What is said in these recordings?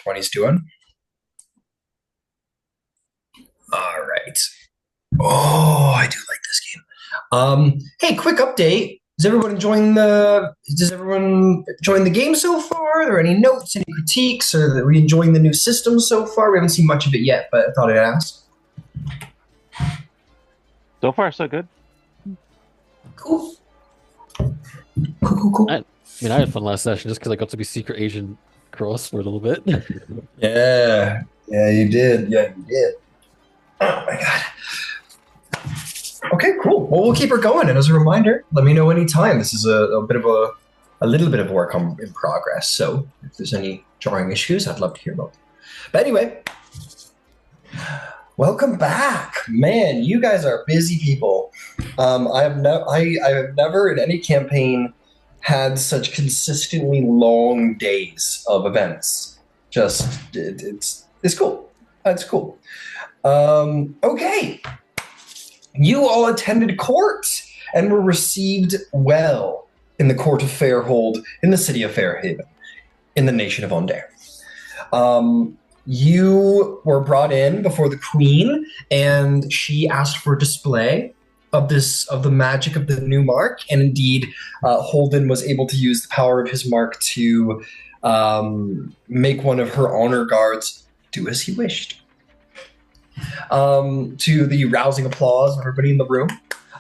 Roll20's doing? All right. Oh, I do like this game. Hey, quick update. Does everyone enjoying the game so far? Are there any notes, any critiques, or are we enjoying the new system so far? We haven't seen much of it yet, but I thought I'd ask. So far, so good. Cool. Cool. I had fun last session just because I got to be secret Asian cross for a little bit. Yeah. Yeah, you did. Yeah, you did. Oh my god. Okay, cool. Well, we'll keep her going. And as a reminder, let me know anytime. This is a bit of a little bit of work in progress. So if there's any drawing issues, I'd love to hear about them. But anyway, welcome back. Man, you guys are busy people. I have never in any campaign had such consistently long days of events. Just it's cool. It's cool. Okay. You all attended court and were received well in the court of Fairhold in the city of Fairhaven, in the nation of Ondair. You were brought in before the queen, and she asked for a display of the magic of the new mark, and indeed, Holden was able to use the power of his mark to make one of her honor guards do as he wished. To the rousing applause of everybody in the room.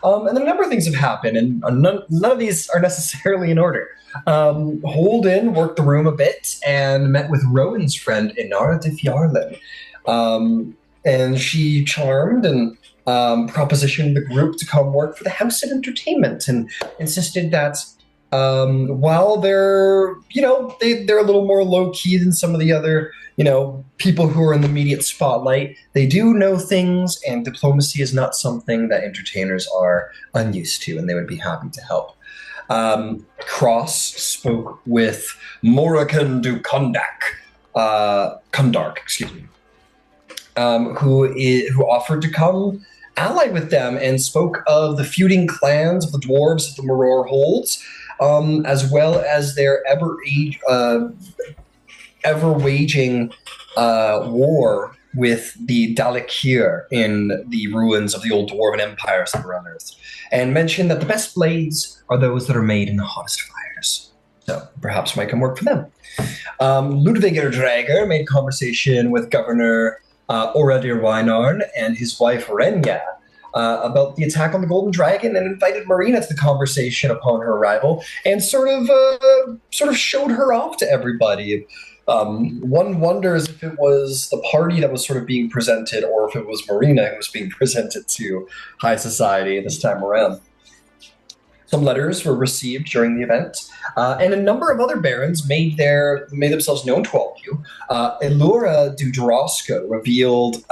And then a number of things have happened, and none of these are necessarily in order. Holden worked the room a bit and met with Rowan's friend, Inara de Fjarlin. And she charmed and propositioned the group to come work for the House of Entertainment and insisted that while they're a little more low-key than some of the other people who are in the immediate spotlight, they do know things, and diplomacy is not something that entertainers are unused to, and they would be happy to help. Cross spoke with Morakan du Kundark, excuse me, who offered to come ally with them and spoke of the feuding clans of the dwarves that the Maror holds, as well as their ever-waging war with the Dalekir in the ruins of the old dwarven empires that were on Earth, and mentioned that the best blades are those that are made in the hottest fires. So perhaps might come work for them. Ludviger Drager made conversation with Governor Oradir Weinarn and his wife Renya about the attack on the Golden Dragon, and invited Marina to the conversation upon her arrival, and sort of showed her off to everybody. One wonders if it was the party that was sort of being presented, or if it was Marina who was being presented to high society this time around. Some letters were received during the event, and a number of other barons made themselves known to all of you. Elura Dudrosco revealed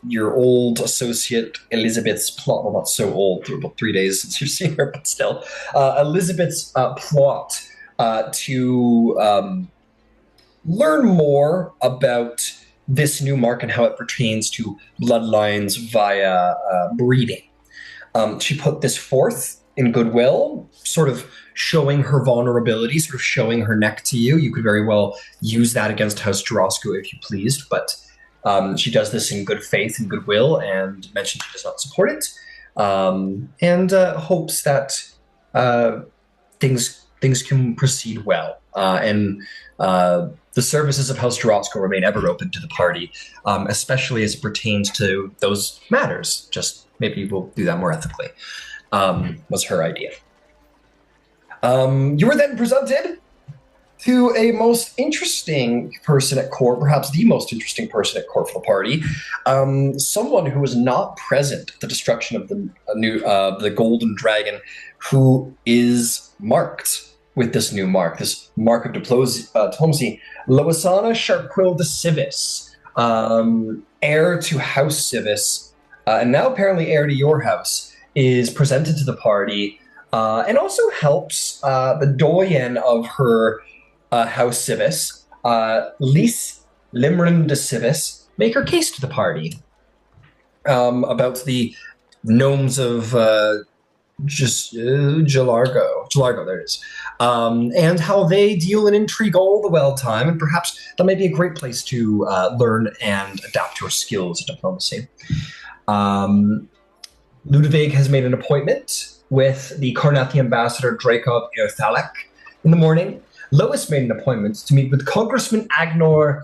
your old associate Elizabeth's plot. Well, not so old, about 3 days since you've seen her, but still. Elizabeth's plot to learn more about this new mark and how it pertains to bloodlines via breeding. She put this forth in goodwill, sort of showing her vulnerability, sort of showing her neck to you. You could very well use that against House Jarosco if you pleased, but she does this in good faith and goodwill, and mentioned she does not support it, and hopes that things can proceed well. And the services of House Jarosco remain ever open to the party, especially as it pertains to those matters. Just maybe we'll do that more ethically, was her idea. You were then presented to a most interesting person at court, perhaps the most interesting person at court for the party, someone who was not present at the destruction of the Golden Dragon, who is marked with this new mark, this mark of diplomacy. Loisana Sharpquill de Civis, heir to House Civis, and now apparently heir to your house, is presented to the party, and also helps the doyen of her House Civis, Lise Limrin de Civis, make her case to the party about the gnomes of Jalargo. to Largo, there it is. And how they deal in intrigue all the well time, and perhaps that might be a great place to learn and adapt your skills in diplomacy. Ludwig has made an appointment with the Carnathi ambassador Dracob Earthalak in the morning. Lois made an appointment to meet with Congressman Agnor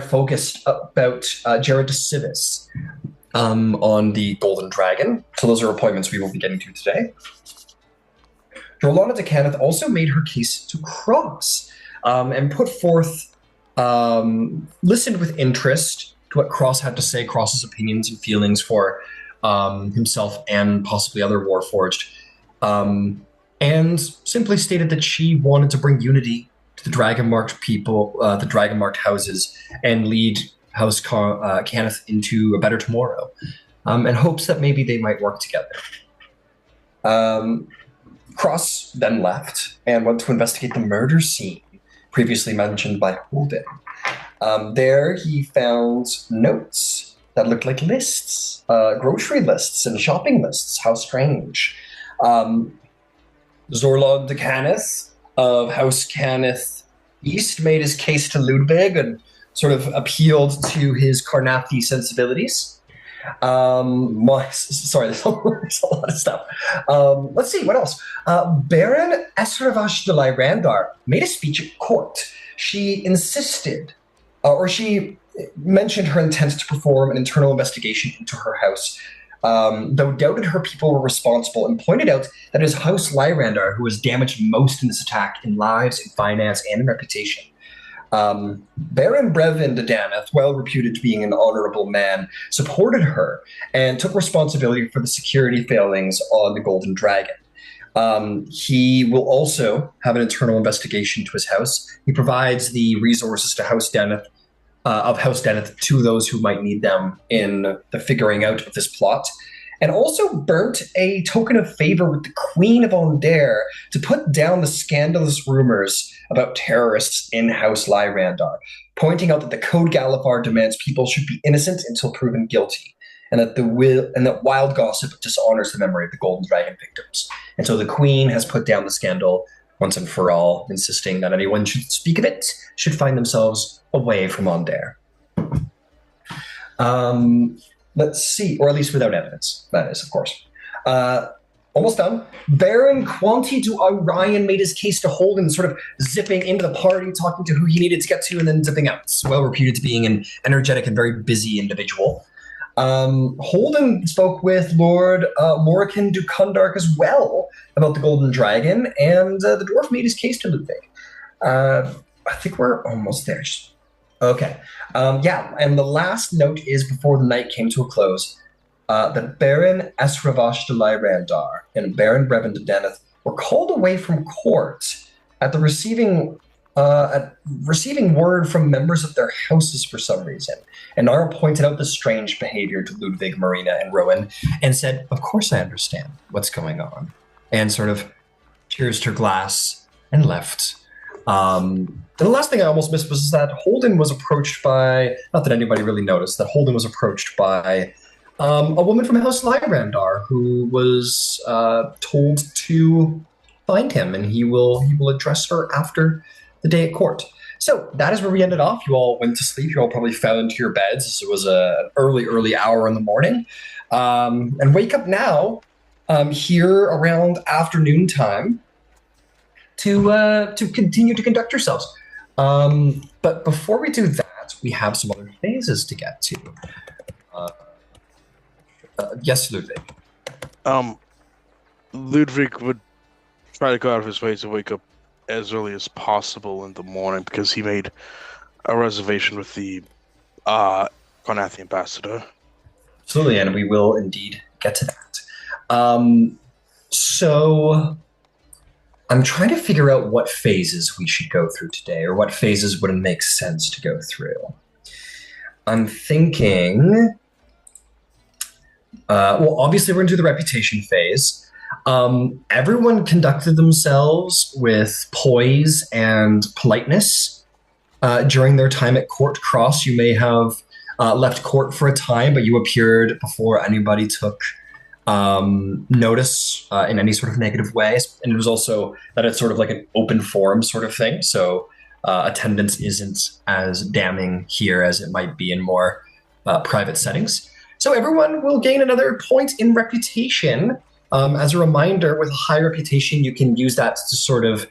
focused about Jared de Civis on the Golden Dragon. So those are appointments we will be getting to today. Jolana de Cannith also made her case to Cross and put forth, listened with interest to what Cross had to say, Cross's opinions and feelings for himself and possibly other Warforged, and simply stated that she wanted to bring unity to the Dragon-marked people, the Dragon-marked houses, and lead House Cannith into a better tomorrow, and hopes that maybe they might work together. Cross then left and went to investigate the murder scene previously mentioned by Holden. There he found notes that looked like lists, grocery lists and shopping lists. How strange. Zorlog de Cannith of House Cannith East made his case to Ludwig and sort of appealed to his Carnathi sensibilities. Sorry, there's a lot of stuff. Let's see, what else? Baron Esravash de Randar made a speech at court. She insisted, or she mentioned her intent to perform an internal investigation into her house, though doubted her people were responsible, and pointed out that it is House Lyrandar who was damaged most in this attack in lives, in finance, and in reputation. Baron Brevin de Daneth, well reputed to being an honorable man, supported her and took responsibility for the security failings on the Golden Dragon. He will also have an internal investigation to his house. He provides the resources to House Deneth, to those who might need them in the figuring out of this plot, and also burnt a token of favor with the Queen of Onder to put down the scandalous rumors about terrorists in House Lyrandar, pointing out that the Code Galifar demands people should be innocent until proven guilty, and that wild gossip dishonors the memory of the Golden Dragon victims. And so the Queen has put down the scandal once and for all, insisting that anyone should speak of it should find themselves away from Onder. Let's see, or at least without evidence, that is, of course. Almost done. Baron Quanti to Orion made his case to Holden, sort of zipping into the party, talking to who he needed to get to, and then zipping out. Well reputed to being an energetic and very busy individual. Holden spoke with Lord Lorican du Kundark as well about the Golden Dragon, and the dwarf made his case to Ludwig. I think we're almost there. Okay. And the last note is before the night came to a close, that Baron Esravash de Lyrandar and Baron Brevin de Daneth were called away from court at receiving word from members of their houses for some reason. And Nara pointed out the strange behavior to Ludwig, Marina, and Rowan, and said, "Of course I understand what's going on," and sort of cheersed her glass and left. And the last thing I almost missed was that Holden was approached by, not that anybody really noticed, that Holden was approached by a woman from House Lyrandar who was told to find him, and he will address her after the day at court. So that is where we ended off. You all went to sleep. You all probably fell into your beds. It was an early hour in the morning. And wake up now here around afternoon time to continue to conduct yourselves. But before we do that, we have some other phases to get to. Yes, Ludwig. Ludwig would try to go out of his way to wake up as early as possible in the morning because he made a reservation with the Carnathi ambassador. Absolutely, and we will indeed get to that. So I'm trying to figure out what phases we should go through today, or what phases would make sense to go through. I'm thinking, obviously we're going to do the reputation phase. Everyone conducted themselves with poise and politeness during their time at Court Cross. You may have left court for a time, but you appeared before anybody took notice in any sort of negative ways. And it was also that it's sort of like an open forum sort of thing. So attendance isn't as damning here as it might be in more private settings. So everyone will gain another point in reputation. As a reminder, with a high reputation, you can use that to sort of,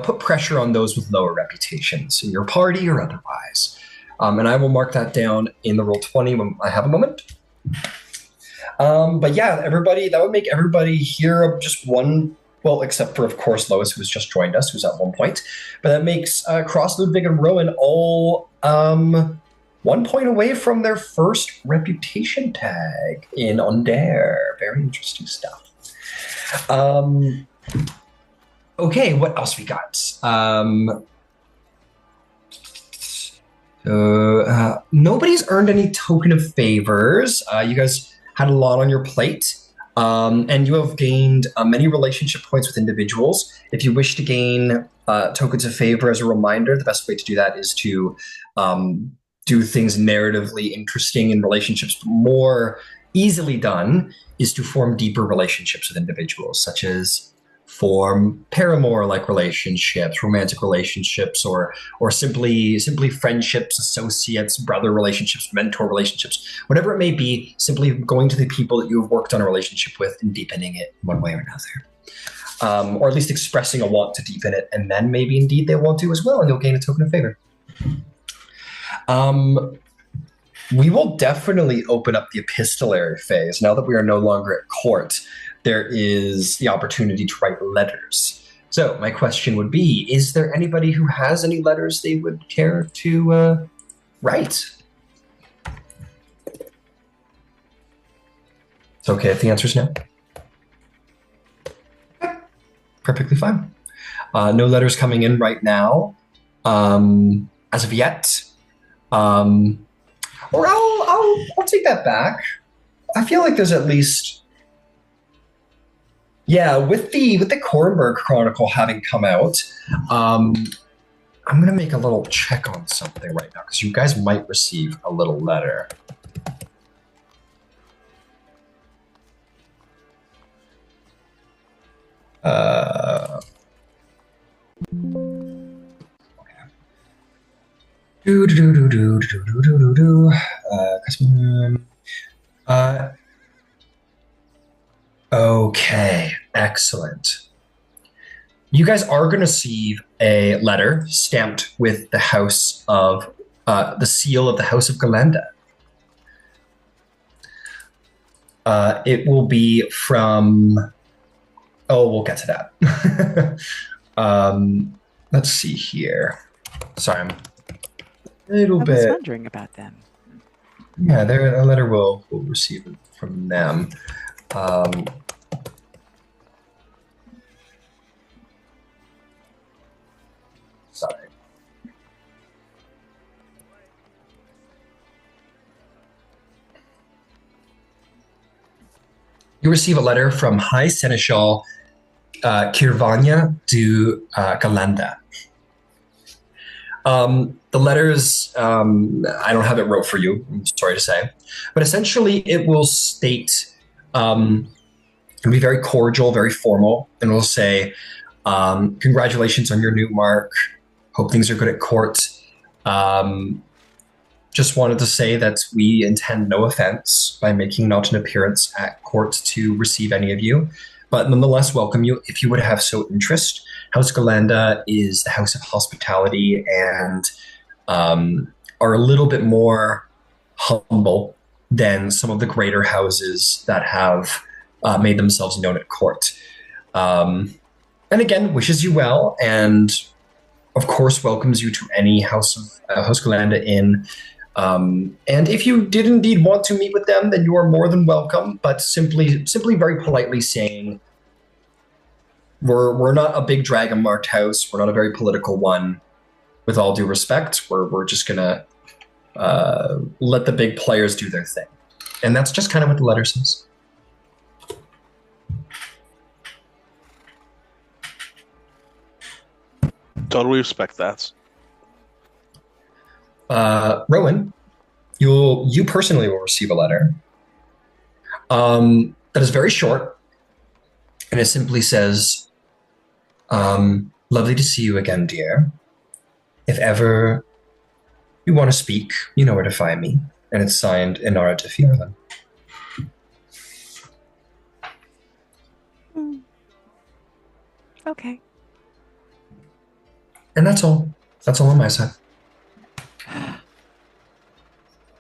put pressure on those with lower reputations in your party or otherwise. And I will mark that down in the Roll20 when I have a moment. But yeah, everybody, that would make everybody here just one, well, except for, of course, Lois, who's just joined us, who's at 1 point. But that makes Cross, Ludwig, and Rowan all 1 point away from their first reputation tag in Onder. Very interesting stuff. Okay, what else we got? Nobody's earned any token of favors. You guys had a lot on your plate, and you have gained many relationship points with individuals. If you wish to gain tokens of favor as a reminder, the best way to do that is to do things narratively interesting in relationships. More easily done is to form deeper relationships with individuals, such as form paramour-like relationships, romantic relationships, or simply friendships, associates, brother relationships, mentor relationships, whatever it may be. Simply going to the people that you have worked on a relationship with and deepening it one way or another, or at least expressing a want to deepen it, and then maybe indeed they want to as well, and you'll gain a token of favor. We will definitely open up the epistolary phase now that we are no longer at court. There is the opportunity to write letters. So my question would be, is there anybody who has any letters they would care to write? It's okay if the answer is no. Okay. Perfectly fine. No letters coming in right now, as of yet. Or I'll take that back. I feel like there's at least... Yeah, with the Kornberg Chronicle having come out, I'm going to make a little check on something right now, because you guys might receive a little letter. Okay, excellent. You guys are going to receive a letter stamped with the house of the seal of the House of Galenda. It will be from... Oh, we'll get to that. Let's see here. Sorry, I'm a little bit... I was wondering about them. Yeah, a letter we'll receive from them. Sorry. You receive a letter from High Seneschal Kirvania de Galenda. The letters, I don't have it wrote for you, I'm sorry to say, but essentially it will state, it'll be very cordial, very formal, and it will say, congratulations on your new mark. Hope things are good at court. Just wanted to say that we intend no offense by making not an appearance at court to receive any of you, but nonetheless welcome you if you would have so interest. House Galenda is the house of hospitality and are a little bit more humble than some of the greater houses that have made themselves known at court. And again, wishes you well, and of course welcomes you to any House Galenda Inn. And if you did indeed want to meet with them, then you are more than welcome, but simply very politely saying, we're not a big dragon marked house. We're not a very political one. With all due respect, we're just gonna let the big players do their thing. And that's just kind of what the letter says. Totally respect that. Rowan, you personally will receive a letter. that is very short, and it simply says, "Lovely to see you again, dear. If ever you want to speak, you know where to find me." And it's signed Inara de Fierlin. Okay. And that's all. That's all on my side.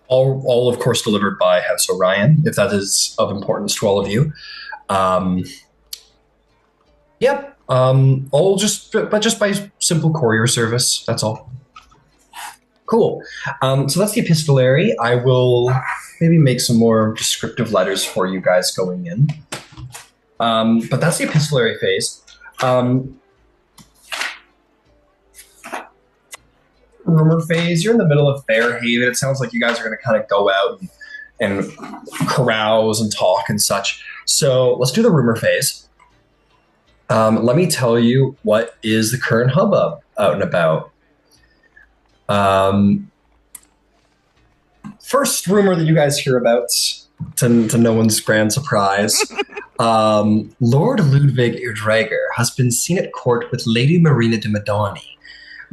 All of course, delivered by House Orion, if that is of importance to all of you. Yep. All just by simple courier service. That's all. Cool. So that's the epistolary. I will maybe make some more descriptive letters for you guys going in. But that's the epistolary phase. Rumor phase. You're in the middle of Fairhaven. It sounds like you guys are going to kind of go out and carouse and talk and such. So let's do the rumor phase. Let me tell you what is the current hubbub out and about. First rumor that you guys hear about, to no one's grand surprise, Lord Ludwig Irdrager has been seen at court with Lady Marina de Madani,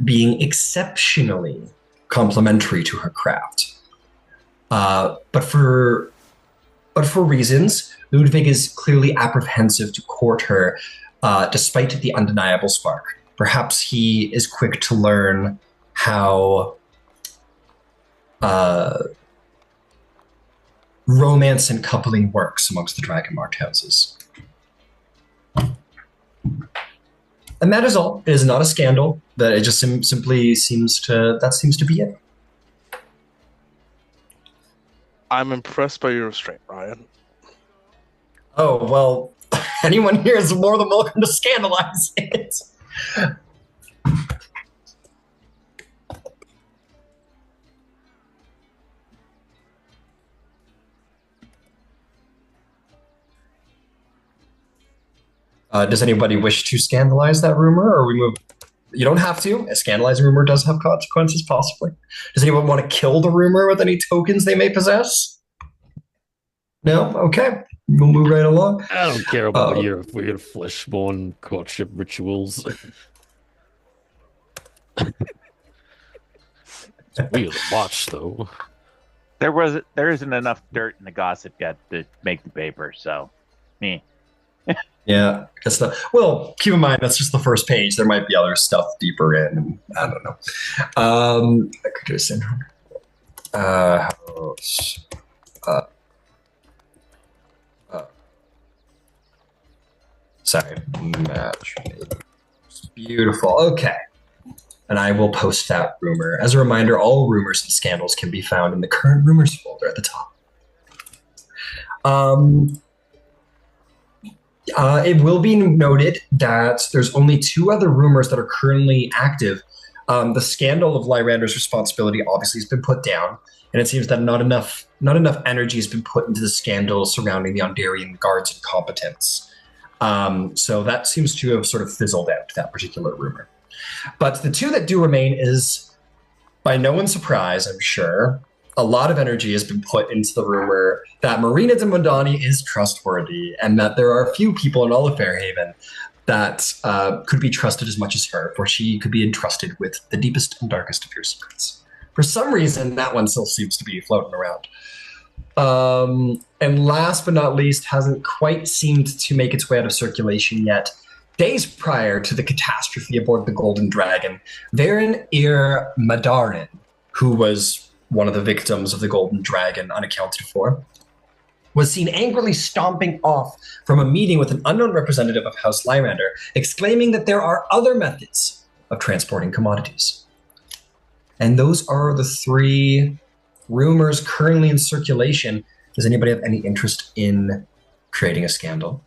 being exceptionally complimentary to her craft. But for reasons, Ludwig is clearly apprehensive to court her, despite the undeniable spark. Perhaps he is quick to learn how romance and coupling works amongst the Dragonmarked houses. And that is all. It is not a scandal. That it just simply seems to be it. I'm impressed by your restraint, Ryan. Oh, well, anyone here is more than welcome to scandalize it. Does anybody wish to scandalize that rumor, or we move? You don't have to. A scandalizing rumor does have consequences, possibly. Does anyone want to kill the rumor with any tokens they may possess? No? Okay. We'll move right along. I don't care about your weird fleshborn courtship rituals. It's weird to watch, though. There isn't enough dirt in the gossip yet to make the paper, so me. Yeah, well, keep in mind that's just the first page. There might be other stuff deeper in. I don't know. I could just syndrome. Sorry, match. Beautiful. Okay, and I will post that rumor. As a reminder, all rumors and scandals can be found in the current rumors folder at the top. It will be noted that there's only 2 other rumors that are currently active. The scandal of Lyrander's responsibility obviously has been put down, and it seems that not enough energy has been put into the scandal surrounding the Ondarian Guard's incompetence. So that seems to have sort of fizzled out, that particular rumor. But the 2 that do remain is, by no one's surprise, I'm sure, a lot of energy has been put into the rumor that Marina de Mondani is trustworthy, and that there are a few people in all of Fairhaven that could be trusted as much as her, for she could be entrusted with the deepest and darkest of your secrets. For some reason, that one still seems to be floating around. And last but not least, hasn't quite seemed to make its way out of circulation yet. Days prior to the catastrophe aboard the Golden Dragon, Varen Ir Madarin, who was one of the victims of the Golden Dragon unaccounted for, was seen angrily stomping off from a meeting with an unknown representative of House Lyrander, exclaiming that there are other methods of transporting commodities. And those are the 3 rumors currently in circulation. Does anybody have any interest in creating a scandal?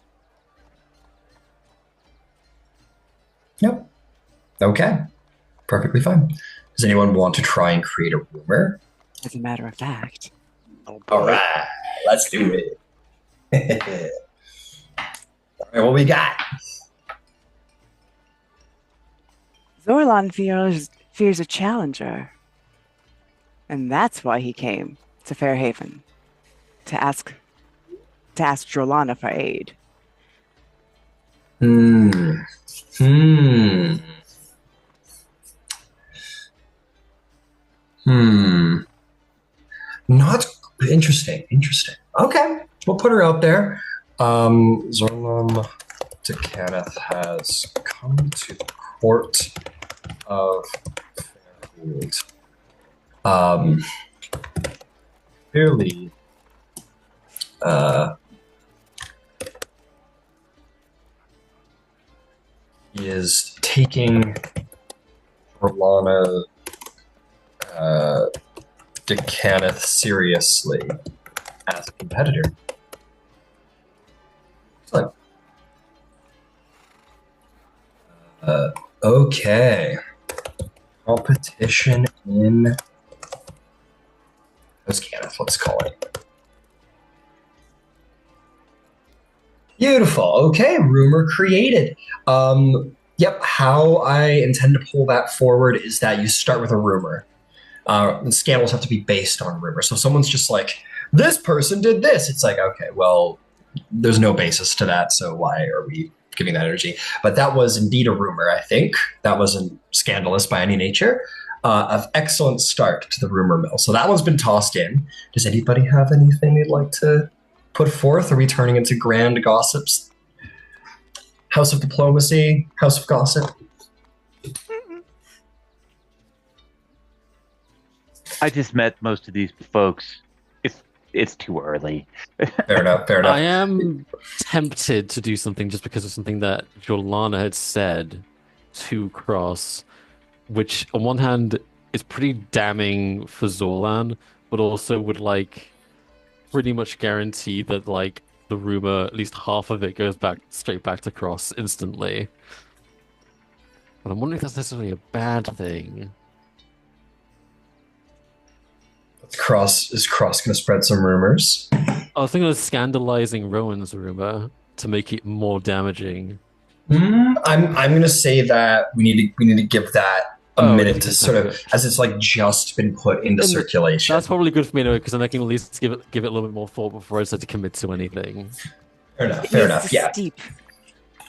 Nope. Okay. Perfectly fine. Does anyone want to try and create a rumor? As a matter of fact. All right. Let's do it. All right, what we got? Zorlon fears a challenger. And that's why he came to Fairhaven. To ask to ask Jolana for aid. Hmm. Hmm. Hmm. Not interesting. Interesting. Okay, we'll put her out there. Zorlam Decaneth has come to the court of Fairfield. Clearly, he is taking Orlana Decaneth seriously as a competitor. Excellent. Okay. Competition in Kenneth, let's call it. Beautiful. Okay, rumor created. Yep, how I intend to pull that forward is that you start with a rumor. The scandals have to be based on rumor. So if someone's just like, this person did this, it's like, okay, well, there's no basis to that, so why are we giving that energy? But that was indeed a rumor, I think. That wasn't scandalous by any nature. Of excellent start to the rumor mill. So that one's been tossed in. Does anybody have anything they'd like to put forth? Are we turning into grand gossips? House of diplomacy, house of gossip. I just met most of these folks. It's too early. Fair enough. Fair enough. I am tempted to do something just because of something that Jolana had said to Cross, which on one hand is pretty damning for Zorlan, but also would like pretty much guarantee that like the rumor, at least half of it, goes back straight back to Cross instantly. But I'm wondering if that's necessarily a bad thing. Is Cross going to spread some rumors? I was thinking of scandalizing Rowan's rumor to make it more damaging. I'm going to say that we need to give that a minute to sort of, as it's like just been put into circulation. That's probably good for me anyway, because then I can at least give it a little bit more thought before I decide to commit to anything. Fair enough. Yeah. Steep.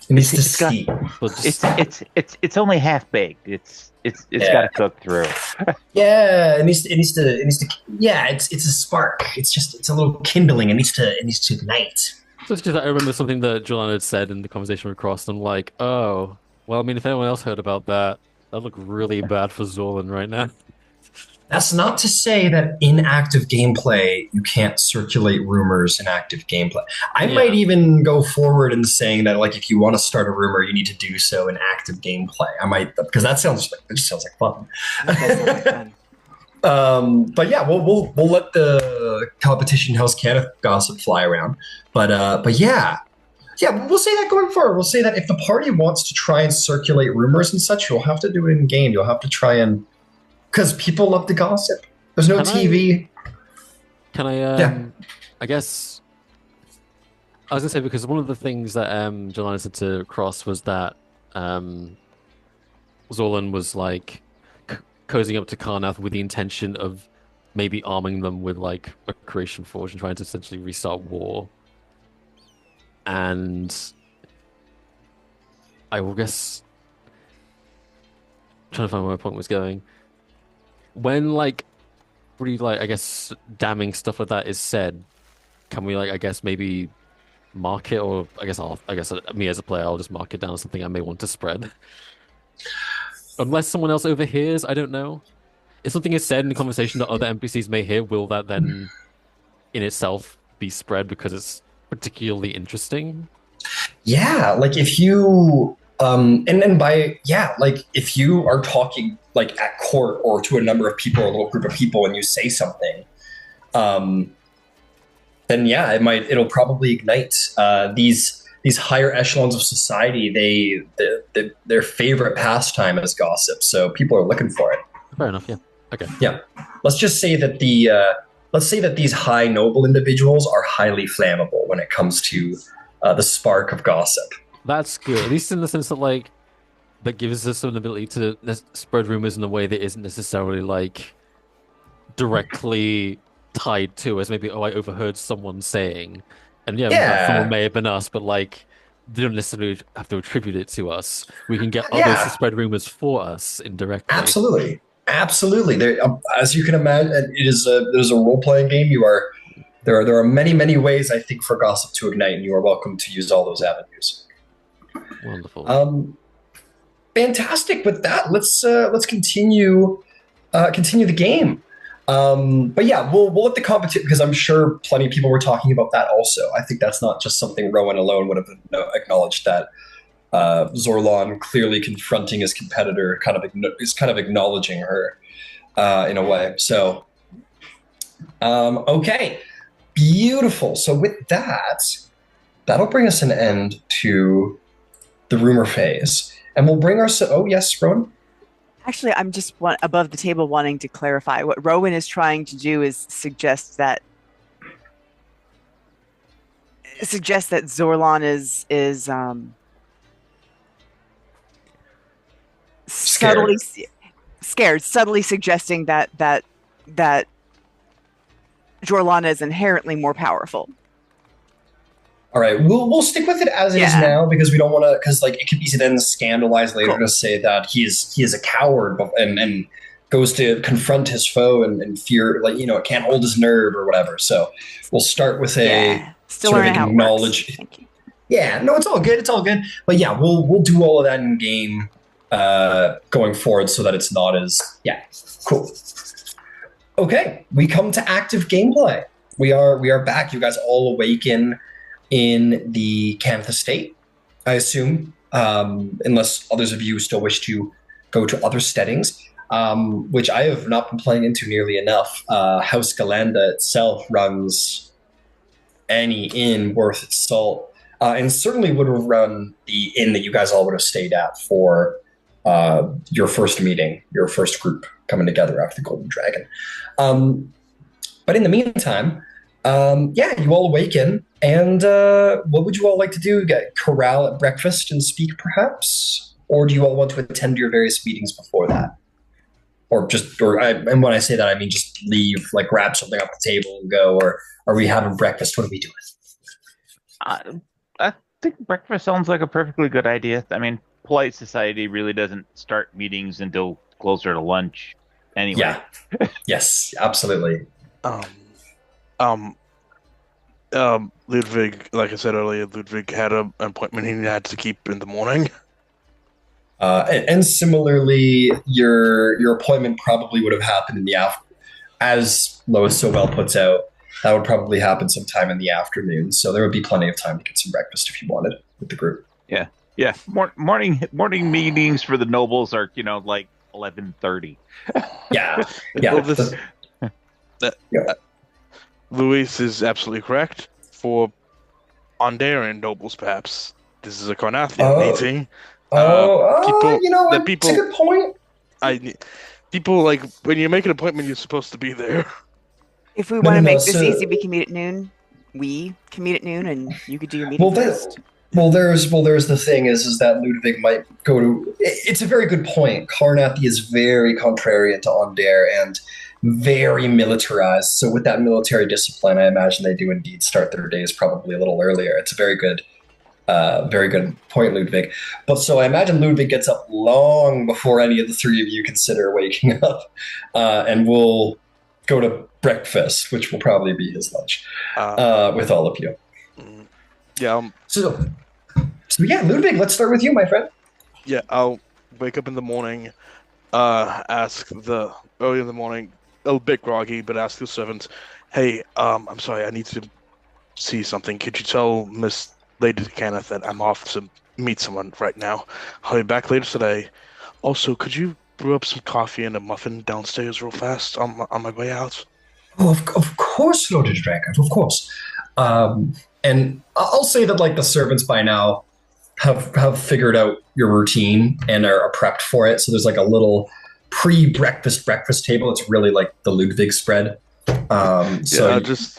It needs to steep. It's only half baked. It's got to cook through. Yeah, it needs to. Yeah, it's a spark. It's a little kindling. It needs to ignite. So it's just that I remember something that Juliana had said in the conversation with Cross, and I'm like, oh, well, I mean, if anyone else heard about that, that'd look really bad for Zorlan right now. That's not to say that in active gameplay you can't circulate rumors in active gameplay. I might even go forward in saying that, like, if you want to start a rumor, you need to do so in active gameplay. I might, because it just sounds like fun. But yeah, we'll let the competition House Kenneth gossip fly around. But yeah, we'll say that going forward. We'll say that if the party wants to try and circulate rumors and such, you'll have to do it in game. You'll have to try and. Because people love to gossip. There's no TV. I guess I was gonna say, because one of the things that Jelena said to Cross was that Zorlan was like cozying up to Karnath with the intention of maybe arming them with like a creation forge and trying to essentially restart war. And I will guess, trying to find where my point was going. When like pretty like I guess damning stuff like that is said, can we like I guess maybe mark it, or I guess me as a player I'll just mark it down as something I may want to spread. Unless someone else overhears, I don't know. If something is said in the conversation that other NPCs may hear, will that then in itself be spread because it's particularly interesting? Yeah, like if you if you are talking like at court or to a number of people, or a little group of people, and you say something, then yeah, it'll probably ignite these higher echelons of society. Their favorite pastime is gossip, so people are looking for it. Fair enough. Yeah. Okay. Yeah. Let's just say that these high noble individuals are highly flammable when it comes to the spark of gossip. That's good, at least in the sense that like that gives us an ability to spread rumors in a way that isn't necessarily like directly tied to us. Maybe, oh, I overheard someone saying, And yeah, that someone Yeah, may have been us, but like they don't necessarily have to attribute it to us. We can get others to yeah, spread rumors for us indirectly. absolutely, absolutely. There, as you can imagine, it is a role playing game. There are many ways I think for gossip to ignite, and you are welcome to use all those avenues. Wonderful. Um, Fantastic. With that, let's continue the game. But yeah, we'll let the competition, because I'm sure plenty of people were talking about that also. I think that's not just something Rowan alone would have acknowledged, that Zorlon clearly confronting his competitor is kind of acknowledging her in a way. So okay, beautiful. So with that, that'll bring us an end to the rumor phase, and we'll bring our. Oh yes, Rowan. Actually, I'm just above the table wanting to clarify. What Rowan is trying to do is suggest that Zorlon is Scared. subtly scared, subtly suggesting that Jorlana is inherently more powerful. All right, we'll stick with it as it is Yeah. now, because we don't want to, because like it could be then scandalized later Cool. to say that he is a coward, and goes to confront his foe and fear, like, it can't hold his nerve or whatever. So we'll start with Yeah. Still sort of learning how it acknowledge. works. Thank you. Yeah, no, it's all good. It's all good. But yeah, we'll do all of that in game going forward, so that it's not as cool. Okay, we come to active gameplay. We are back. You guys all awaken in the Cantha State, I assume, unless others of you still wish to go to other settings, which I have not been playing into nearly enough. House Galanda itself runs any inn worth its salt, and certainly would have run the inn that you guys all would have stayed at for your first meeting, your first group coming together after the Golden Dragon. But in the meantime, you all awaken, and what would you all like to do? Get corral at breakfast and speak, perhaps? Or do you all want to attend your various meetings before that? And when I say that, I mean just leave, like grab something off the table and go, or are we having breakfast? What are we doing? I think breakfast sounds like a perfectly good idea. I mean, polite society really doesn't start meetings until closer to lunch anyway. Yeah. Yes, absolutely. Ludwig, like I said earlier, Ludwig had an appointment he had to keep in the morning. And similarly, your appointment probably would have happened in the as Lois so well puts out, that would probably happen sometime in the afternoon. So there would be plenty of time to get some breakfast if you wanted with the group. Yeah. Morning meetings for the nobles are, like 11:30. Yeah. Well, Luis is absolutely correct. For Ondarian nobles, perhaps this is a Carnathian meeting. People, you know what? People, it's a good point. People, like, when you make an appointment, you're supposed to be there. If we want to no, make this so- easy, we can meet at noon. We can meet at noon, and you could do your meeting Well, first. there's the thing is that Ludwig might go to. It's a very good point. Carnathi is very contrarian to Ondare and very militarized. So with that military discipline, I imagine they do indeed start their days probably a little earlier. It's a very good point, Ludwig. But so I imagine Ludwig gets up long before any of the three of you consider waking up, and we'll go to breakfast, which will probably be his lunch, with all of you. Yeah. So yeah, Ludwig, let's start with you, my friend. Yeah, I'll wake up in the morning, early in the morning, a little bit groggy, but ask the servant, hey, I'm sorry, I need to see something. Could you tell Miss Lady Kenneth that I'm off to meet someone right now? I'll be back later today. Also, could you brew up some coffee and a muffin downstairs real fast on my way out? Oh, of course, Lord Dragon, of course. And I'll say that like the servants by now have figured out your routine and are prepped for it. So there's like a little breakfast table. It's really like the Ludwig spread.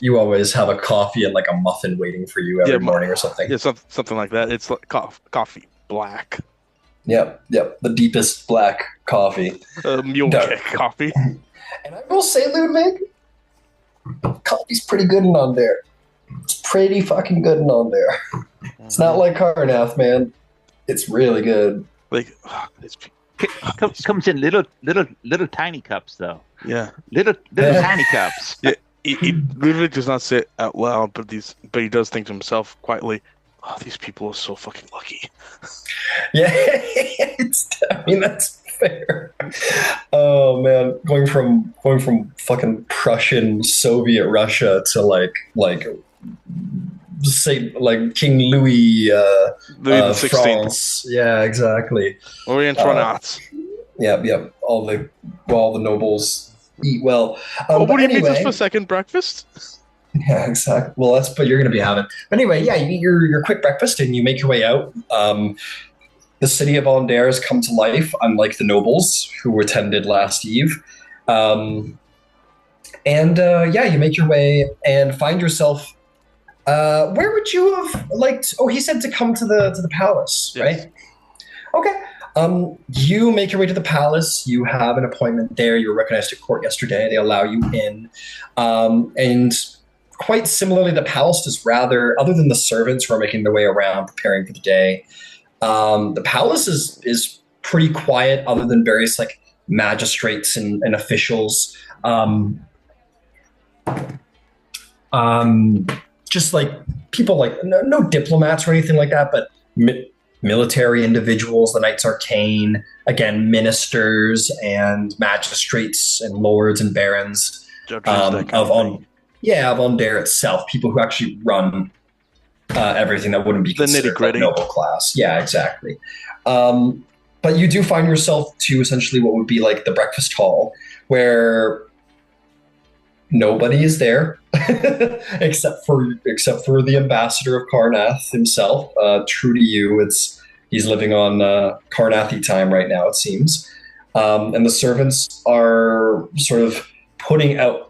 You always have a coffee and like a muffin waiting for you every morning or something. Yeah, something like that. It's like coffee black. Yep. The deepest black coffee. Mule kick coffee. And I will say, Ludwig, coffee's pretty good on there. It's pretty fucking good in on there. It's not like Carnath, man. It's really good. Like, Comes in little tiny cups though. yeah. Little tiny cups. Yeah, he literally does not say it out loud, but he does think to himself quietly, "Oh, these people are so fucking lucky." Yeah, I mean that's fair. Oh man, going from fucking Prussian Soviet Russia to like say like King Louis Louis the 16th, France. Yeah, exactly. Orient Renaissance. Yep. All the nobles eat well. Oh, But what do you meet us anyway, for second breakfast? yeah, exactly. Well, that's what you're going to be having. But anyway, yeah, you eat your quick breakfast and you make your way out. The city of Aldair has come to life, unlike the nobles who attended last eve. Yeah, you make your way and find yourself. Where would you have liked? Oh, he said to come to the palace, Yes. right? Okay. You make your way to the palace. You have an appointment there. You were recognized at court yesterday. They allow you in, and quite similarly, the palace is rather, other than the servants who are making their way around preparing for the day. The palace is pretty quiet, other than various like magistrates and officials. Just like people like no diplomats or anything like that, but military individuals, the Knights Arcane, again ministers and magistrates and lords and barons Judges, that kind of of thing. of Aldair itself, people who actually run everything that wouldn't be The considered like nitty-gritty. noble class. Yeah, exactly. But you do find yourself to essentially what would be like the breakfast hall, where nobody is there except for the ambassador of Karnath himself. True to you, he's living on Karnathi time right now, it seems. And the servants are sort of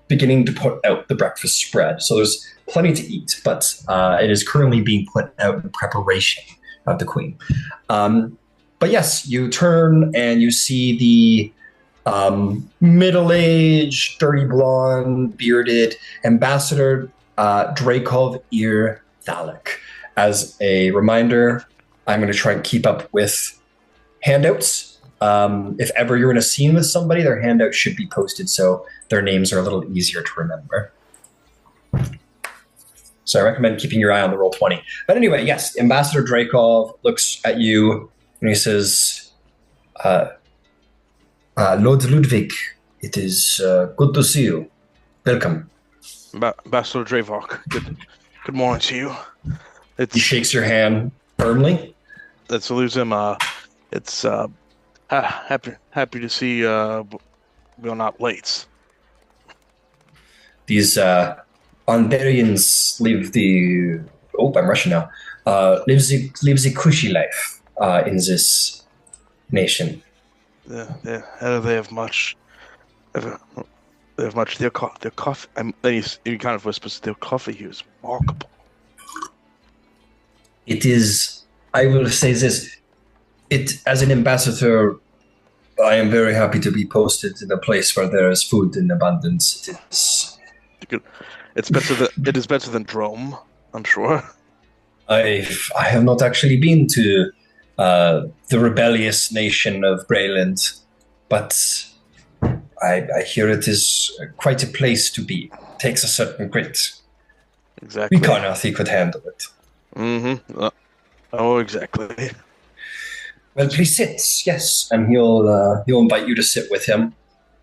beginning to put out the breakfast spread. So there's plenty to eat, but it is currently being put out in preparation of the queen. But yes, you turn and you see the middle-aged, dirty blonde, bearded ambassador Drakov Ir Thalik. As a reminder, I'm going to try and keep up with handouts. If ever you're in a scene with somebody, their handout should be posted so their names are a little easier to remember. So I recommend keeping your eye on the Roll20. But anyway, yes, Ambassador Drakov looks at you and he says, Lord Ludwig, it is good to see you. Welcome. Ambassador Dravok, good morning to you. He shakes your hand firmly. Let's lose him. It's happy to see we're not late. These Andarians live the I'm Russian now. Live the cushy life in this nation. They have much. They have much. Their coffee. Then he kind of whispers, "Their coffee here is remarkable." It is. I will say this. As an ambassador, I am very happy to be posted in a place where there is food in abundance. It is better than Drome, I'm sure. I have not actually been to the rebellious nation of Brayland, but I hear it is quite a place to be. It takes a certain grit. Exactly. We Karnathi could handle it. Mm-hmm. Oh, exactly. Well, please sit. Yes, and he'll invite you to sit with him.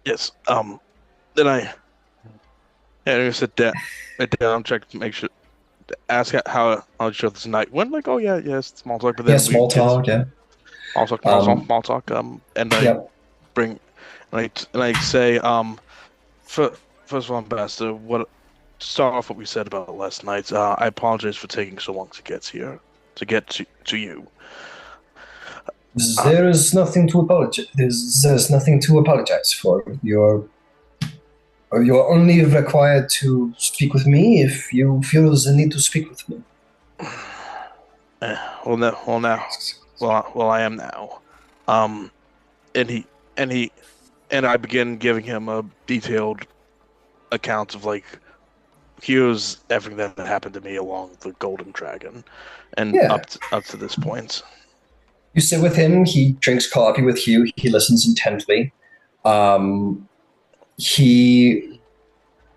Yes. Then I sit down, check to make sure, ask how sure this night went. Like, oh yeah, yes, small talk. But then Small talk. Yeah. Small talk. And I Yep. bring, and I say, first of all, Ambassador, to start off what we said about last night. I apologize for taking so long to get here, to get to you. There is nothing to apologize. There's nothing to apologize for. You're only required to speak with me if you feel the need to speak with me. I am now. And I begin giving him a detailed account of like here's everything that happened to me along the Golden Dragon, and Yeah. up to this point. You sit with him. He drinks coffee with you. He listens intently. He,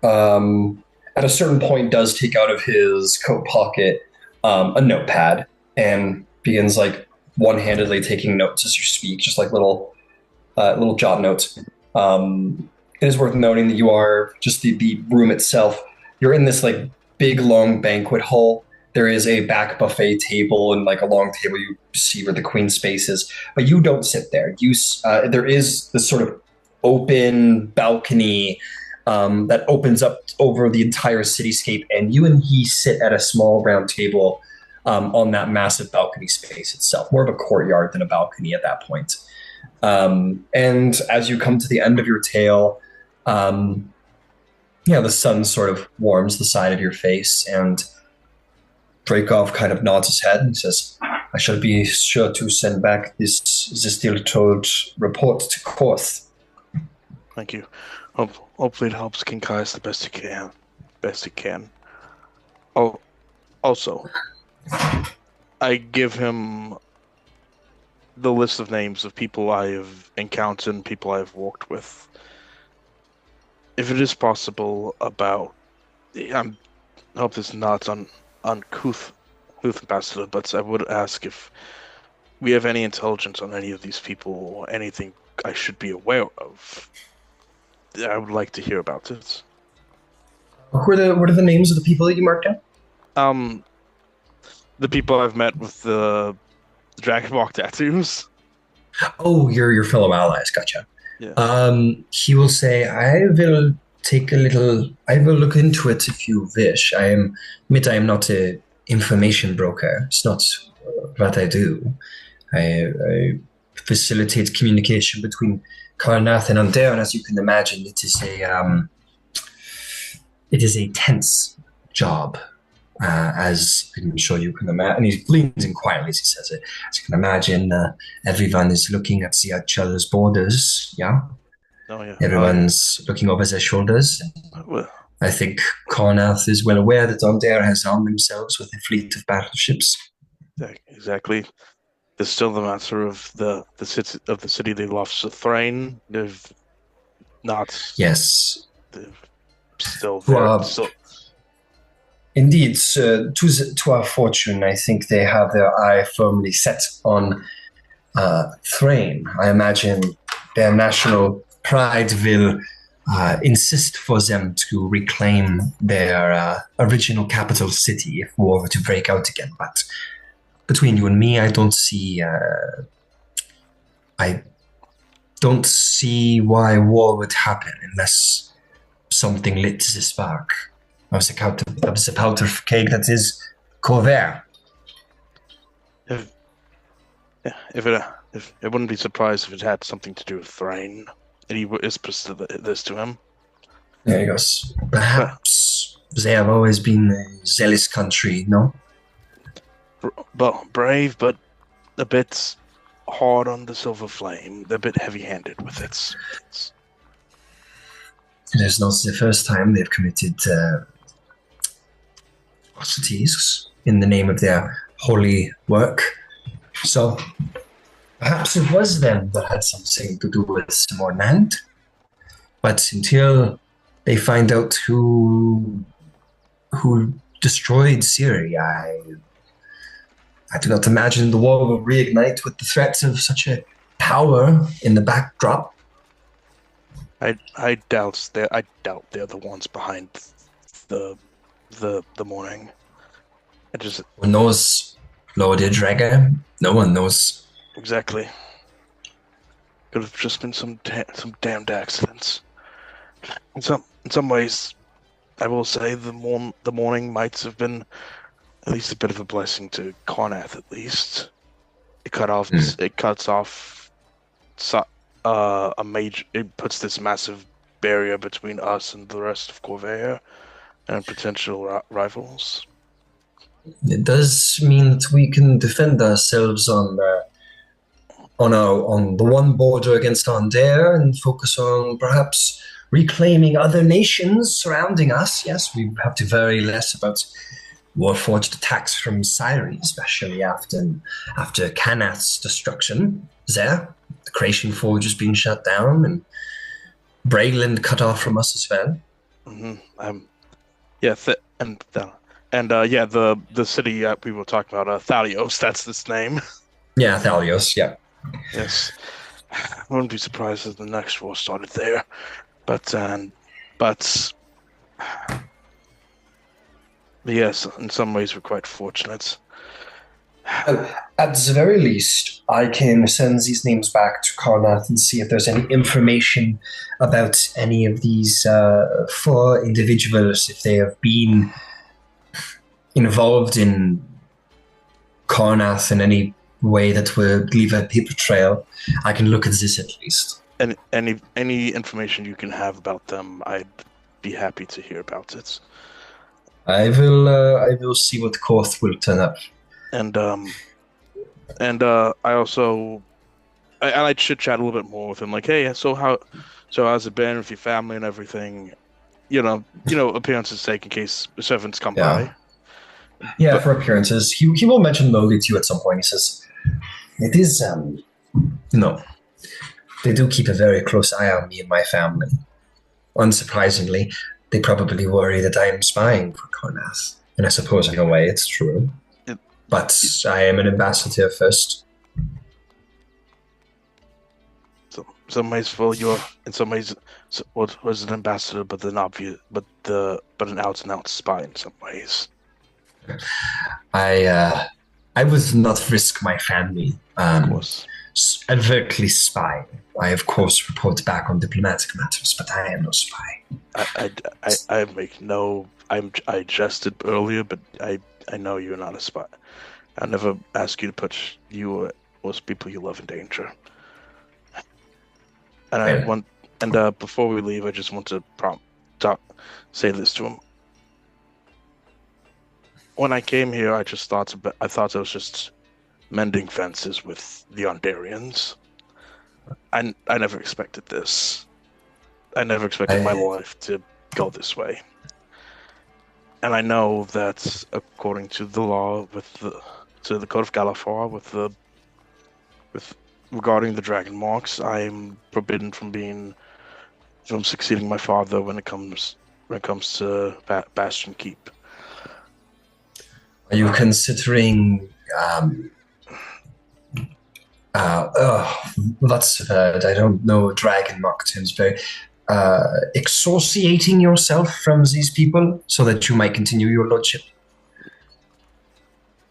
at a certain point, does take out of his coat pocket a notepad and begins like one-handedly taking notes as you speak, just like little jot notes. It is worth noting that you are just the room itself. You're in this like big long banquet hall. There is a back buffet table and like a long table you see where the queen space is, but you don't sit there. There is this sort of open balcony that opens up over the entire cityscape, and you and he sit at a small round table on that massive balcony space itself, more of a courtyard than a balcony at that point. And as you come to the end of your tale, the sun sort of warms the side of your face, and Dreykov kind of nods his head and says, I shall be sure to send back this still-told report to Korth. Thank you. Hopefully it helps King Kaius the best it can. Oh, also, I give him the list of names of people I have encountered and people I have walked with. If it is possible, I hope this is not uncouth, Ambassador, but I would ask if we have any intelligence on any of these people or anything I should be aware of. I would like to hear about it. What are the names of the people that you marked down? The people I've met with the Dragonwalk tattoos. Oh, your fellow allies, gotcha. Yeah. He will say, I will look into it if you wish. I am not a information broker. It's not what I do. I facilitate communication between Karnath and Undair, and as you can imagine, it is a tense job. As I'm sure you can imagine, and he leans in quietly as he says it. As you can imagine, everyone is looking at each other's borders. Yeah, Oh yeah. everyone's looking over their shoulders. Well, I think Karnath is well aware that Ondair has armed themselves with a fleet of battleships. exactly. There's still the matter of the city they lost to Thrain. They've not. Yes. They've still Well, there. Still, indeed, to our fortune, I think they have their eye firmly set on Thrain. I imagine their national pride will insist for them to reclaim their original capital city if war were to break out again. But between you and me, I don't see why war would happen unless something lit the spark of the powder keg that is Corvair. if it wouldn't be surprised if it had something to do with Thrain, and he whispers this to him. There he goes. Perhaps they have always been a zealous country, no? Brave, but a bit hard on the Silver Flame. They're a bit heavy-handed with it. It is not the first time they've committed atrocities in the name of their holy work. So perhaps it was them that had something to do with Mornand. But until they find out who destroyed Syria, I do not imagine the war will reignite with the threats of such a power in the backdrop. I doubt they're the ones behind the morning. Who knows Lord Idraga? No one knows. Exactly. Could have just been some damned accidents. In some ways, I will say the morning might have been at least a bit of a blessing to Karnath. At least it cuts off a major. It puts this massive barrier between us and the rest of Corvair and potential rivals. It does mean that we can defend ourselves on the one border against Andair and focus on perhaps reclaiming other nations surrounding us. Yes, we have to worry less about warforged attacks from Syri, especially after Kanath's destruction. There, the Creation Forge has been shut down, and Brayland cut off from us as well. Yeah, yeah, the city we were talking about, Thalios. That's its name. Yeah, Thalios. Yeah. Yes, I wouldn't be surprised if the next war started there, but yes, in some ways we're quite fortunate. At the very least, I can send these names back to Karnath and see if there's any information about any of these four individuals, if they have been involved in Karnath in any way that would leave a paper trail. I can look at this at least. And any information you can have about them, I'd be happy to hear about it. I will see what Koth will turn up. And I chit chat a little bit more with him, like, hey, so how's it been with your family and everything? You know, appearances sake, in case servants come by. Yeah, for appearances, he will mention Lowly to you at some point. He says, "It is, they do keep a very close eye on me and my family. Unsurprisingly, they probably worry that I am spying for Karnath, and I suppose in a way it's true. But I am an ambassador first." So, in some ways, in some ways, was an ambassador, but an out and out spy in some ways. I would not risk my family Of course. overtly spying. I of course report back on diplomatic matters, but I am no spy. I jested earlier, but I know you're not a spy. I never ask you to put you or people you love in danger. And before we leave, I just want to say this to him. When I came here, I thought I was just mending fences with the Ondarians. I never expected this. I never expected my life to go this way. And I know that according to the law, to the Code of Galafar, with regarding the dragon marks, I'm forbidden from succeeding my father when it comes to Bastion Keep. Are you considering that's I don't know dragon mark terms very exorciating yourself from these people so that you might continue your lordship?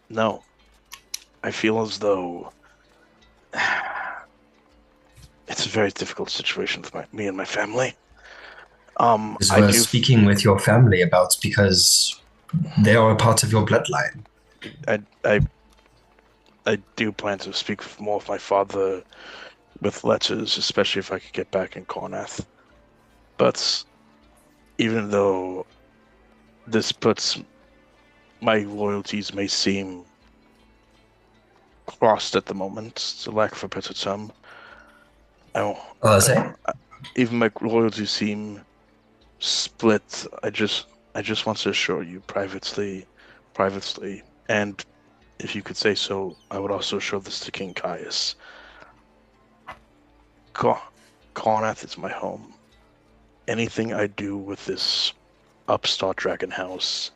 No. I feel as though it's a very difficult situation with me and my family. This I was speaking with your family about because they are a part of your bloodline. I do plan to speak more with my father with letters, especially if I could get back in Karnath. But even though this puts my loyalties may seem crossed at the moment, to lack of a better term, even my loyalties seem split. I just want to assure you privately, and if you could say so, I would also show this to King Caius. Karnath is my home. Anything I do with this upstart dragon house,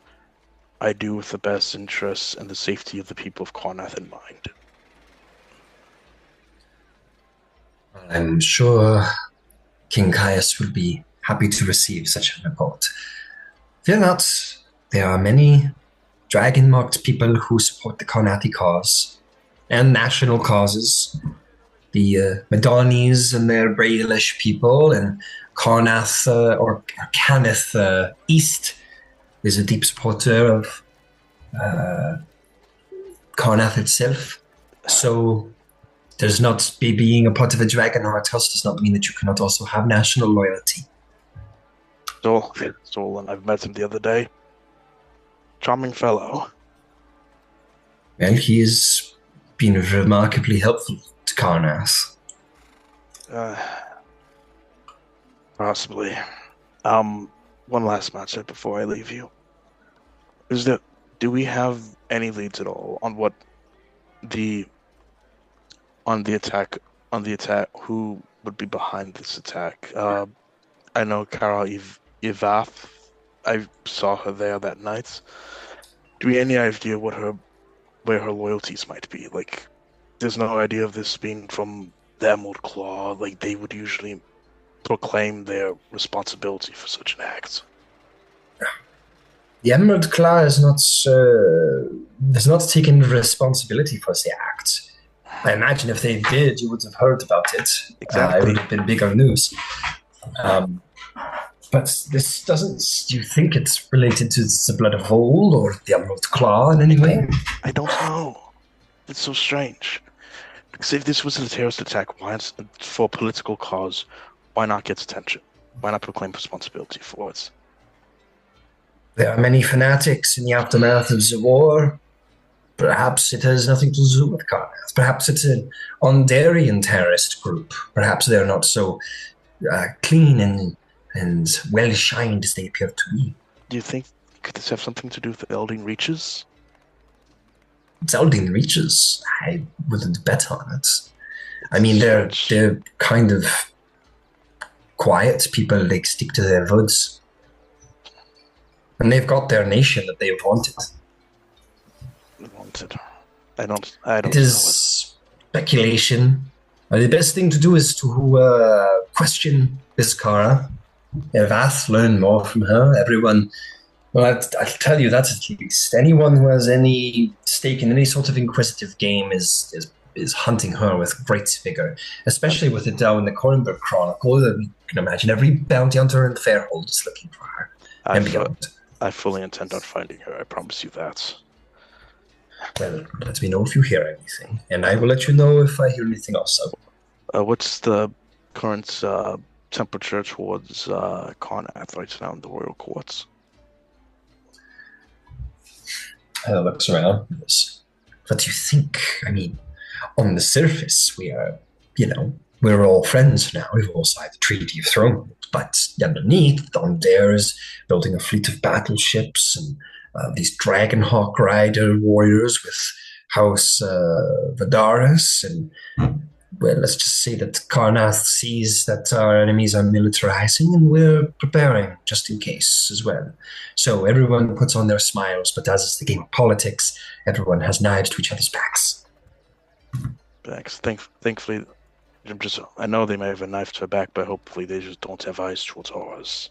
I do with the best interests and the safety of the people of Karnath in mind. I'm sure King Caius will be happy to receive such a report. Fear not, there are many dragon-marked people who support the Karnathi cause and national causes. The Madonies and their Brailish people, and Karnath or Cannith East is a deep supporter of Karnath itself. So there's not being a part of a Dragonheart house does not mean that you cannot also have national loyalty. Stolen. I've met him the other day. Charming fellow. Well, he's been remarkably helpful to Karnath. Possibly. One last matchup before I leave you. Do we have any leads at all on what the on the attack who would be behind this attack? I know Kara Ivath. I saw her there that night. Do we have any idea where her loyalties might be? Like, there's no idea of this being from the Emerald Claw. Like, they would usually proclaim their responsibility for such an act. The Emerald Claw has not taken responsibility for the act. I imagine if they did, you would have heard about it. Exactly. It would have been bigger news. But this doesn't. Do you think it's related to the Blood of Old or the Emerald Claw in any way? I don't know. It's so strange. Because if this was a terrorist attack, for a political cause, why not get attention? Why not proclaim responsibility for it? There are many fanatics in the aftermath of the war. Perhaps it has nothing to do with Karnath. Perhaps it's an Ondarian terrorist group. Perhaps they're not so clean and well-shined as they appear to be. Do you think could this have something to do with the Elding Reaches? Zeldin Reaches, I wouldn't bet on it. I mean, they're kind of quiet people. They stick to their woods. And they've got their nation that they've wanted. I don't It is speculation. The best thing to do is to question this Kara. Vath, learn more from her. Everyone, well, I'll tell you that at least. Anyone who has any stake in any sort of inquisitive game is hunting her with great vigor, especially with it down in the Cornberg Chronicle. That we can imagine every bounty hunter in Fairhold is looking for her. And beyond. I fully intend on finding her. I promise you that. Well, let me know if you hear anything, and I will let you know if I hear anything else. What's the current temperature towards Karnath right now in the Royal Courts? Looks around. What do you think? I mean, on the surface, we're all friends now. We've all signed the Treaty of Thrones. But underneath, on there is building a fleet of battleships and these Dragonhawk Rider warriors with House Vidaris. And, well, let's just say that Karnath sees that our enemies are militarizing and we're preparing just in case as well. So everyone puts on their smiles, but as is the game of politics, everyone has knives to each other's backs. Thankfully, I know they may have a knife to her back, but hopefully they just don't have eyes towards ours.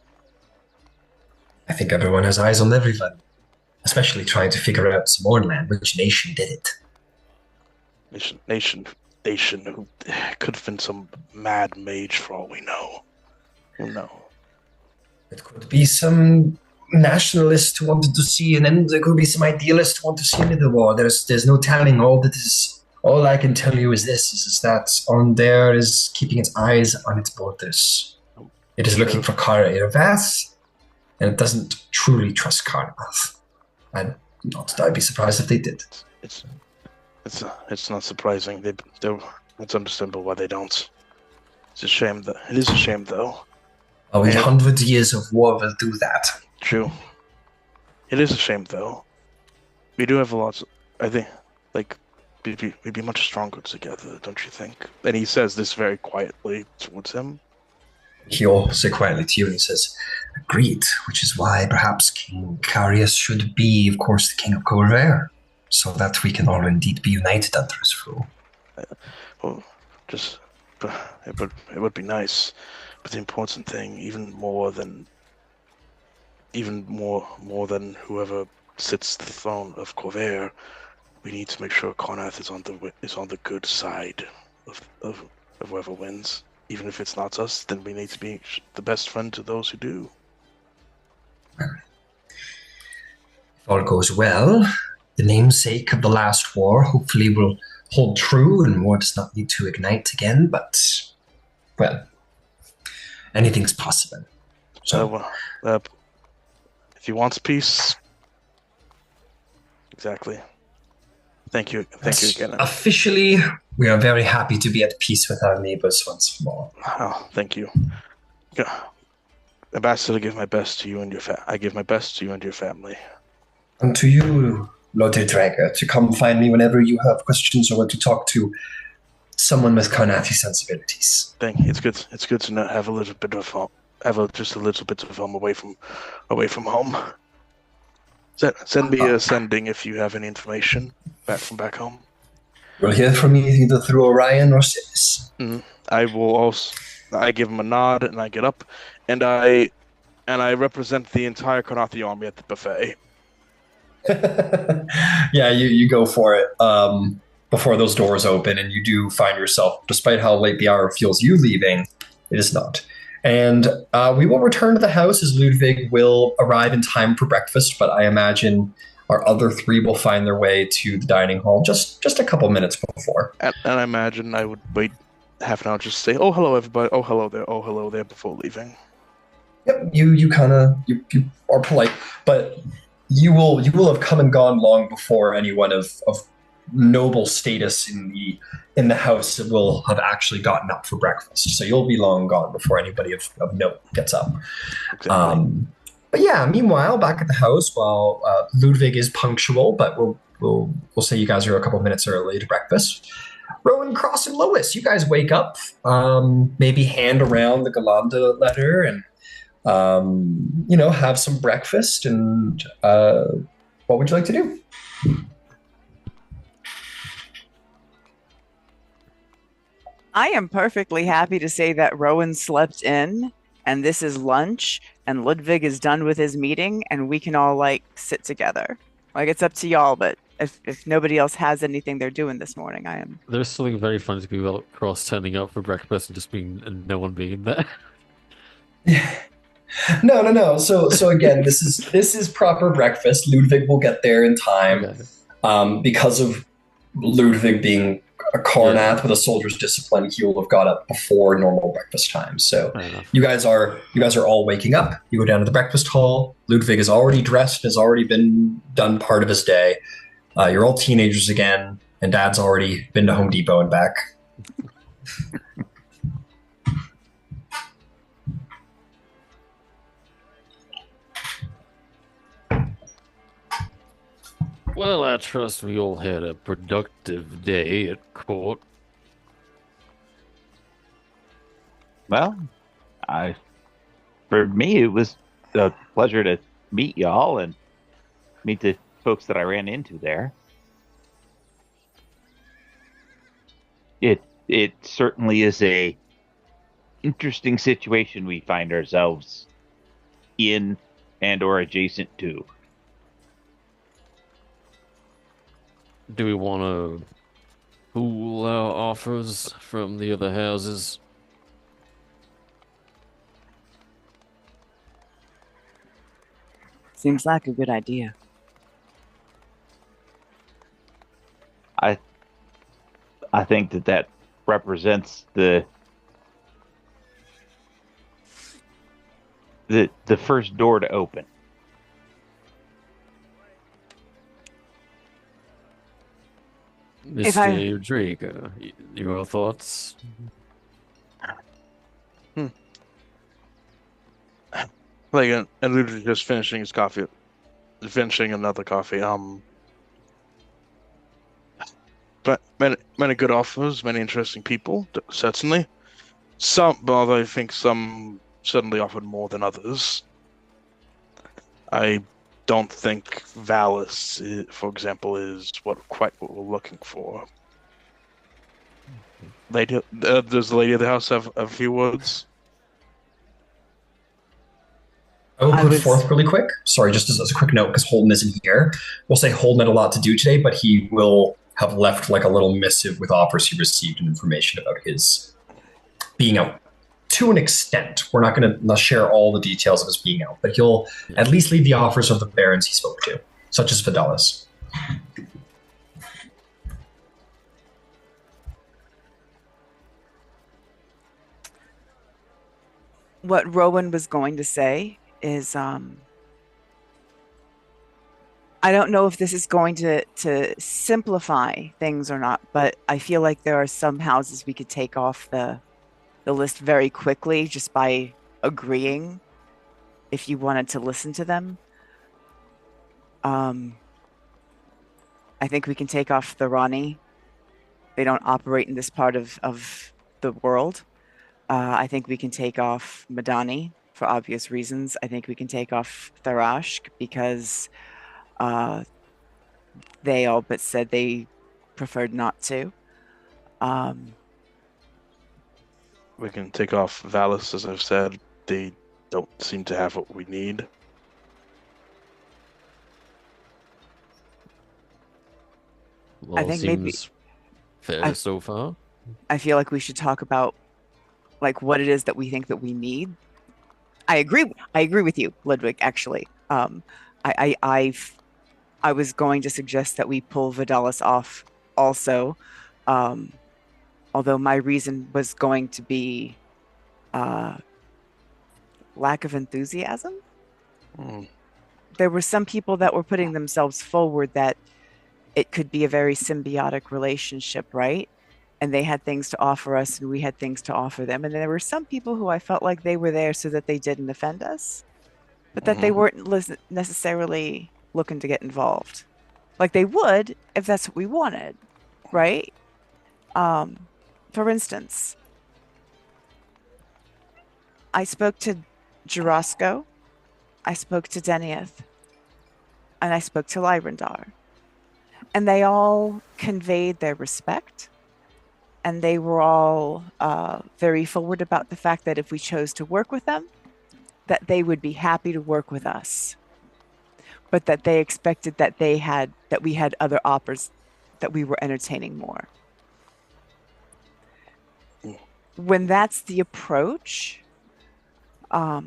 I think everyone has eyes on everyone, especially trying to figure out some more land. Which nation did it? Nation who could have been some mad mage for all we know. Who knows? It could be some nationalist who wanted to see an end. There could be some idealist who want to see an end of the war. There's no telling. All I can tell you is this: is that on there is keeping its eyes on its borders. It is looking for Kara Irvath, and it doesn't truly trust Karnath. I'd be surprised if they did. It's not surprising. It's understandable why they don't. It's a shame that it is a shame though. 100 years of war will do that. True. It is a shame though. We do have a lot. I think, like, we'd be much stronger together, don't you think? And he says this very quietly towards him. He also quietly to you and he says, agreed, which is why perhaps King Carius should be, of course, the King of Corvair, so that we can all indeed be united under his rule. It would be nice, but the important thing, even more than whoever sits the throne of Corvair, we need to make sure Karnath is on the good side of whoever wins. Even if it's not us, then we need to be the best friend to those who do. If all goes well, the namesake of the last war hopefully will hold true and war does not need to ignite again, but, well, anything's possible. So, if he wants peace, exactly. Thank you again. Officially, we are very happy to be at peace with our neighbors once more. Oh, thank you. Yeah. Ambassador, I give my best to you and I give my best to you and your family. And to you, Lord Draga, to come find me whenever you have questions or want to talk to someone with Carnathi sensibilities. It's good. It's good to not have a little bit of home, just a little bit of home away from home. Send me a sending if you have any information back home. You'll hear from me either through Orion or Sis. I will also. I give him a nod and I get up, and I represent the entire Carnathi army at the buffet. Yeah, you go for it before those doors open, and you do find yourself, despite how late the hour feels you leaving, it is not. And we will return to the house as Ludwig will arrive in time for breakfast, but I imagine our other three will find their way to the dining hall just a couple minutes before. And I imagine I would wait half an hour just to say, "Oh, hello, everybody. Oh, hello there," before leaving. Yep, you are polite, but you will have come and gone long before anyone of noble status in the house will have actually gotten up for breakfast. So you'll be long gone before anybody of note gets up. Exactly. But yeah, meanwhile, back at the house, while Ludwig is punctual, but we'll say you guys are a couple minutes early to breakfast. Rowan, Cross, and Lois, you guys wake up, maybe hand around the Galanda letter and have some breakfast. And what would you like to do? I am perfectly happy to say that Rowan slept in, and this is lunch, and Ludwig is done with his meeting, and we can all sit together. It's up to y'all, but if nobody else has anything they're doing this morning, I am. There's something very funny to be about Cross turning up for breakfast and just being and no one being there. No. So again, this is proper breakfast. Ludwig will get there in time. Okay. Because of Ludwig being a Carnath with a soldier's discipline, he will have got up before normal breakfast time. So you guys are all waking up. You go down to the breakfast hall. Ludwig is already dressed, has already been done part of his day. You're all teenagers again, and Dad's already been to Home Depot and back. Well, I trust we all had a productive day at court. Well, for me, it was a pleasure to meet y'all and meet the folks that I ran into there. It certainly is a interesting situation we find ourselves in and or adjacent to. Do we want to pool our offers from the other houses? Seems like a good idea. I think that represents the first door to open. Mr. Drake, your thoughts? And Ludwig just finishing his coffee, finishing another coffee. But many good offers, many interesting people, certainly. But I think some certainly offered more than others. I don't think Valis, for example, is quite what we're looking for. Lady, does the lady of the house have a few words? I will put forth really quick. Sorry, just as a quick note, because Holden isn't here. We'll say Holden had a lot to do today, but he will have left a little missive with offers he received and information about his being out. To an extent, we're not going to share all the details of his being out, but he'll at least leave the offers of the barons he spoke to, such as Fidelis. What Rowan was going to say is, I don't know if this is going to simplify things or not, but I feel like there are some houses we could take off the list very quickly just by agreeing if you wanted to listen to them. I think we can take off the Rani. They don't operate in this part of the world. I think we can take off Madani for obvious reasons. I think we can take off Tharashk because they all but said they preferred not to. We can take off Valis, as I've said. They don't seem to have what we need. Well, I think maybe seems fair so far. I feel like we should talk about like what it is that we think that we need. I agree with you, Ludwig, actually. I was going to suggest that we pull Vidalis off also. Although my reason was going to be lack of enthusiasm. There were some people that were putting themselves forward that it could be a very symbiotic relationship, right? And they had things to offer us and we had things to offer them. And there were some people who I felt like they were there so that they didn't offend us, but that they weren't necessarily looking to get involved. Like they would if that's what we wanted, right? For instance, I spoke to Jurasko, I spoke to Denieth, and I spoke to Lyrandar. And they all conveyed their respect. And they were all very forward about the fact that if we chose to work with them, that they would be happy to work with us. But that they expected that we had other offers that we were entertaining more. When that's the approach, I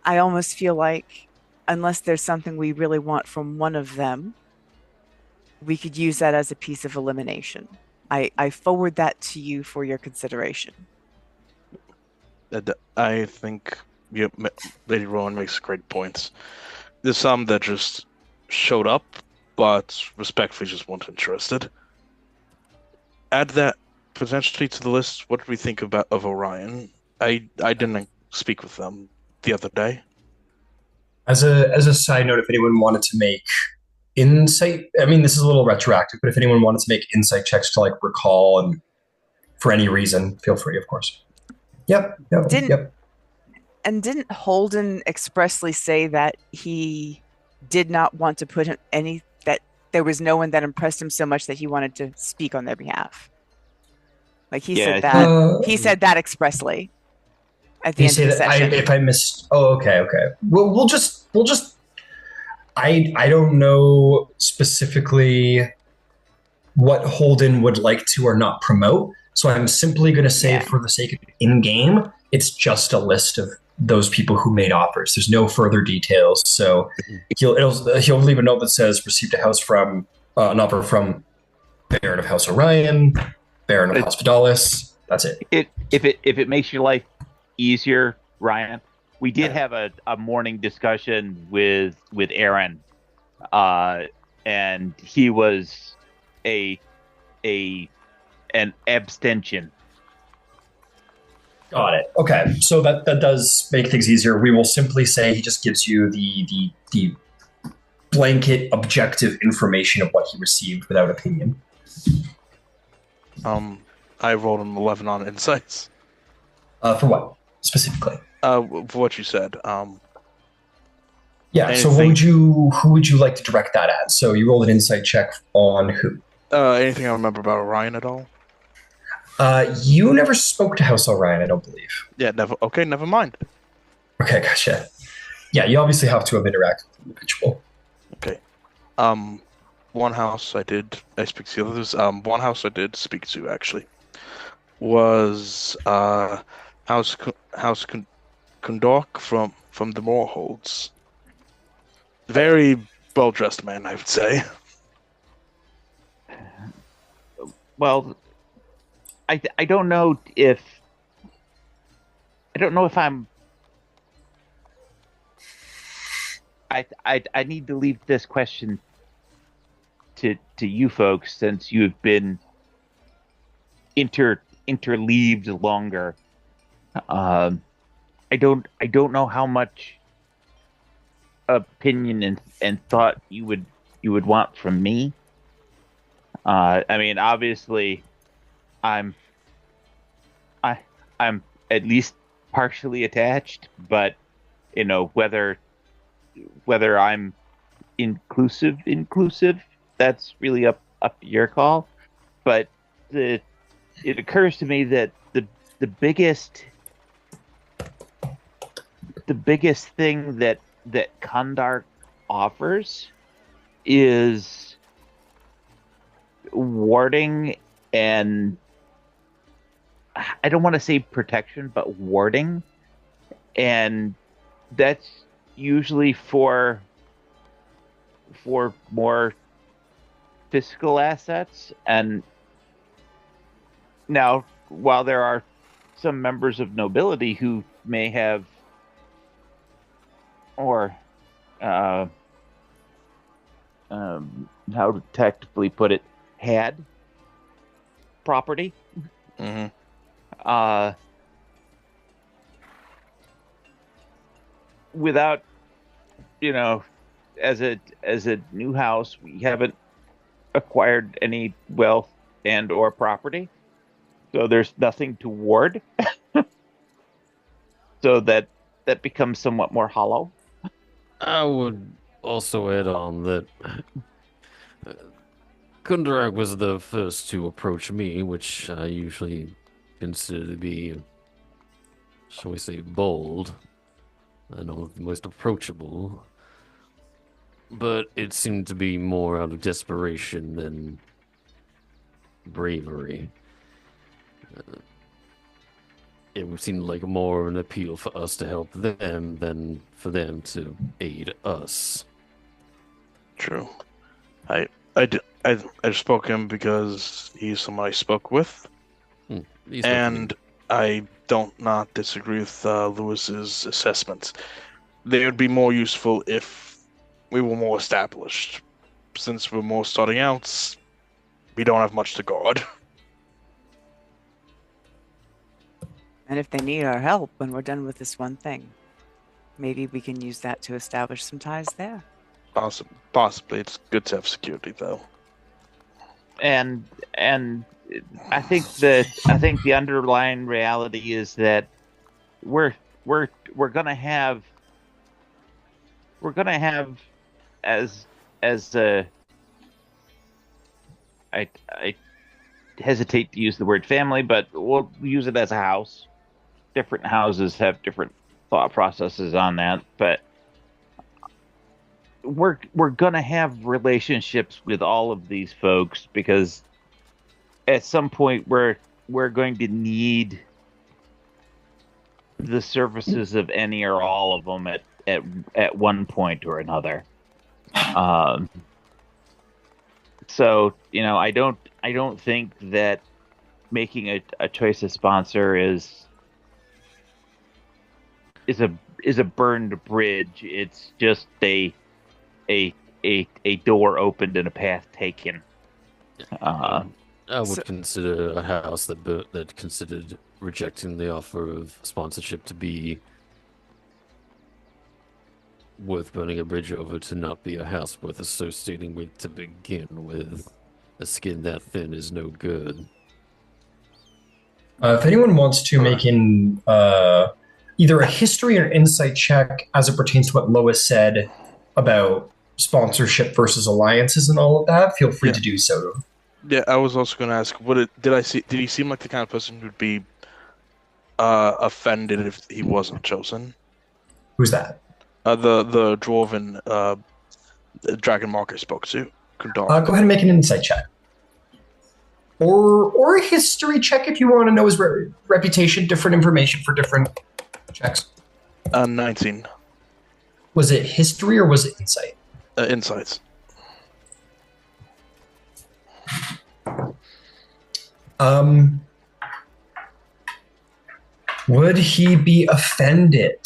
almost feel like unless there's something we really want from one of them, we could use that as a piece of elimination. I forward that to you for your consideration. I think Lady Rowan makes great points. There's some that just showed up, but respectfully just weren't interested. Add that potentially to the list. What do we think of Orion? I didn't speak with them the other day. As a side note, if anyone wanted to make insight, I mean, this is a little retroactive, but if anyone wanted to make insight checks to like recall and for any reason, feel free, of course. Yep. And didn't Holden expressly say that he did not want to put that there was no one that impressed him so much that he wanted to speak on their behalf? Like he said that. He said that expressly at the end of the session. If I missed, okay. Well, we'll just. I don't know specifically what Holden would like to or not promote, so I'm simply going to say, for the sake of in-game, it's just a list of those people who made offers. There's no further details, so he'll leave a note that says received an offer from Baron of House Orion, Baron of House Vidalis. That's it. If it makes your life easier, Ryan, we did have a morning discussion with Aaron, and he was an abstention. Got it. Okay, so that does make things easier. We will simply say he just gives you the blanket objective information of what he received without opinion. I rolled an 11 on insights. For what specifically? For what you said. Yeah. So who would you like to direct that at? So you rolled an insight check on who? Anything I remember about Orion at all? You never spoke to House Orion, I don't believe. Yeah, never. Okay, never mind. Okay, gotcha. Yeah, you obviously have to have interacted with the individual. Okay. One house I speak to the others. One house I did speak to actually was House Kundork from the Moorholds. Very well dressed man, I would say. Well, I don't know if I'm. I need to leave this question to you folks, since you've been interleaved longer. I don't know how much opinion and thought you would want from me. I mean, obviously, I'm I I'm at least partially attached, but whether I'm inclusive, that's really up to your call. But the it occurs to me that the biggest thing that Kandar offers is warding, and I don't want to say protection, but warding, and that's usually for more physical assets. And now, while there are some members of nobility who may have, or how to tactfully put it, had property, Mm-hmm. without, as a new house, we haven't acquired any wealth and or property, so there's nothing to ward. So that becomes somewhat more hollow. I would also add on that Kundarak was the first to approach me, which I usually consider to be, shall we say, bold. I know the most approachable, but it seemed to be more out of desperation than bravery. It seemed like more of an appeal for us to help them than for them to aid us. True. I spoke him because he's someone I spoke with, He's and I don't not disagree with Lewis's assessment. They would be more useful if we were more established. Since we're more starting out, we don't have much to guard. And if they need our help when we're done with this one thing, maybe we can use that to establish some ties there. Possibly, it's good to have security though. And I think the underlying reality is that we're gonna have as I hesitate to use the word family, but we'll use it as a house. Different houses have different thought processes on that, but we're gonna have relationships with all of these folks, because at some point we're going to need the services of any or all of them at one point or another. So I don't think that making a choice of sponsor is a burned bridge. It's just a door opened and a path taken. I would So- consider a house that considered rejecting the offer of sponsorship to be worth burning a bridge over, to not be a house worth associating with to begin with. A skin that thin is no good. If anyone wants to make in either a history or insight check as it pertains to what Lois said about sponsorship versus alliances and all of that, feel free Yeah. to do so. Yeah, I was also going to ask, did he seem like the kind of person who'd be offended if he wasn't chosen? Who's that? The dwarven dragon mark I spoke to. Go ahead and make an insight check. Or a history check if you want to know his reputation, different information for different checks. 19 Was it history or was it insight? insights. Would he be offended?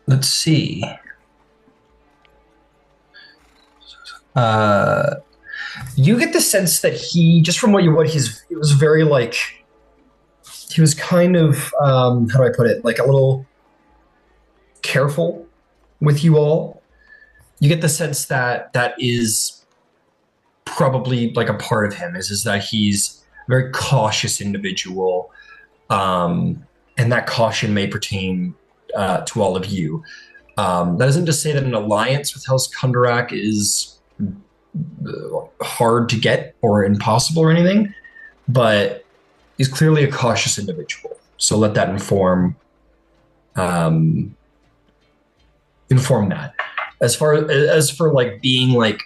Let's see. you get the sense that he, just from it was very like, he was kind of, how do I put it, like a little careful with you all. You get the sense that that is probably like a part of him is that he's a very cautious individual, and that caution may pertain to all of you. That isn't to say that an alliance with House Kundarak is hard to get or impossible or anything, but he's clearly a cautious individual. So let that inform that. As for like being like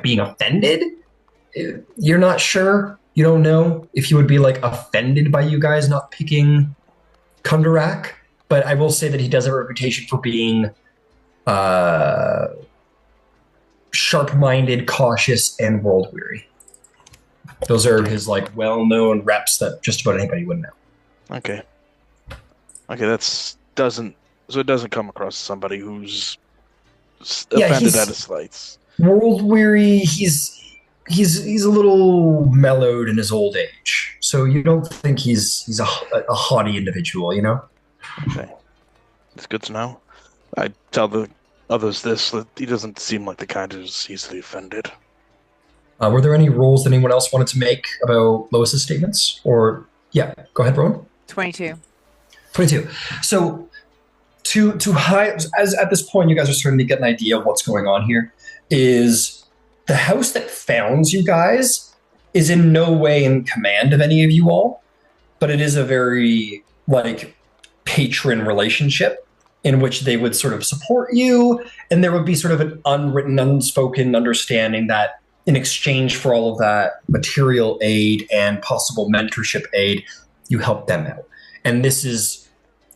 being offended, you're not sure. You don't know if he would be like offended by you guys not picking Kundarak, but I will say that he does have a reputation for being sharp-minded, cautious, and world-weary. Those are his like well-known reps that just about anybody would know. Okay. It doesn't come across as somebody who's offended at his slights. World-weary. He's a little mellowed in his old age, so you don't think he's a haughty individual, you know? Okay, it's good to know. I tell the others this, that he doesn't seem like the kind who's easily offended. Were there any rules that anyone else wanted to make about Lois's statements? Or yeah, go ahead, Rowan. 22. 22. So to hide, as at this point, you guys are starting to get an idea of what's going on here. Is the house that founds you guys is in no way in command of any of you all, but it is a very like patron relationship in which they would sort of support you, and there would be sort of an unwritten, unspoken understanding that in exchange for all of that material aid and possible mentorship aid, you help them out. And this is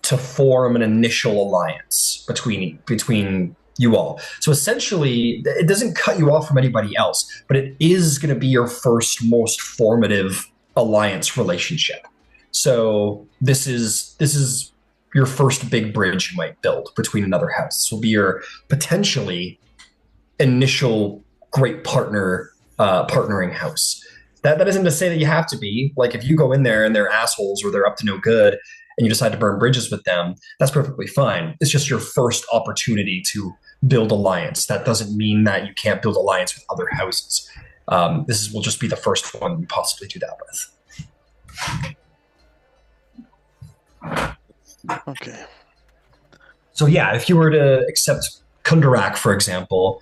to form an initial alliance between you all. So essentially, it doesn't cut you off from anybody else, but it is going to be your first, most formative alliance relationship. So this is your first big bridge you might build between another house. This will be your potentially initial great partnering house. That isn't to say that you have to be. Like if you go in there and they're assholes or they're up to no good and you decide to burn bridges with them, that's perfectly fine. It's just your first opportunity to build alliance. That doesn't mean that you can't build alliance with other houses. Will just be the first one you possibly do that with. Okay. So yeah, if you were to accept Kundarak, for example,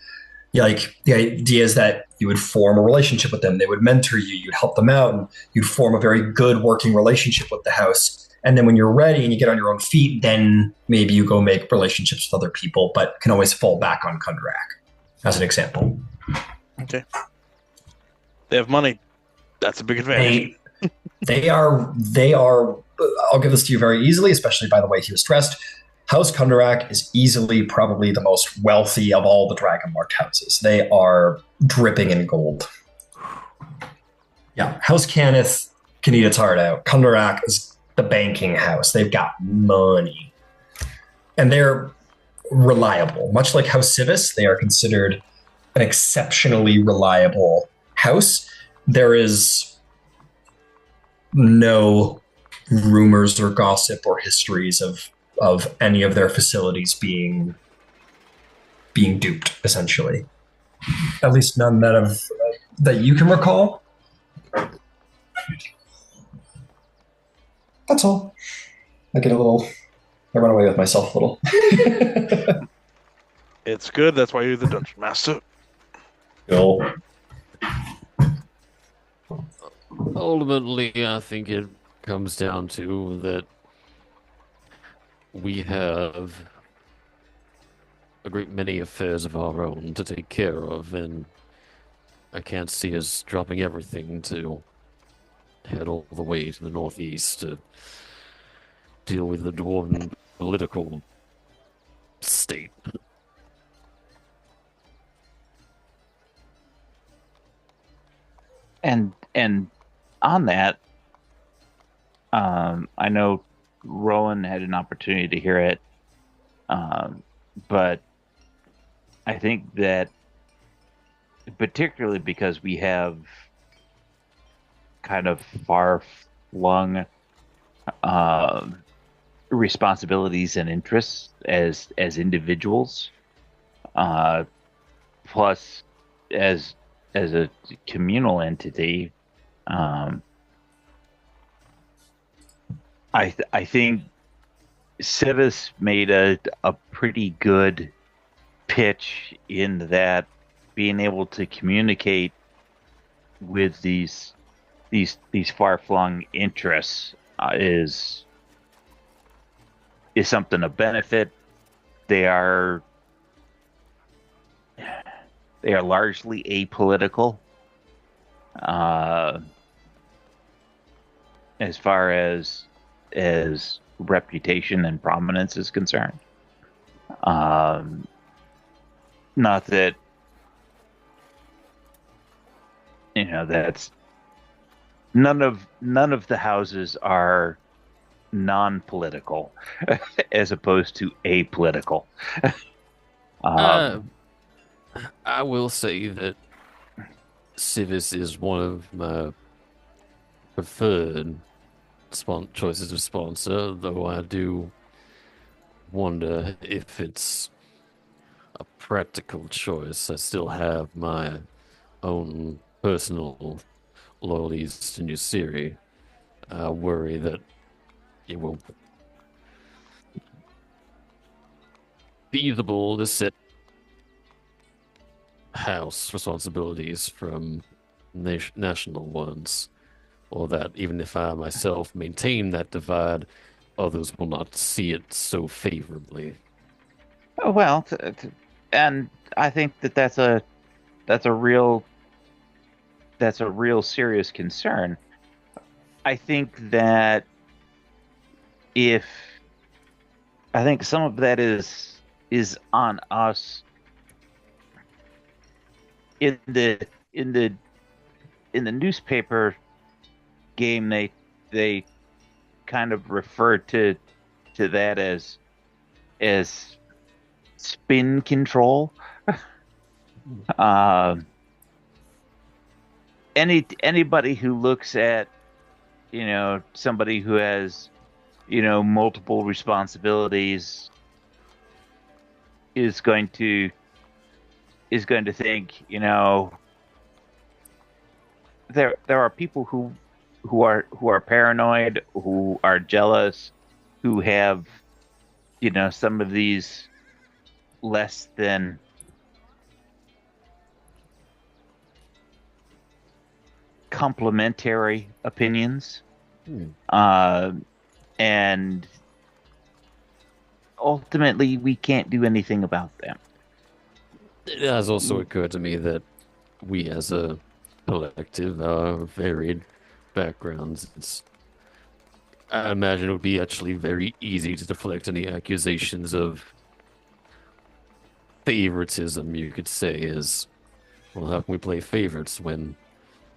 like the idea is that you would form a relationship with them. They would mentor you. You'd help them out, and you'd form a very good working relationship with the house. And then when you're ready and you get on your own feet, then maybe you go make relationships with other people, but can always fall back on Kundarak, as an example. Okay. They have money. That's a big advantage. They are. I'll give this to you very easily, especially by the way he was dressed. House Kundarak is easily probably the most wealthy of all the Dragonmarked houses. They are dripping in gold. Yeah, House Cannith can eat its heart out. Kundarak is the banking house. They've got money. And they're reliable. Much like House Civis, they are considered an exceptionally reliable house. There is no rumors or gossip or histories of any of their facilities being duped, essentially. At least none that you can recall. That's all. I run away with myself a little. It's good. That's why you're the dungeon master. Cool. Ultimately, I think it comes down to that we have a great many affairs of our own to take care of, and I can't see us dropping everything to head all the way to the northeast to deal with the dwarven political state. And on that, I know Rowan had an opportunity to hear it, but I think that particularly because we have kind of far-flung uh, responsibilities and interests as individuals, uh, plus as as a communal entity. Um, I think Civis made a pretty good pitch in that being able to communicate with these far-flung interests is something of benefit. They are they are largely apolitical uh, as far as reputation and prominence is concerned. Um, Not that that's none of the houses are non-political as opposed to apolitical. Uh, Um, I will say that Civis is one of my preferred choices of sponsor, though I do wonder if it's a practical choice. I still have my own personal loyalties to New Siri. I worry that it will be feasible to set house responsibilities from national ones, or that even if I myself maintain that divide, others will not see it so favorably. well, and I think that's a real that's a real serious concern. I think that if I think some of that is on us in the in the newspaper game. They kind of refer to that as spin control. uh, anybody who looks at somebody who has multiple responsibilities is going to think there are people who are paranoid, who are jealous, who have some of these less than complementary opinions, uh, and ultimately we can't do anything about them. It has also occurred to me that we as a collective are varied backgrounds. I imagine it would be actually very easy to deflect any accusations of favoritism, you could say, is, well, how can we play favorites when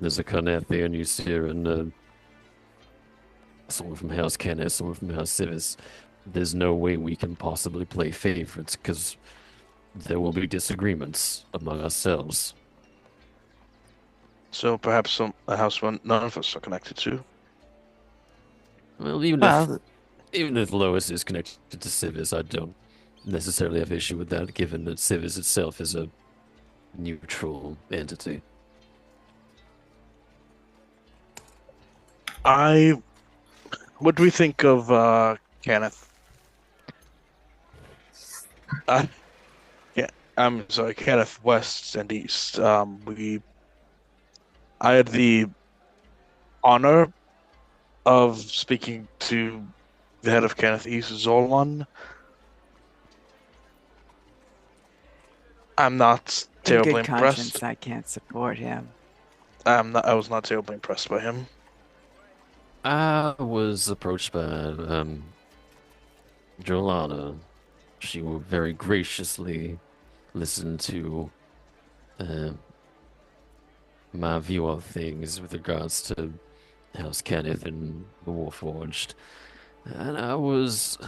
there's a Kenneth there and you see her and someone from House Kenneth, someone from House Civis. There's no way we can possibly play favorites because there will be disagreements among ourselves. So perhaps a house one none of us are connected to. Well, Well, even if Lois is connected to Civis, I don't necessarily have issue with that, given that Civis itself is a neutral entity. What do we think of Kenneth? Yeah, I'm sorry, Kenneth West and East. I had the honor of speaking to the head of Kenneth East, Zolwan. I'm not In terribly good impressed. conscience, I can't support him. I was not terribly impressed by him. I was approached by Jolana. She will very graciously listen to uh, my view of things with regards to House Kenneth and the Warforged. And I was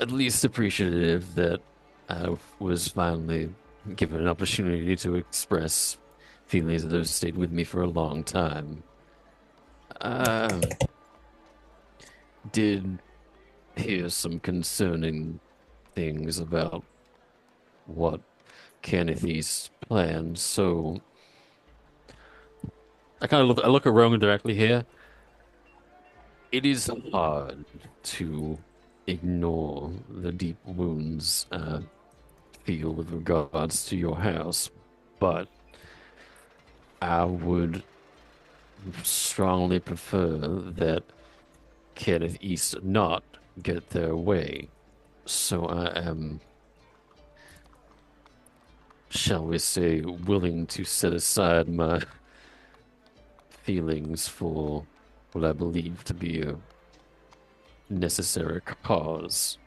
at least appreciative that I was finally given an opportunity to express feelings that have stayed with me for a long time. I did hear some concerning things about what Kenneth East planned, so I look at Roman directly here. It is hard to ignore the deep wounds I feel with regards to your house, but I would strongly prefer that Kenneth East not get their way. So I am, shall we say, willing to set aside my feelings for what I believe to be a necessary cause.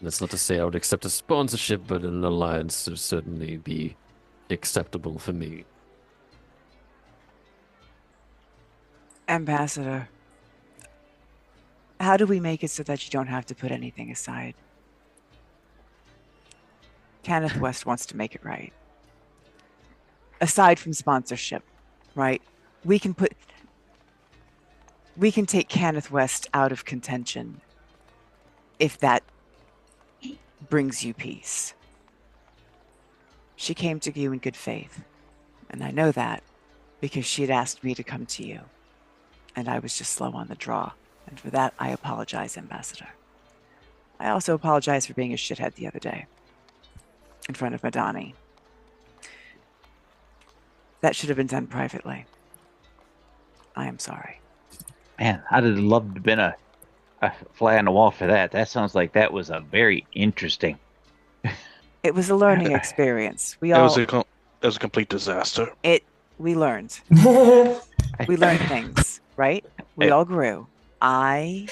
That's not to say I would accept a sponsorship, but an alliance would certainly be acceptable for me. Ambassador, how do we make it so that you don't have to put anything aside? Kenneth West wants to make it right. Aside from sponsorship, right? We can take Kenneth West out of contention if that brings you peace. She came to you in good faith, and I know that because she had asked me to come to you, and I was just slow on the draw, and for that I apologize, Ambassador. I also apologize for being a shithead the other day in front of Madani. That should have been done privately. I am sorry. Man, I'd have loved to have been a fly on the wall for that. That sounds like that was a very interesting. It was a learning experience. It was a complete disaster. We learned. We learned things, right? We all grew. I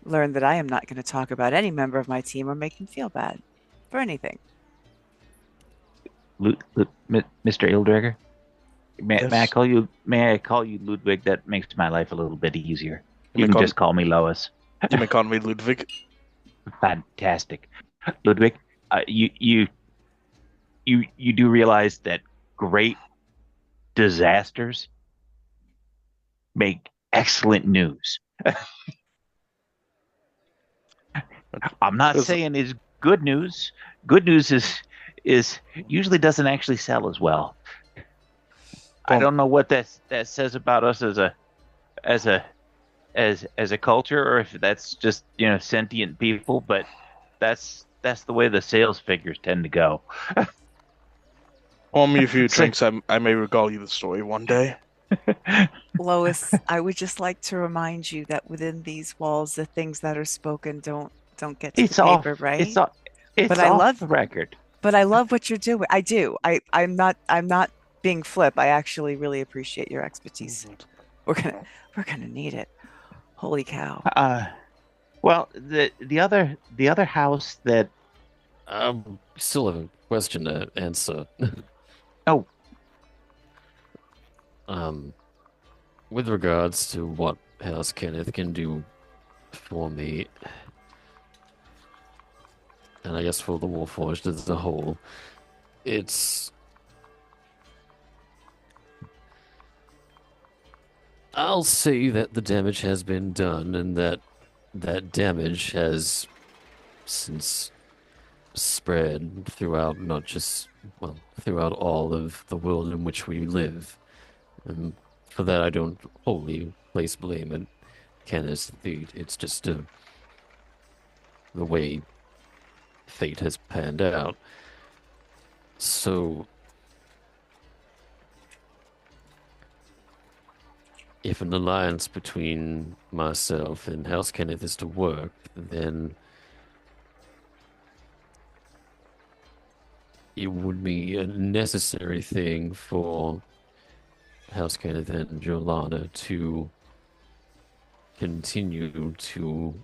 learned that I am not going to talk about any member of my team or make them feel bad for anything. Mr. Ildregger? May Yes. I call you? May I call you Ludwig? That makes my life a little bit easier. You You may can call- just call me Lois. You may call me Ludwig. Fantastic, Ludwig. You do realize that great disasters make excellent news. I'm not saying it's good news. Good news is usually doesn't actually sell as well. I don't know what that says about us as a culture, or if that's just sentient people, but that's the way the sales figures tend to go. Pour me a few drinks. I may regale you the story one day. Lois, I would just like to remind you that within these walls, the things that are spoken don't get to It's the off. paper, right? It's off But I love the record. But I love what you're doing. I do. I'm not being flip. I actually really appreciate your expertise. We're gonna need it. Holy cow. Well, the other house that Still have a question to answer. Oh. With regards to what House Kenneth can do for me, and I guess for the Warforged as a whole, I'll say that the damage has been done, and that damage has since spread throughout throughout all of the world in which we live. And for that, I don't wholly place blame at Kenneth's feet. It's just the way fate has panned out. So, if an alliance between myself and House Kenneth is to work, then it would be a necessary thing for House Kenneth and Jolana to continue to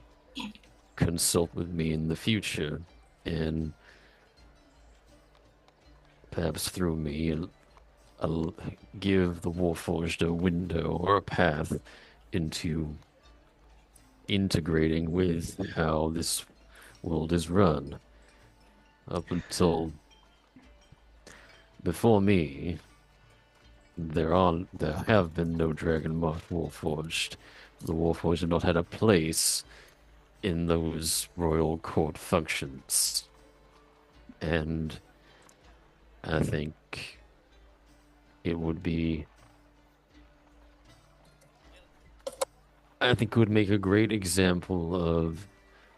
consult with me in the future, and perhaps through me, I'll give the Warforged a window or a path into integrating with how this world is run. Up until before me, there have been no Dragon Mark Warforged. The Warforged have not had a place in those royal court functions. And I think it would be I think it would make a great example of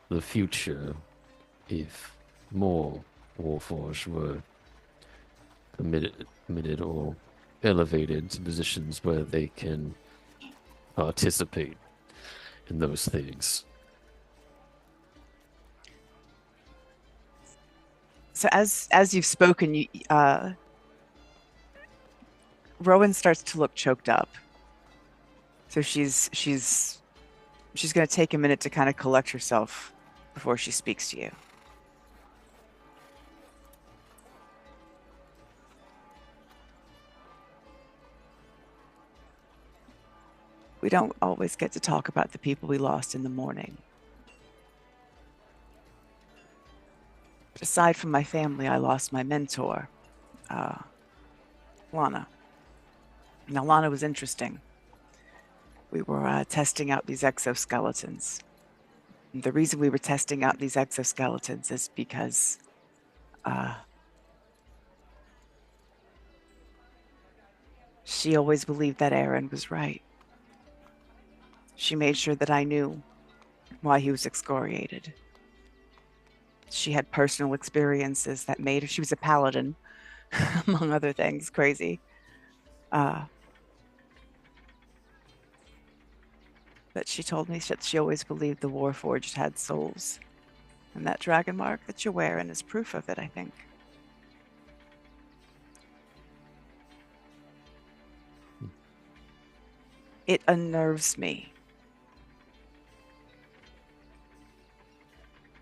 the future if more Warforged were permitted or elevated to positions where they can participate in those things. So as you've spoken, Rowan starts to look choked up. So she's going to take a minute to kind of collect herself before she speaks to you. We don't always get to talk about the people we lost in the morning. But aside from my family, I lost my mentor, Lana. Now, Lana was interesting. We were testing out these exoskeletons. And the reason we were testing out these exoskeletons is because she always believed that Eberron was right. She made sure that I knew why he was excoriated. She had personal experiences that made her, she was a paladin, among other things, crazy. But she told me that she always believed the Warforged had souls. And that dragon mark that you're wearing is proof of it, I think. It unnerves me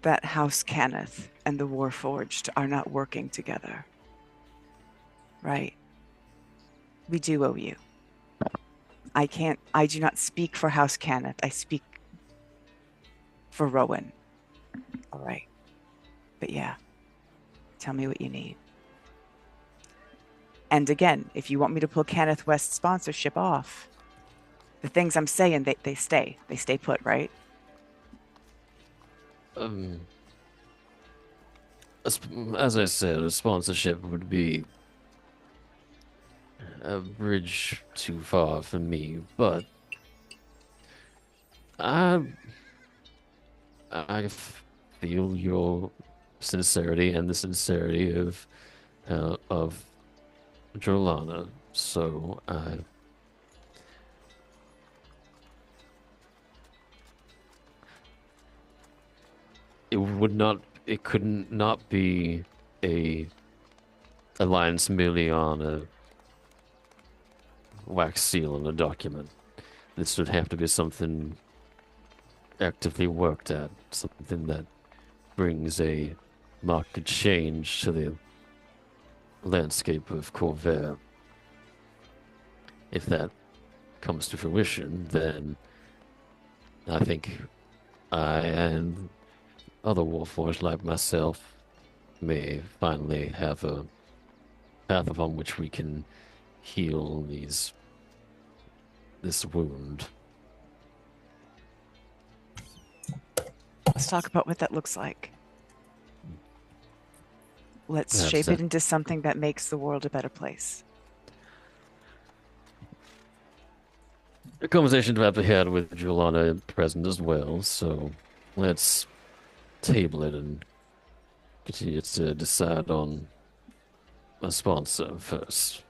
that House Cannith and the Warforged are not working together. Right? We do owe you. I do not speak for House Cannith. I speak for Rowan. All right. But yeah, tell me what you need. And again, if you want me to pull Cannith West's sponsorship off, the things I'm saying, they stay. They stay put, right? As I said, a sponsorship would be a bridge too far for me, but I feel your sincerity and the sincerity of Jolana, so it could not be a alliance merely on a wax seal on a document. This would have to be something actively worked at, something that brings a marked change to the landscape of Corvair. If that comes to fruition, then I think I and other Warforged like myself may finally have a path upon which we can heal this wound. Let's talk about what that looks like. Let's Perhaps shape that- it into something that makes the world a better place. A conversation to have had with Julana present as well, so let's table it and continue to decide on a sponsor first.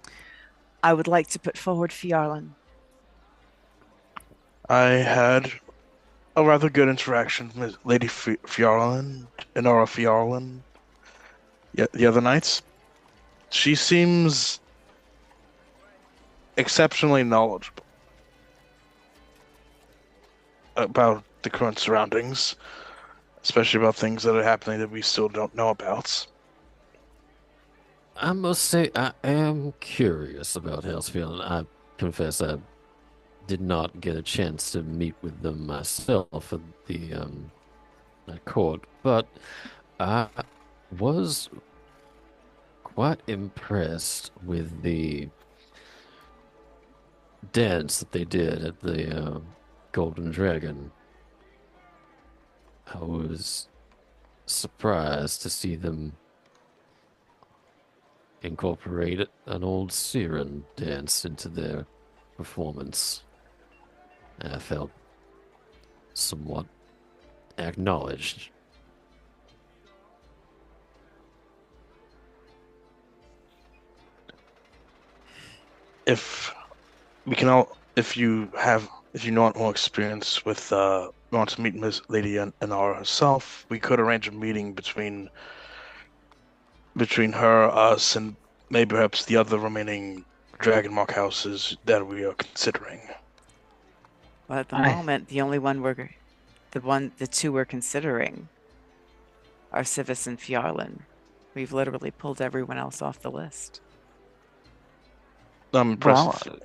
I would like to put forward Fjarlin. I had a rather good interaction with Lady Fjarlin, Inara Fjarlin, the other nights. She seems exceptionally knowledgeable about the current surroundings, especially about things that are happening that we still don't know about. I must say, I am curious about Hellsfield. I confess I did not get a chance to meet with them myself at the court, but I was quite impressed with the dance that they did at the Golden Dragon. I was surprised to see them incorporate an old Siren dance into their performance. I felt somewhat acknowledged. If we can all, if you know more experience with, want to meet Miss Lady Anara herself, we could arrange a meeting between her, us, and maybe perhaps the other remaining Dragon Mark houses that we are considering. Well, at the I- moment, the two we're considering are Civis and Fjarlin. We've literally pulled everyone else off the list. Impressive.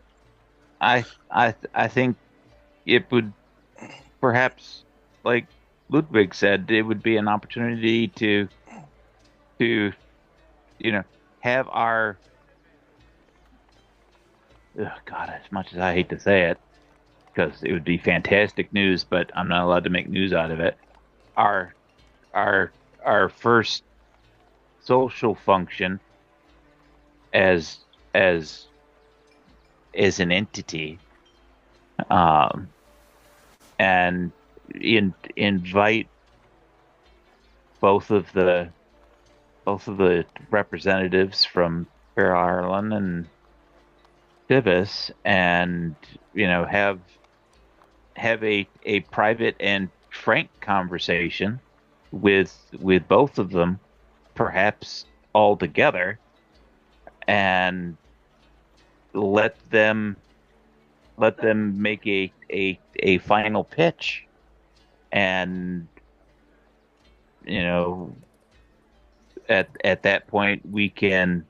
Well, I think it would perhaps, like Ludwig said, it would be an opportunity to have our God, as much as I hate to say it, because it would be fantastic news, but I'm not allowed to make news out of it. Our our our first social function as as as an entity, um, and invite both of the representatives from Fair Ireland and Civis, and have a private and frank conversation with both of them, perhaps all together, and let them make a final pitch, and at that point we can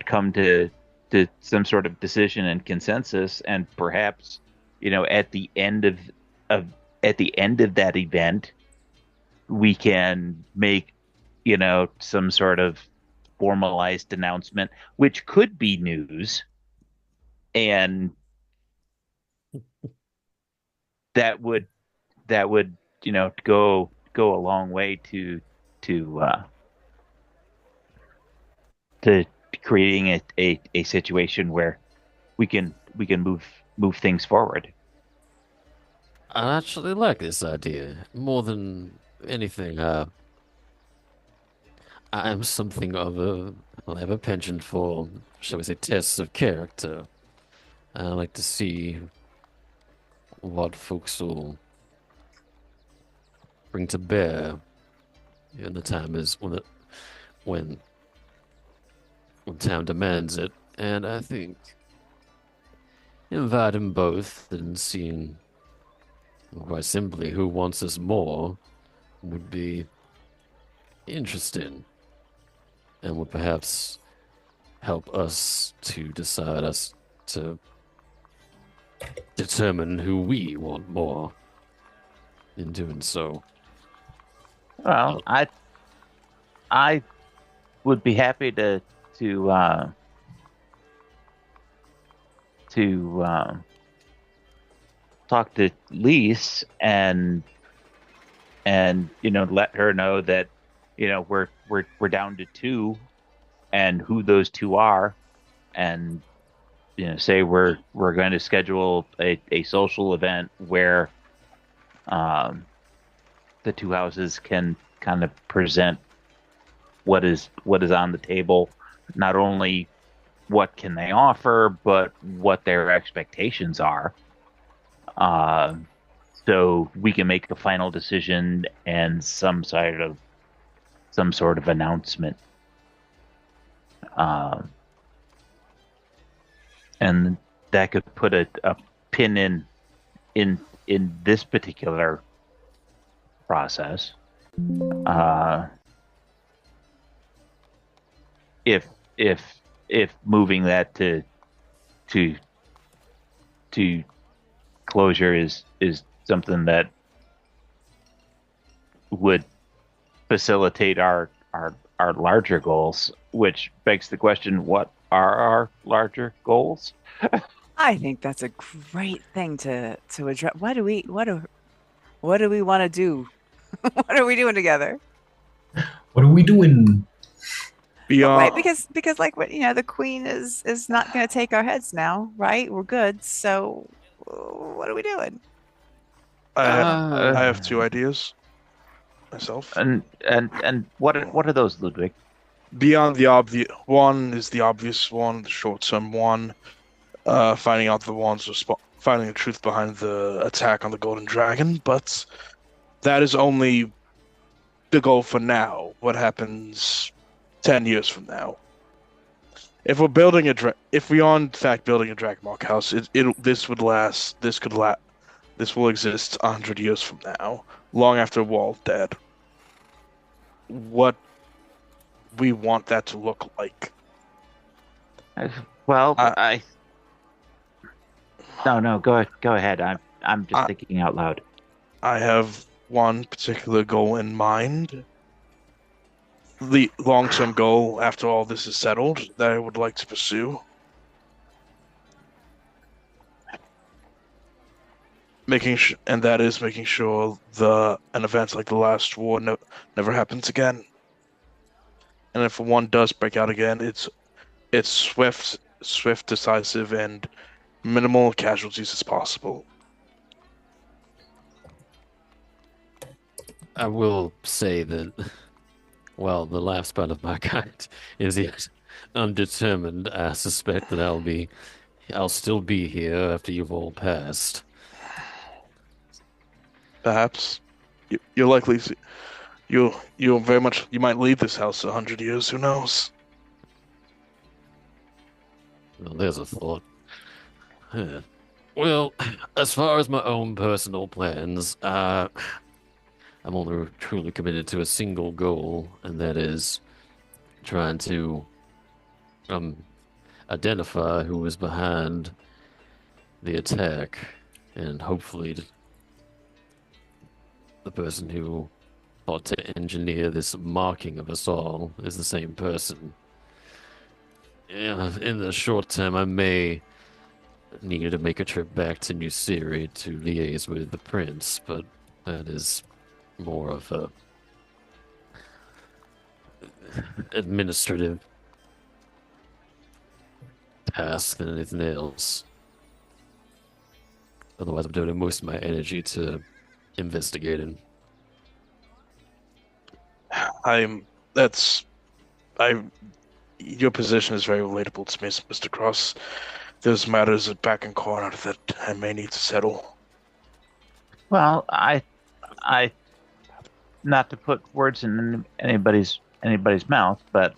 come to some sort of decision and consensus, and perhaps at the end of that event we can make some sort of formalized announcement, which could be news, and that would go a long way to uh, to creating a situation where we can move things forward. I actually like this idea more than anything. I am something of a, well, I have a penchant for, shall we say, tests of character. I like to see what folks will bring to bear when the time is when when time demands it. And I think inviting both and seeing quite simply who wants us more would be interesting and would perhaps help us to decide us to determine who we want more in doing so. Well, I would be happy to uh, to talk to Lise and let her know that we're down to two, and who those two are, and say we're going to schedule a social event where um, the two houses can kind of present what is on the table, not only what can they offer, but what their expectations are. Uh, so we can make the final decision and some sort of announcement. And that could put a pin in this particular process. If if if moving that to to closure is something that would facilitate our larger goals, which begs the question, what are our larger goals? I think that's a great thing to address. What do we want to do? What are we doing together? What are we doing? Right, Beyond, because like what the queen is not going to take our heads now, right? We're good. So what are we doing? I have Uh, I have two ideas myself. And what are those, Ludwig? Beyond the obvious, one is the obvious one, the short-term one. Finding out finding the truth behind the attack on the Golden Dragon, but that is only the goal for now. What happens 10 years from now? If we're building if we are in fact building a Dragmark house, this would last. This will exist 100 years from now, long after Wall's dead. What we want that to look like? Well, I, no, go ahead. I'm just I thinking out loud. I have one particular goal in mind. The long-term goal after all this is settled that I would like to pursue. And that is making sure an event like the last war never happens again. And if one does break out again, it's swift, decisive, and minimal casualties as possible. I will say that, well, the last part of my kind is yet undetermined. I suspect that I'll still be here after you've all passed. Perhaps you're likely you'll very much you might leave this house 100 years. Who knows? Well, there's a thought. Huh. Well, as far as my own personal plans, I'm only truly committed to a single goal, and that is trying to um identify who was behind the attack, and hopefully the person who thought to engineer this marking of us all is the same person. Yeah, in the short term, I may need to make a trip back to New Syria to liaise with the prince, but that is more of a administrative task than anything else. Otherwise, I'm devoting most of my energy to investigating. I'm that's I Your position is very relatable to me, Mr. Cross. There's matters back in corner that I may need to settle. Well, I, not to put words in anybody's mouth, but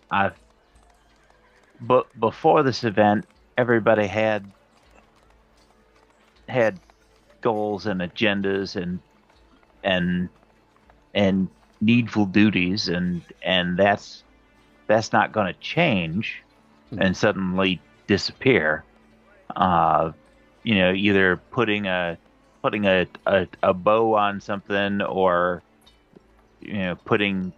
before this event, everybody had goals and agendas and and needful duties, and that's not going to change and suddenly disappear. Either putting a bow on something, or putting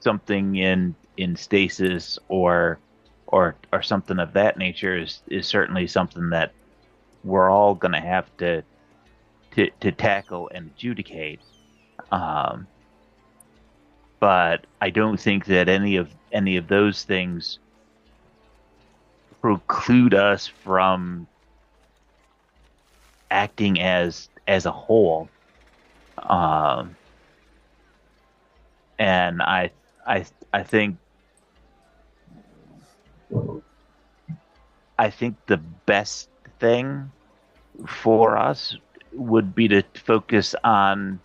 something in stasis, or something of that nature is certainly something that we're all going to have to tackle and adjudicate. But I don't think that any of those things preclude us from acting as a whole. And I think the best thing for us would be to focus on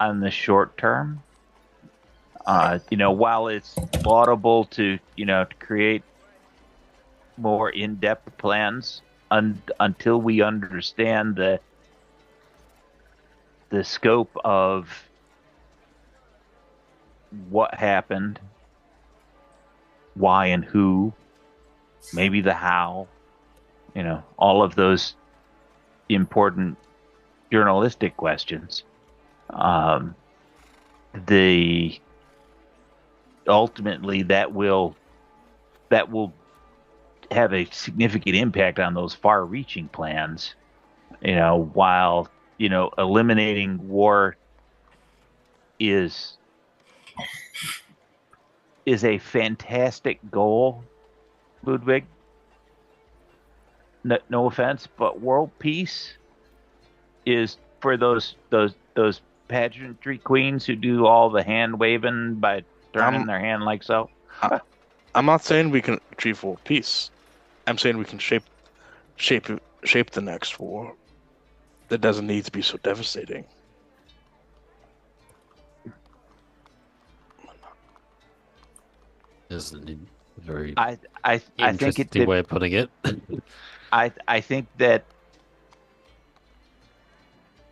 the short term. While it's laudable to create more in-depth plans, until we understand the scope of what happened, why and who, maybe the how, all of those important journalistic questions. Um, the ultimately that will have a significant impact on those far-reaching plans. While eliminating war is a fantastic goal, Ludwig. No offense, but world peace is for those pageantry queens who do all the hand waving by turning I'm their hand like so. I, I'm not saying we can achieve world peace. I'm saying we can shape shape the next war. That doesn't need to be so devastating. Is a very I think interesting way of putting it. I think that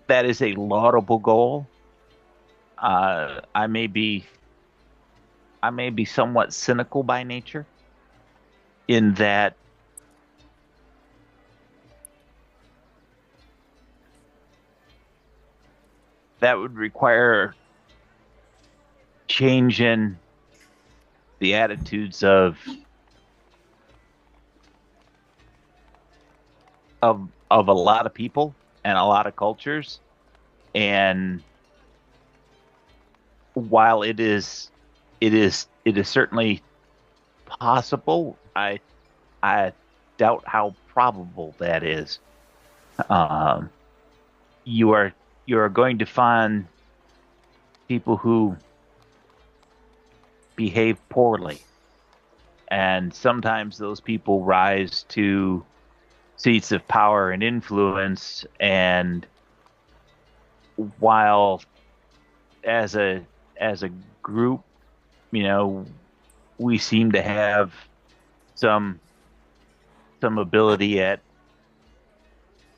is a laudable goal. I may be somewhat cynical by nature in that would require change in the attitudes of a lot of people and a lot of cultures. And while it is certainly possible, I doubt how probable that is. Um, you are going to find people who behave poorly, and sometimes those people rise to seats of power and influence. And while as a group, we seem to have some ability at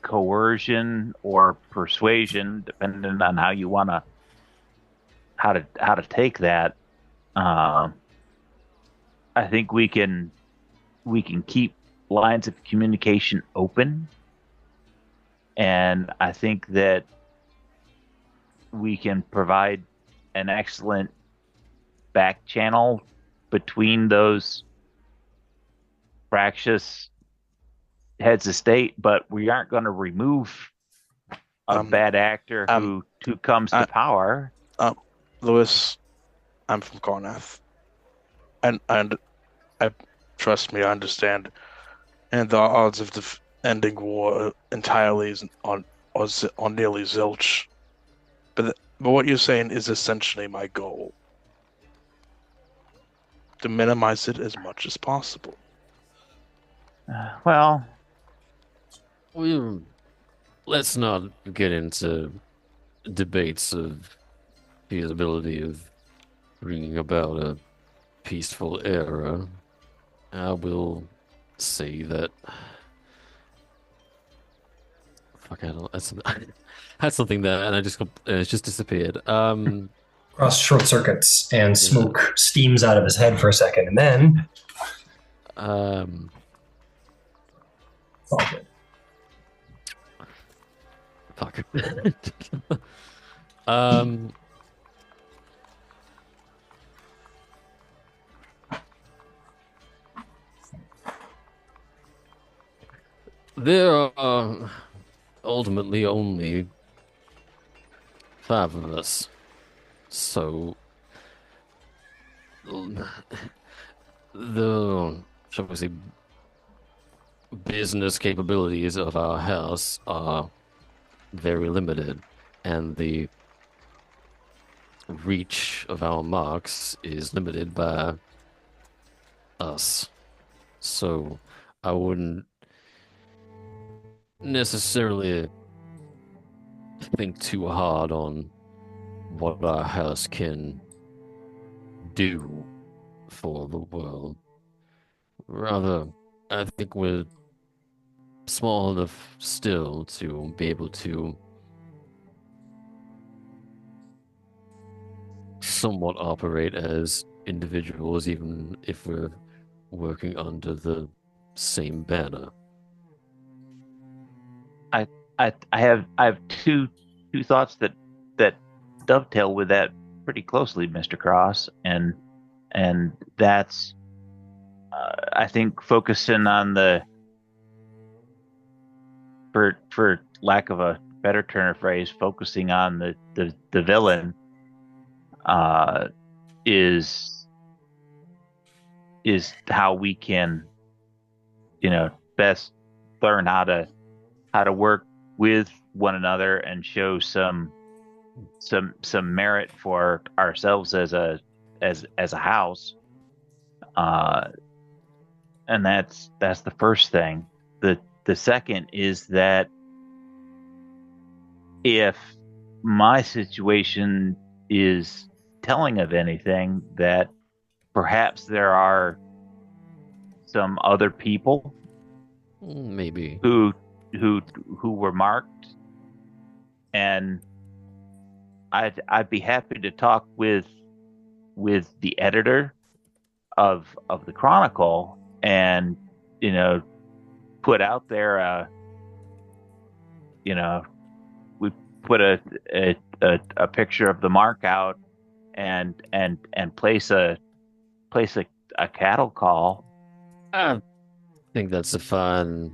coercion or persuasion, depending on how you want to how to take that. I think we can keep lines of communication open, and I think that we can provide an excellent back channel between those fractious heads of state, but we aren't going to remove a bad actor who comes to power. Lewis, I'm from Carnath, and I trust me, I understand. And the odds of ending war entirely is on nearly zilch. But what you're saying is essentially my goal: to minimize it as much as possible. Well, let's not get into debates of feasibility of bringing about a peaceful era. I will say that. Fuck, I don't. That's something that, and it's just disappeared. Cross short circuits and smoke steams out of his head for a second, and then. It's all good. Fuck. There are ultimately only 5 of us, so the, shall we say, business capabilities of our house are very limited, and the reach of our marks is limited by us. So I wouldn't necessarily think too hard on what our house can do for the world. Rather, I think we're small enough still to be able to somewhat operate as individuals, even if we're working under the same banner. I have two thoughts that dovetail with that pretty closely, Mr. Cross, and that's I think focusing on the, for lack of a better turn of phrase, focusing on the villain is how we can, best learn how to work with one another and show some merit for ourselves as a house. And that's the first thing. The second is that if my situation is telling of anything, that perhaps there are some other people Maybe. who were marked, and I'd be happy to talk with the editor of the Chronicle, and put out there we put a picture of the mark out, and place a cattle call. I think that's a fine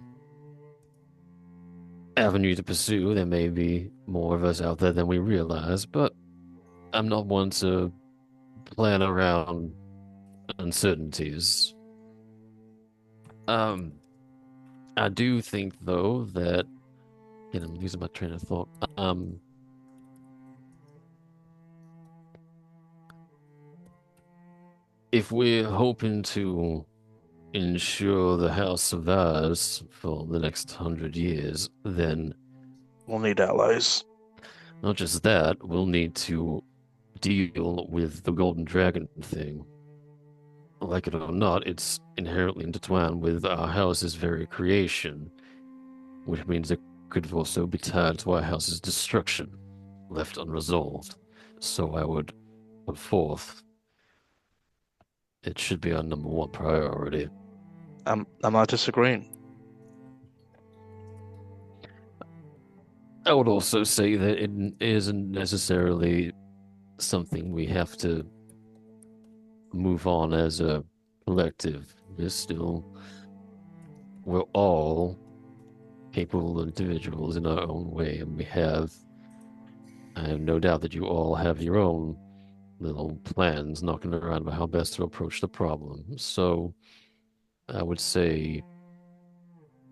avenue to pursue. There may be more of us out there than we realize, but I'm not one to plan around uncertainties. I do think though that, again, I'm losing my train of thought. If we're hoping to ensure the house survives for the next 100 years, then We'll need allies. not just that, we'll need to deal with the golden dragon thing. Like it or not, it's inherently intertwined with our house's very creation, which means it could also be tied to our house's destruction, left unresolved. So I would put forth it should be our number one priority. I'm not disagreeing. I would also say that it isn't necessarily something we have to move on as a collective. We're all capable individuals in our own way, and I have no doubt that you all have your own little plans knocking around about how best to approach the problem. So I would say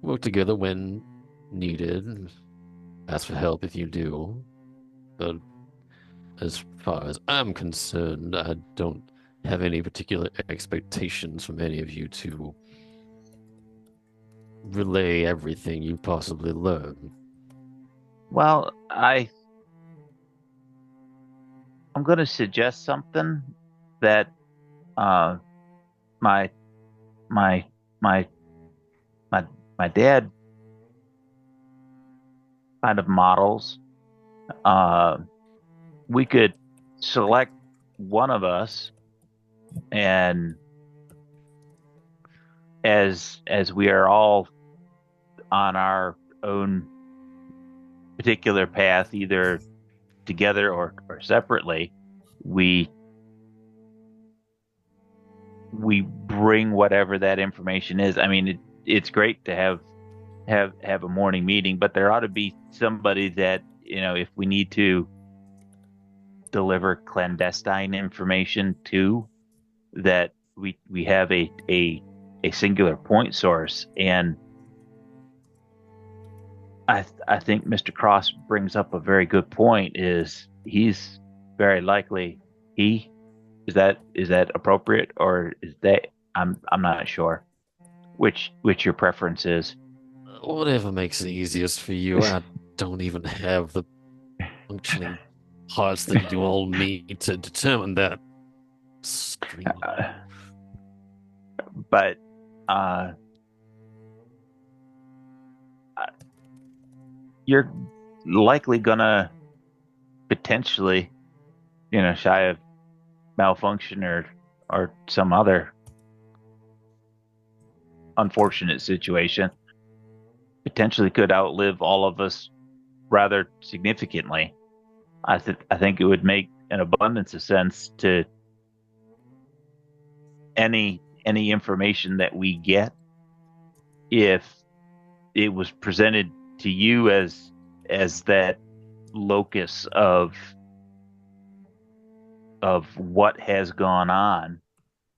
work together when needed. Ask for help if you do. But as far as I'm concerned, I don't have any particular expectations from any of you to relay everything you possibly learn. Well, I'm going to suggest something that my my my my my dad kind of models. We could select one of us, and as we are all on our own particular path, either together or separately, we bring whatever that information is. I mean, it's great to have a morning meeting, but there ought to be somebody that, if we need to deliver clandestine information to, that we have a singular point source. And I think Mr. Cross brings up a very good point. Is he's very likely is that appropriate, or is that I'm not sure which your preference is. Whatever makes it easiest for you. I don't even have the functioning parts that you all need to determine that. But you're likely gonna potentially, shy of malfunction or some other unfortunate situation, potentially could outlive all of us rather significantly. I think it would make an abundance of sense to any information that we get, if it was presented to you as that locus of what has gone on,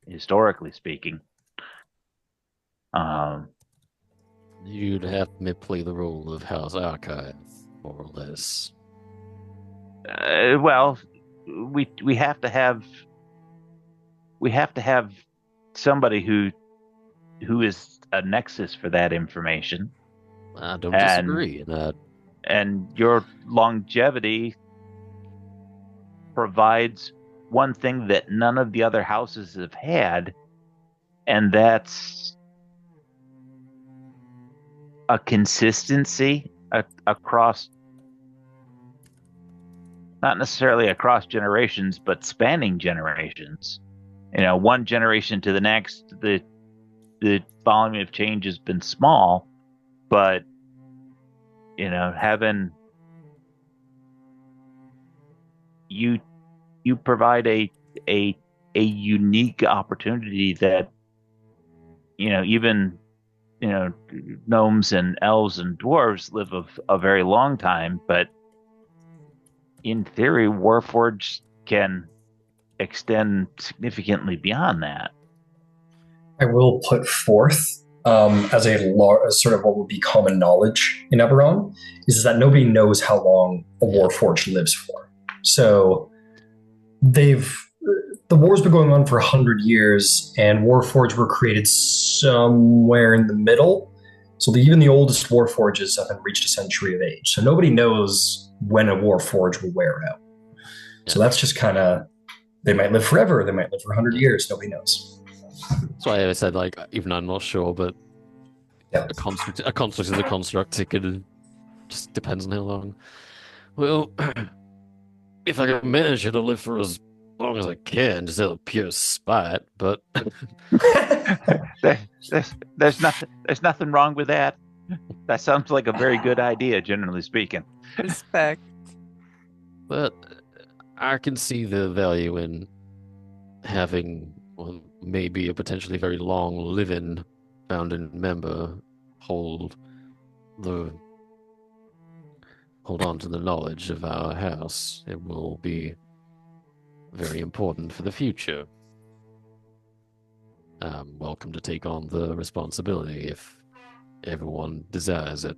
historically speaking. You'd have me play the role of House Archive, more or less. Well, we have to have somebody who is a nexus for that information, I don't and disagree. and your longevity provides one thing that none of the other houses have had, and that's a consistency across, not necessarily across generations, but spanning generations. One generation to the next, the volume of change has been small, but having you provide a unique opportunity that even gnomes and elves and dwarves live a very long time, but in theory, Warforged can extend significantly beyond that. I will put forth as as sort of what would be common knowledge in Eberron is that nobody knows how long a Warforged lives for. So the war's been going on for 100 years, and Warforged were created somewhere in the middle. So even the oldest Warforges haven't reached a century of age. So nobody knows when a Warforged will wear out. So that's just kind of, they might live forever, they might live for 100 years, nobody knows. That's why I said, like, even I'm not sure, but a construct is a construct. It could just depends on how long. Well, if I can manage to live for as long as I can, just out of pure spite, but there's nothing wrong with that. That sounds like a very good idea, generally speaking. Respect. But I can see the value in having maybe a potentially very long living founding member hold on to the knowledge of our house. It will be very important for the future. Welcome to take on the responsibility if everyone desires it.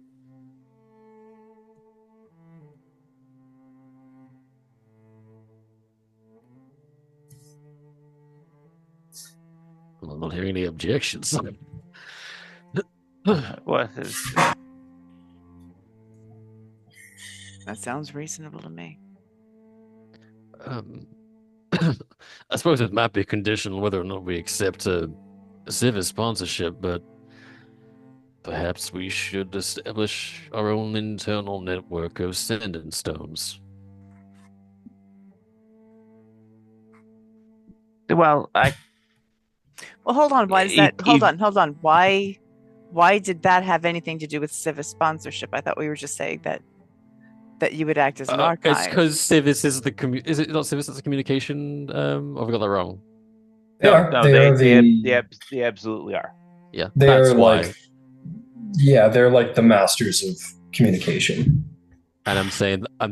I'm not hearing any objections. What? That sounds reasonable to me. I suppose it might be conditional whether or not we accept a civic sponsorship, but perhaps we should establish our own internal network of sending stones. Well, Well, hold on. Why is that? Hold on. Why did that have anything to do with civic sponsorship? I thought we were just saying that you would act as an archive. It's because civis is the is it not civis that's the communication? Have I got that wrong? They are. They absolutely are. Yeah, they're like, they're like the masters of communication. And I'm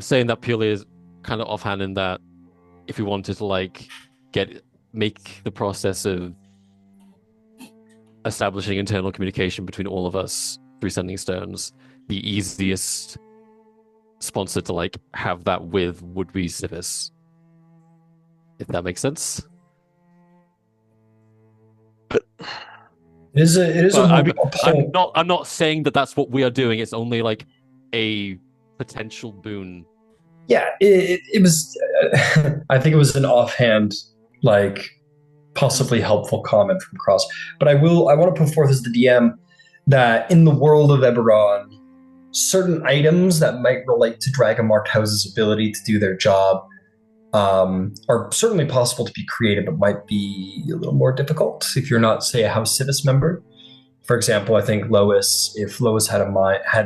saying that purely as kind of offhand, in that if we wanted to make the process of establishing internal communication between all of us through sending stones, the easiest sponsor to have that with would be Civis. If that makes sense. But it is I'm not saying that that's what we are doing. It's only a potential boon. Yeah, it was. I think it was an offhand, possibly helpful comment from Cross. But I want to put forth as the DM that in the world of Eberron, certain items that might relate to Dragon Marked House's ability to do their job are certainly possible to be created, but might be a little more difficult if you're not, say, a House Civis member. For example, I think if Lois had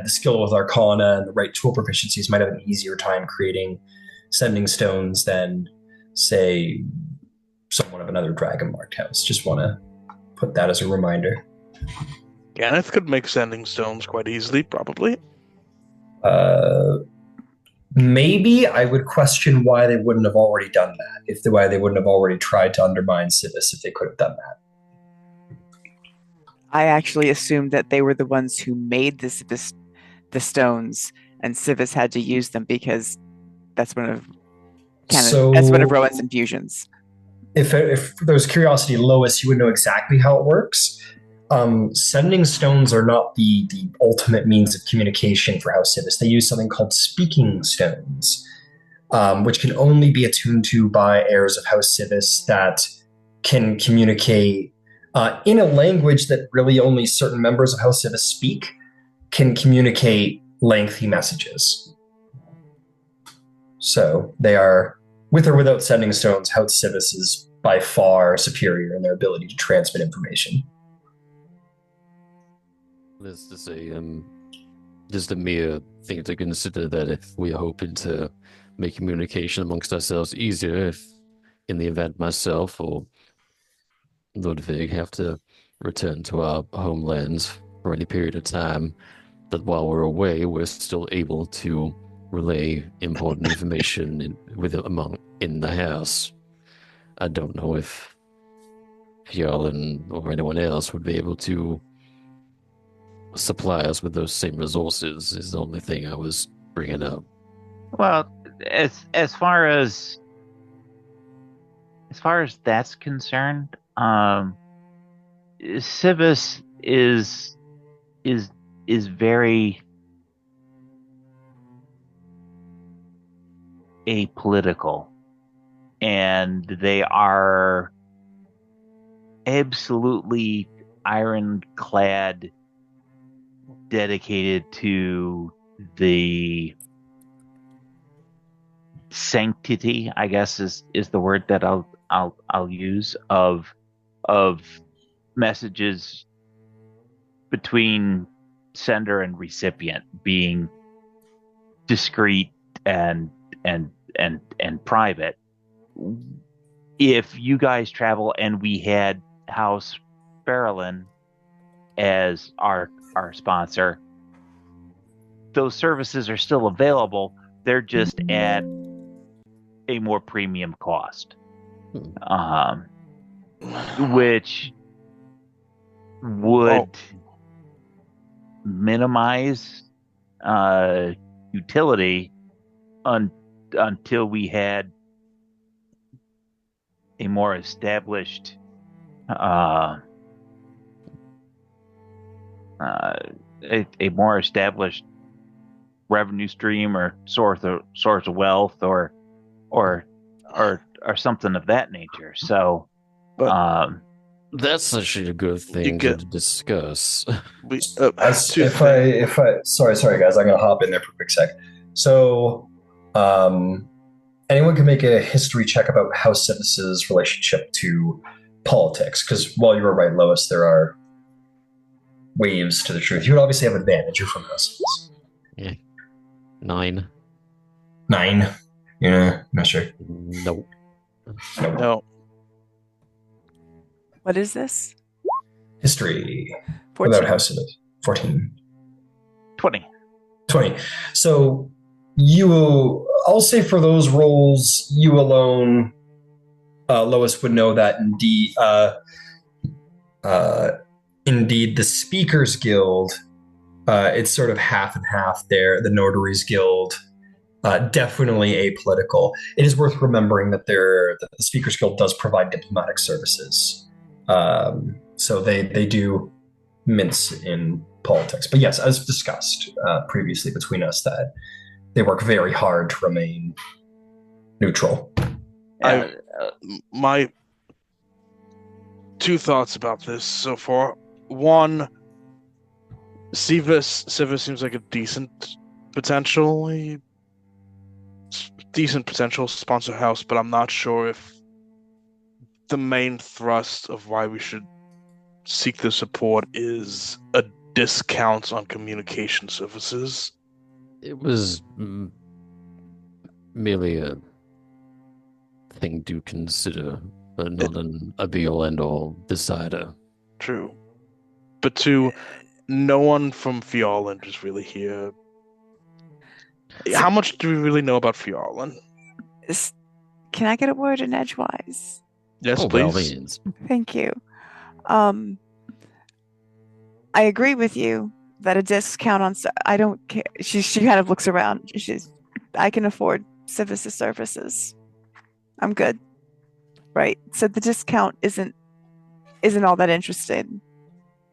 the skill with Arcana and the right tool proficiencies, might have an easier time creating sending stones than, say, someone of another dragon marked house. Just want to put that as a reminder. Ganeth could make sending stones quite easily, probably. Maybe I would question why they wouldn't have already done that. Why they wouldn't have already tried to undermine Civis if they could have done that. I actually assumed that they were the ones who made the stones, and Civis had to use them because that's one of Rowan's infusions. If there's curiosity, Lois, you would know exactly how it works. Sending stones are not the ultimate means of communication for House Civis. They use something called speaking stones, which can only be attuned to by heirs of House Civis that can communicate in a language that really only certain members of House Civis speak, can communicate lengthy messages. So they are, with or without sending stones, House Civis is by far superior in their ability to transmit information. This is just a mere thing to consider, that if we are hoping to make communication amongst ourselves easier, if in the event myself or Ludwig have to return to our homelands for any period of time, that while we're away, we're still able to relay important information in the house. I don't know if Jarl or anyone else would be able to supply us with those same resources, is the only thing I was bringing up. Well, as far as that's concerned, Civis is very apolitical, and they are absolutely ironclad dedicated to the sanctity, I guess is the word that I'll use, of messages between sender and recipient being discreet and private. If you guys travel and we had House Eberron as our sponsor, those services are still available. They're just at a more premium cost, which would minimize utility until we had a more established a more established revenue stream or source of wealth or something of that nature. So, that's actually a good thing to discuss. Sorry guys, I'm gonna hop in there for a quick sec. So, anyone can make a history check about House Civis's relationship to politics, because while you were right, Lois, there are waves to the truth. You would obviously have advantage. You're from House Civis. Yeah. 9. Yeah, not sure. Nope. No. What is this? History 14. about House Civis. 14. 20. So I'll say for those roles, you alone, Lois, would know that indeed the Speakers Guild, it's sort of half and half there. The Notaries Guild, definitely apolitical. It is worth remembering that the Speakers Guild does provide diplomatic services. So they do mince in politics. But yes, as discussed previously between us, that they work very hard to remain neutral. My two thoughts about this so far. One, Civis seems like a decent potential sponsor house, but I'm not sure if the main thrust of why we should seek the support is a discount on communication services. It was merely a thing to consider, but not a be-all end-all decider. True. But two, no one from Fjorland is really here. How much do we really know about Fjorland? Can I get a word in edgewise? Yes, By all please. means. Thank you. I agree with you that a discount on. I don't care. She kind of looks around. I can afford Civis' services. I'm good. Right. So the discount isn't all that interesting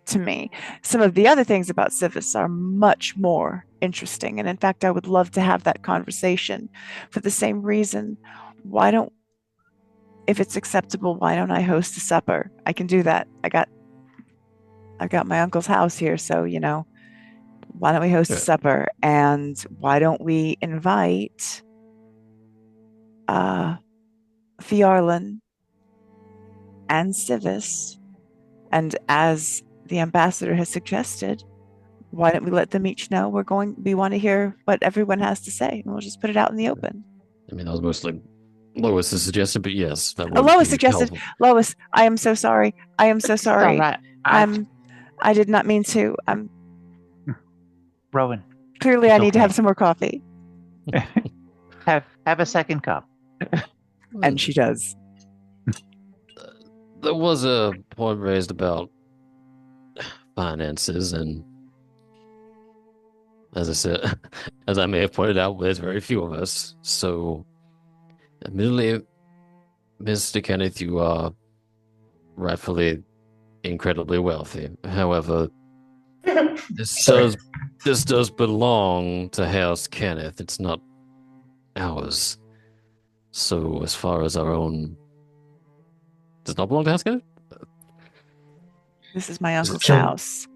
to me. Some of the other things about Civis are much more interesting. And in fact, I would love to have that conversation for the same reason. If it's acceptable, why don't I host a supper? I can do that. I've got my uncle's house here, so why don't we host a supper? And why don't we invite Fjarlin and Civis? And as the ambassador has suggested, why don't we let them each know we want to hear what everyone has to say, and we'll just put it out in the open. I mean, that was mostly Lois's suggestion, but yes, that would Lois be suggested. helpful. Lois, I am so sorry. I am so sorry. All right. I did not mean to. Rowan. Clearly, I need to have some more coffee. Have a second cup. And she does. There was a point raised about finances, and as I said, as I may have pointed out, there's very few of us. So, admittedly, Mr. Kenneth, you are rightfully incredibly wealthy. However, this does belong to House Kenneth. It's not ours. So, as far as our own, does not belong to House Kenneth? This is my uncle's house.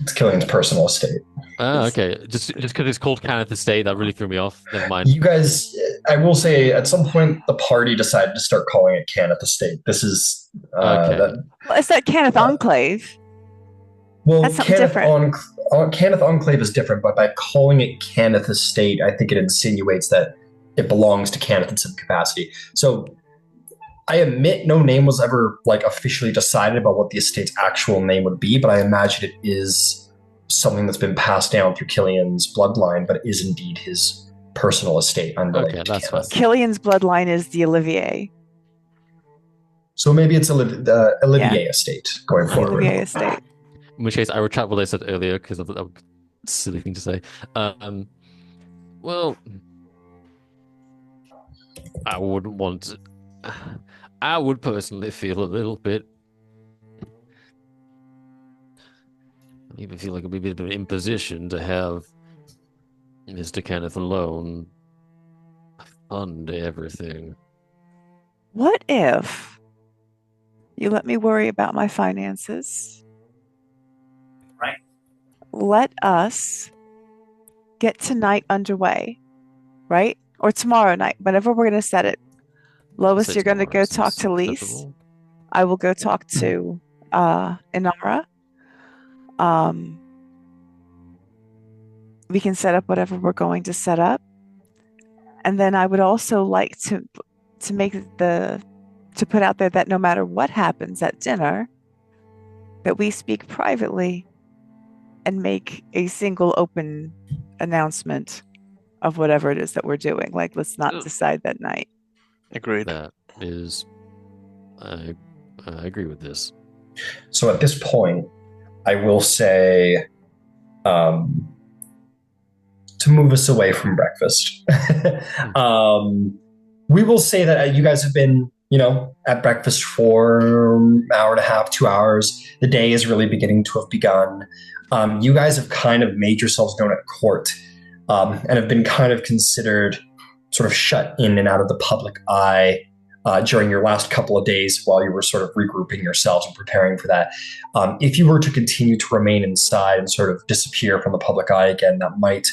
It's Killian's personal estate. Okay. Just because it's called Kenneth Estate, that really threw me off. Never mind. You guys, I will say, at some point, the party decided to start calling it Kenneth Estate. This is Okay. Well, it's that Kenneth Enclave. Well, That's something different. Kenneth Enclave is different, but by calling it Kenneth Estate, I think it insinuates that it belongs to Kenneth in some capacity. So I admit no name was ever officially decided about what the estate's actual name would be, but I imagine it is something that's been passed down through Killian's bloodline, but it is indeed his personal estate unrelated to that's Kenneth. fine. Killian's bloodline is the Olivier. So maybe it's the Olivier estate going forward. Olivier estate. In which case, I retract what I said earlier because of a silly thing to say. Well, I would personally feel a little bit. I even feel like it'd be a bit of an imposition to have Mr. Kenneth alone fund everything. What if you let me worry about my finances? Right. Let us get tonight underway, right? Or tomorrow night, whenever we're going to set it. Lois, you're going to go talk to Lise. I will go talk to Inara. We can set up whatever we're going to set up. And then I would also like to put out there that no matter what happens at dinner, that we speak privately and make a single open announcement of whatever it is that we're doing. Let's not decide that night. Agreed. That is, I agree with this. So at this point, I will say, to move us away from breakfast, we will say that you guys have been, at breakfast for an hour and a half, 2 hours. The day is really beginning to have begun. You guys have kind of made yourselves known at court, and have been kind of considered sort of shut in and out of the public eye during your last couple of days while you were sort of regrouping yourselves and preparing for that. If you were to continue to remain inside and sort of disappear from the public eye again, that might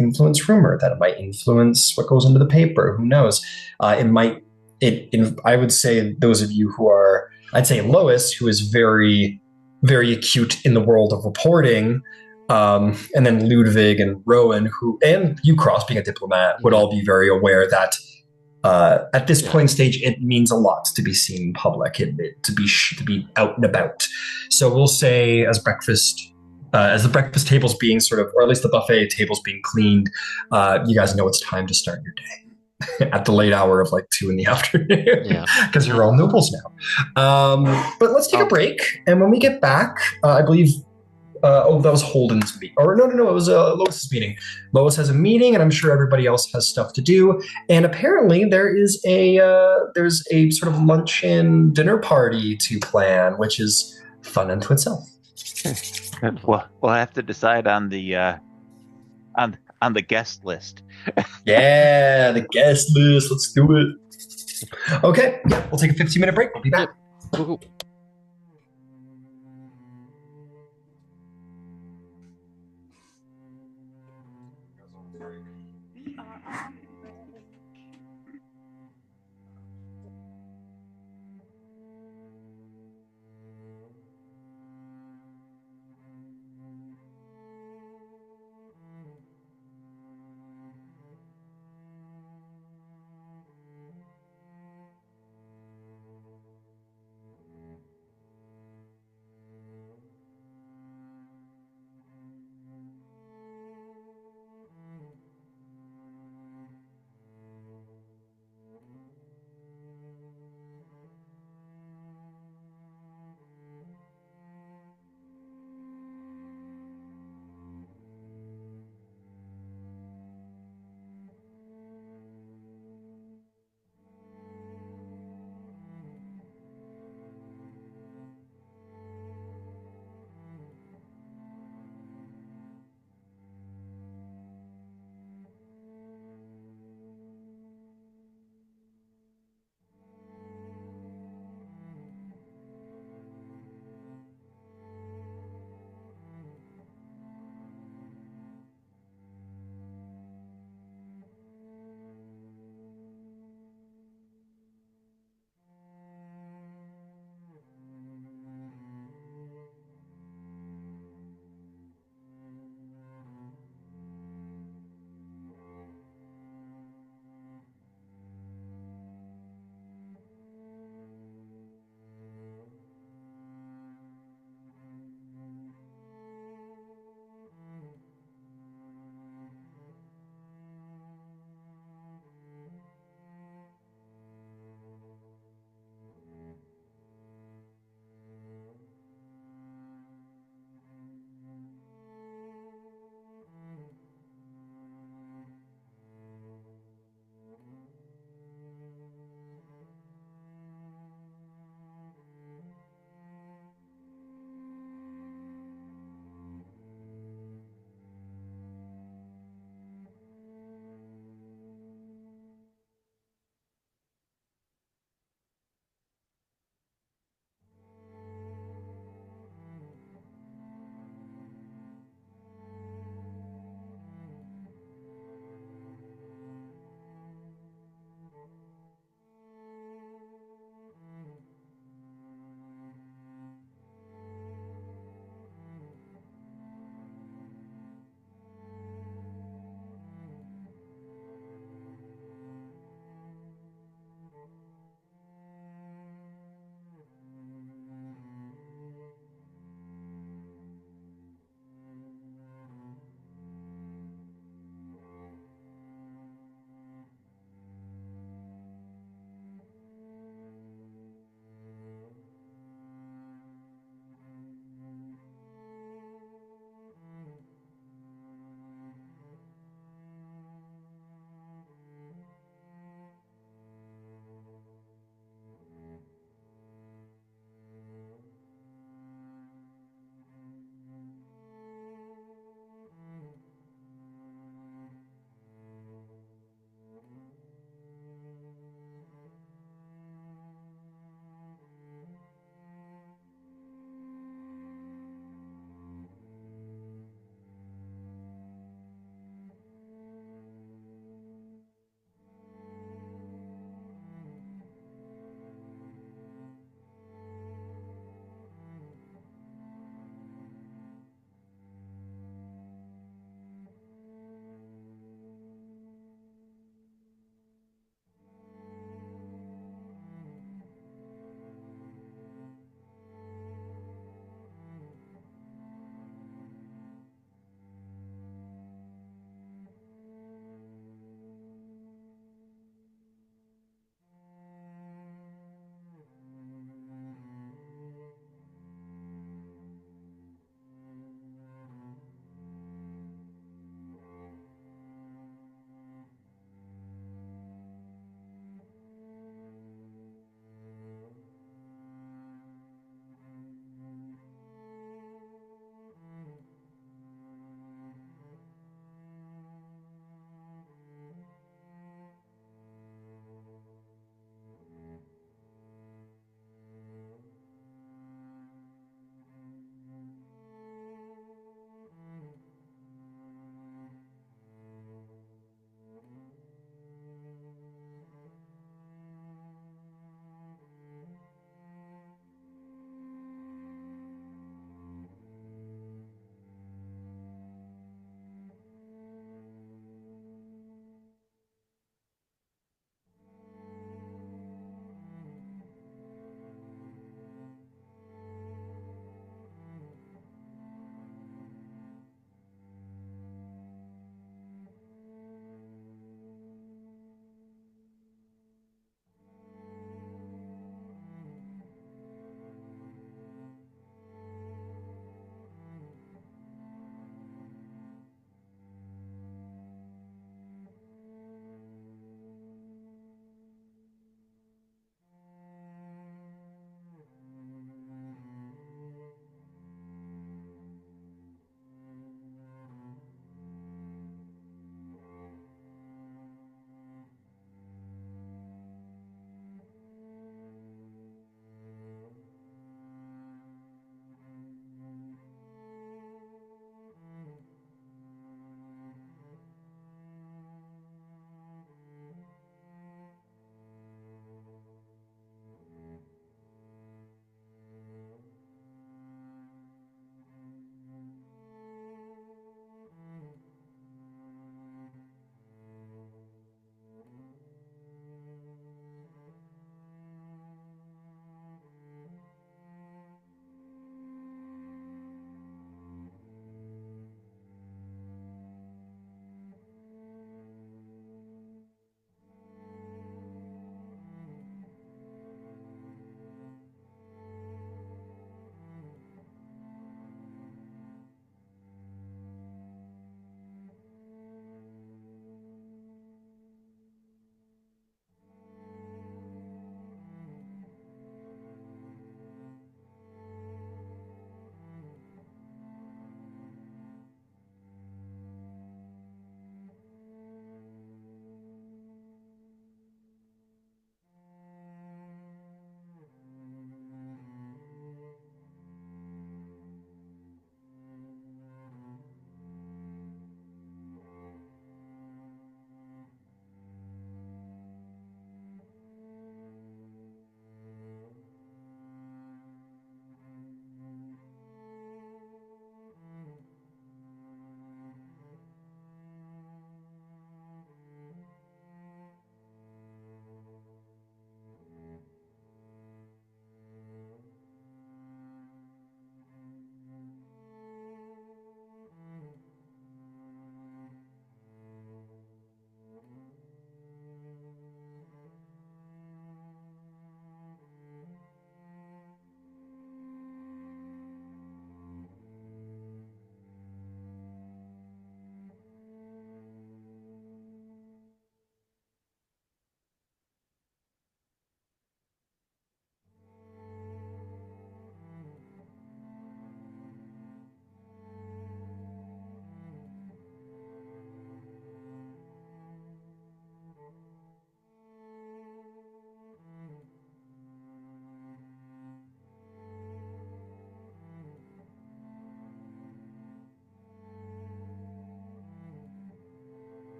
influence rumor, that it might influence what goes into the paper. Who knows? I would say those of you who are, I'd say Lois, who is very, very acute in the world of reporting, And then Ludwig and Rowan, who and you, Cross, being a diplomat, would all be very aware that at this point stage, it means a lot to be seen in public, to be out and about. So we'll say as the breakfast table's being sort of, or at least the buffet table's being cleaned, you guys know it's time to start your day at the late hour of like 2 p.m. because you're all nobles now. But let's take a break, and when we get back, I believe. That was Holden's meeting. Or no, it was Lois's meeting. Lois has a meeting, and I'm sure everybody else has stuff to do. And apparently, there's a sort of luncheon dinner party to plan, which is fun unto itself. Well, we'll have to decide on the guest list. Yeah, the guest list. Let's do it. Okay, yeah, we'll take a 15-minute break. We'll be back. Cool.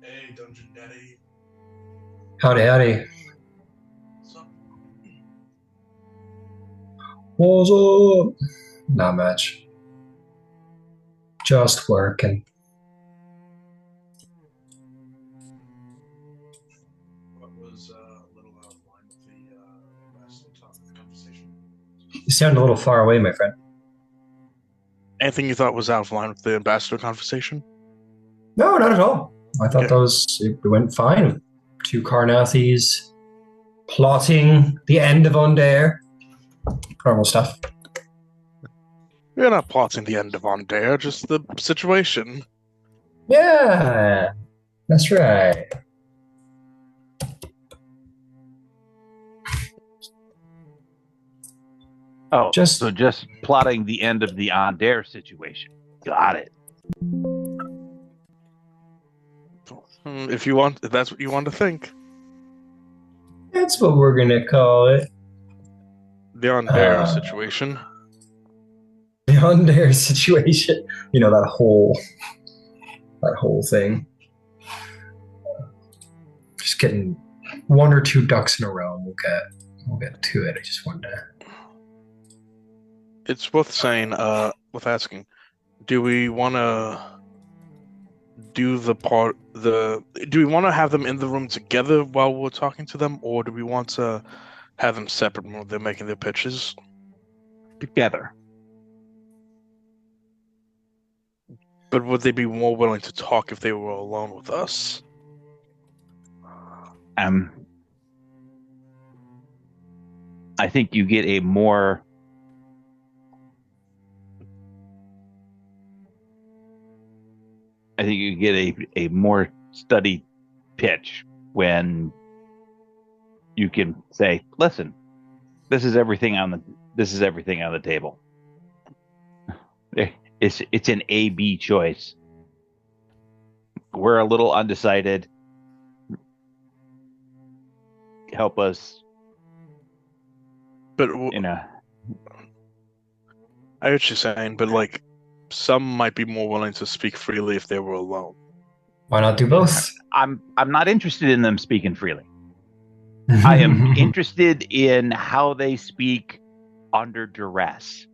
Hey, Dungeon Daddy. Howdy, howdy. What's up? What's up? Not much. Just working. What was a little out of line with the last conversation? You sound a little far away, my friend. Anything you thought was out of line with the ambassador conversation? No, not at all. I thought Okay. it went fine. Two Carnathis plotting the end of Undair. Normal stuff. We're not plotting the end of Ondare, just the situation. Yeah, that's right. Oh, Just- so just plotting the end of the Ondare situation. Got it. If that's what you want to think. That's what we're gonna call it. The Ondare Uh, situation. The Undair situation. You know, that whole thing. Just getting one or two ducks in a row. We'll get to it. I just wanted to. It's worth saying, worth asking, do we want to do do we want to have them in the room together while we're talking to them, or do we want to have them separate when they're making their pitches? Together. But would they be more willing to talk if they were alone with us? I think you get a more a more studied pitch when you can say, "Listen, this is everything on the table. It's an A/B choice. We're a little undecided. Help us, But you know." I hear what you're saying, but like, some might be more willing to speak freely if they were alone. Why not do both? I'm not interested in them speaking freely. I am interested in how they speak under duress.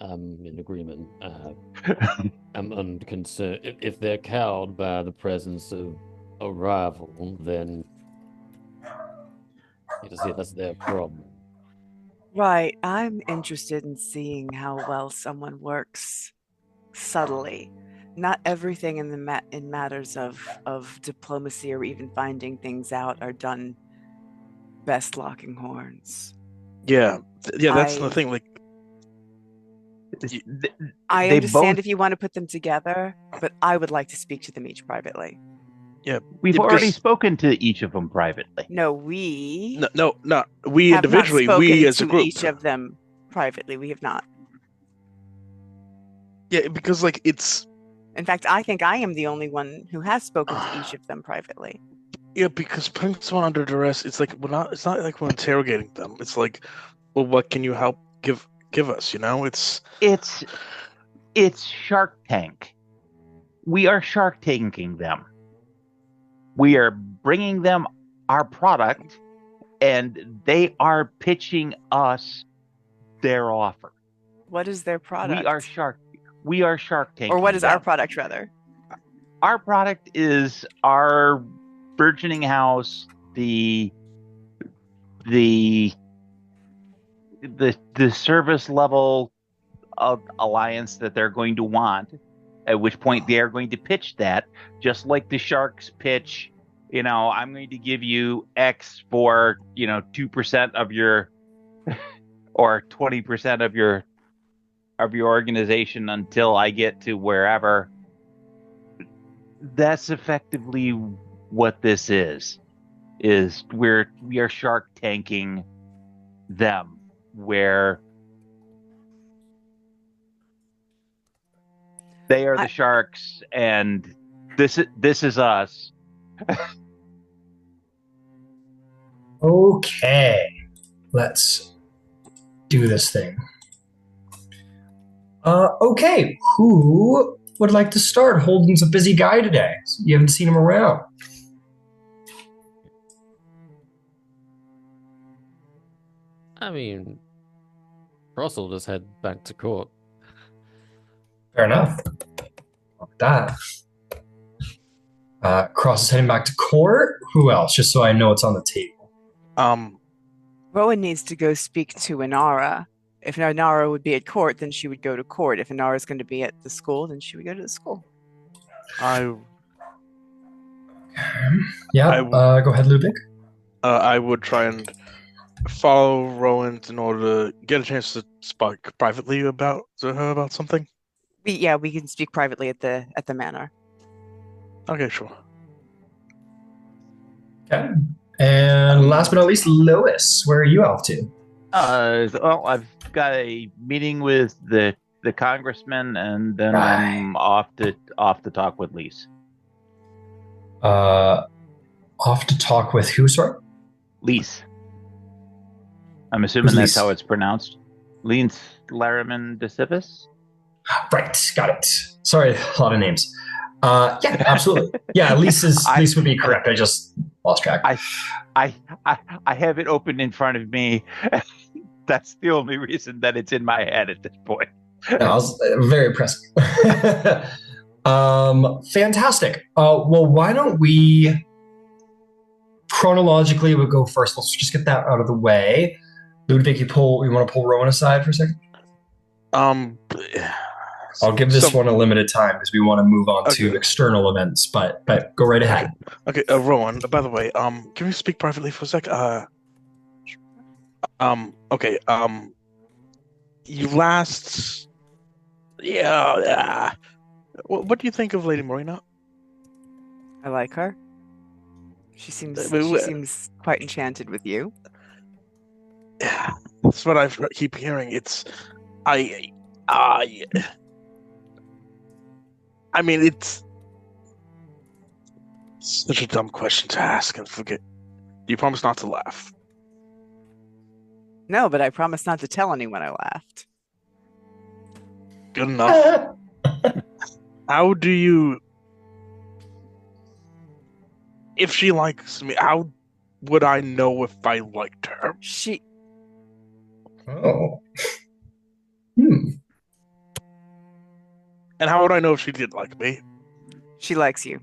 I'm in agreement. I'm unconcerned. If they're cowed by the presence of a rival, then you just see that's their problem. Right. I'm interested in seeing how well someone works subtly. Not everything in in matters of diplomacy or even finding things out are done best locking horns. Yeah, that's the I- thing. Like, I They understand both- if you want to put them together, but I would like to speak to them each privately. We've Yeah, already because- spoken to each of them privately. No, we no. We have individually, not spoken we as a to group. each of them privately. We have not. Yeah, because like it's In fact, I think I am the only one who has spoken to each of them privately. yeah, because putting someone under duress, it's like we're not. It's not like we're interrogating them. It's like, well, what can you help give us? You know, it's It's Shark Tank. We are Shark Tanking them. We are bringing them our product, and they are pitching us their offer. What is their product? We are Shark Tanking. Or what is our them. product, rather? Our product is our burgeoning house, the service level of alliance that they're going to want, at which point they are going to pitch that, just like the sharks pitch, I'm going to give you X for 2% of your or 20% of your organization until I get to wherever. That's effectively what this is we are Shark Tanking them, where They are the sharks, and this is us. Okay, let's do this thing. Okay, who would like to start? Holden's a busy guy today. You haven't seen him around. I mean, Ross will just head back to court. Fair enough. Like that. Cross is heading back to court. Who else? Just so I know it's on the table. Rowan needs to go speak to Inara. If Inara would be at court, then she would go to court. If Inara is going to be at the school, then she would go to the school. Yeah. Go ahead, Lubick. I would try and follow Rowan in order to get a chance to speak privately to her about something. We can speak privately at the manor. Okay, sure. Okay. And last but not least, Lois, where are you off to? Well, I've got a meeting with the congressman, and then I'm off to talk with Lise. Off to talk with who, sorry? Lise. I'm assuming that's how it's pronounced. Lise Lariman DeCivis? Right, got it. Sorry, a lot of names. Yeah, absolutely. Yeah, Lise would be correct. I just lost track. I have it open in front of me. That's the only reason that it's in my head at this point. No, I was very impressed. Fantastic. Well, why don't we chronologically we'll go first. Let's just get that out of the way. Ludwig, you want to pull Rowan aside for a second? I'll give this one a limited time because we want to move on to external events, but go right ahead. Okay, Rowan, by the way, can we speak privately for a sec? Okay, you last... Yeah, what do you think of Lady Marina? I like her. She seems quite enchanted with you. Yeah, that's what I keep hearing. I mean, it's such a dumb question to ask and forget. Do you promise not to laugh? No, but I promise not to tell anyone I laughed. Good enough. How do you... If she likes me, how would I know if I liked her? Oh. And how would I know if she did like me? She likes you.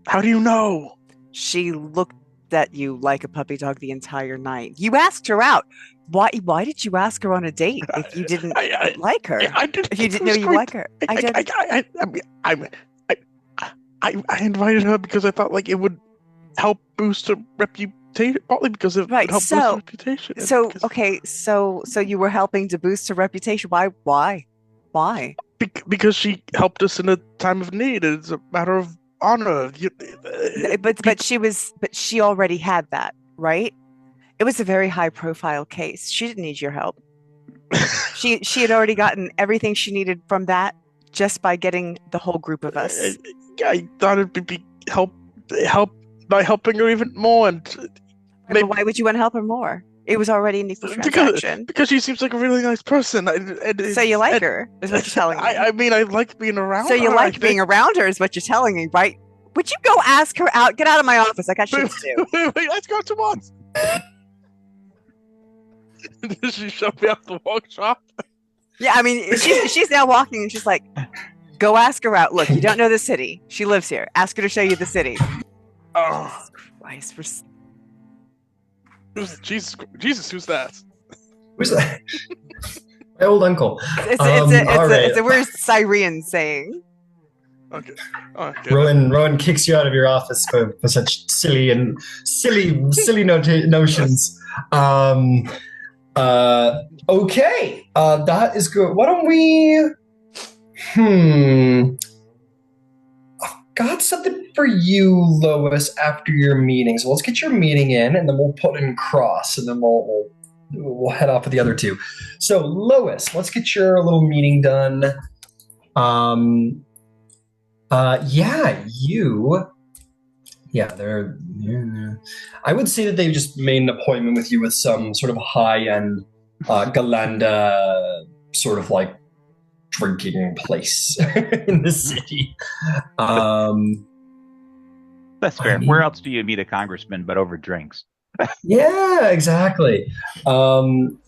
How do you know? She looked at you like a puppy dog the entire night. You asked her out. Why did you ask her on a date if you didn't like her? I didn't. If you didn't know you like her. I invited her because I thought like it would help boost her reputation, partly because it would help boost her reputation. So you were helping to boost her reputation. Why? Because she helped us in a time of need. It's a matter of honor. But she already had that, right? It was a very high profile case. She didn't need your help. she had already gotten everything she needed from that just by getting the whole group of us. I thought it would be help by helping her even more. But why would you want to help her more? It was already an equal transaction. Because she seems like a really nice person. So you like her, is what you're telling me. I mean, I like being around her. So you like being around her is what you're telling me, right? Would you go ask her out? Get out of my office. I got shit to do. Wait, let's go to once. Did she shove me out the workshop? Yeah, I mean, she's now walking and she's like, go ask her out. Look, you don't know the city. She lives here. Ask her to show you the city. Oh. Christ. Jesus, who's that? Who's that? My old uncle. It's a weird Syrian saying. Okay. Rowan kicks you out of your office for such silly notions. Okay, that is good. Why don't we? I've got something for you, Lois, after your meeting. So let's get your meeting in, and then we'll put in cross, and then we'll head off with the other two. So Lois, let's get your little meeting done. Um, yeah, you. Yeah, they're. Yeah. I would say that they just made an appointment with you with some sort of high-end Galanda sort of like drinking place in the city. Um, That's I fair. Where mean, else do you meet a congressman but over drinks? yeah, exactly. Um,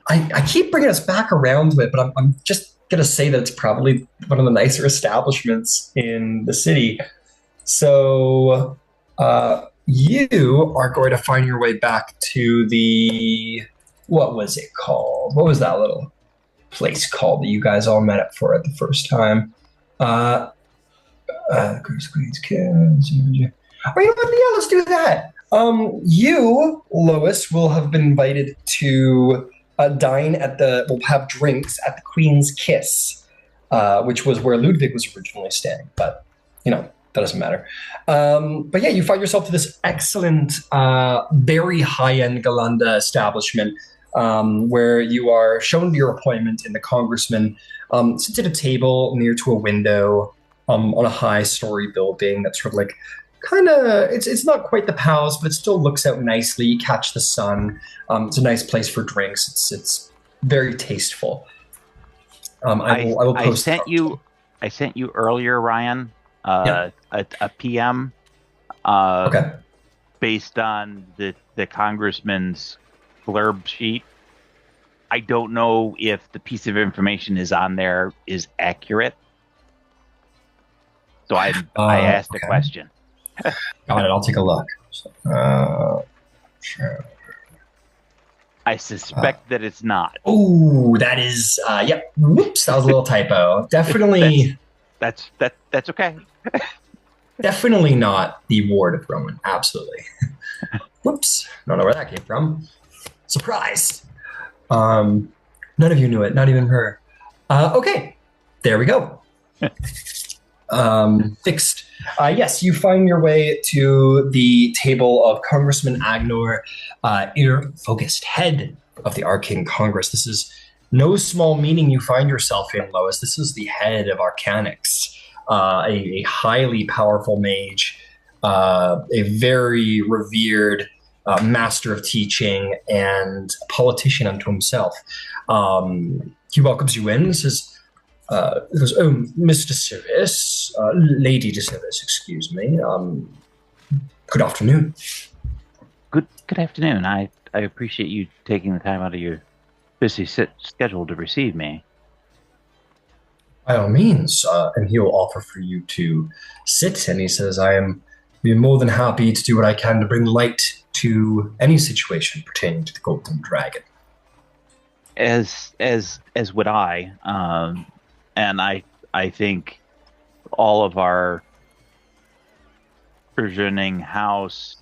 I keep bringing us back around to it, but I'm just gonna say that it's probably one of the nicer establishments in the city. So, you are going to find your way back to the what was it called? What was that little place called that you guys all met up for at the first time? Uh, Queen's Kids. Oh, you know what? Yeah, let's do that. You, Lois, will have been invited to dine at will have drinks at the Queen's Kiss, which was where Ludwig was originally staying. But, that doesn't matter. But yeah, you find yourself to this excellent, very high-end Galanda establishment where you are shown your appointment, and the congressman sits at a table near to a window on a high-story building that's sort of like kind of it's not quite the palace, but it still looks out nicely. You catch the sun. It's a nice place for drinks. It's very tasteful. I will post. I sent you earlier, Ryan, Yeah. a PM Okay. based on the congressman's blurb sheet. I don't know if the piece of information is on there is accurate. So I asked a Okay. question. Got it. I'll take a look. Sure. I suspect that it's not. Oh, that is. Yep. Whoops, that was a little typo. Definitely. That's okay. Definitely not the ward of Roman. Absolutely. Whoops. Don't know where that came from. Surprised. None of you knew it. Not even her. Okay. There we go. Fixed. Yes, you find your way to the table of Congressman Agnor, inner focused head of the Arcane Congress. This is no small meaning you find yourself in, Lois. This is the head of Arcanics, a highly powerful mage, a very revered master of teaching, and a politician unto himself. He welcomes you in and says, goes, "Oh, Mr. Service, Lady de Service, excuse me. Good afternoon." Good afternoon. I appreciate you taking the time out of your busy schedule to receive me. By all means, and he'll offer for you to sit. And he says, "I am be more than happy to do what I can to bring light to any situation pertaining to the Golden Dragon." As would I. And I think all of our burgeoning house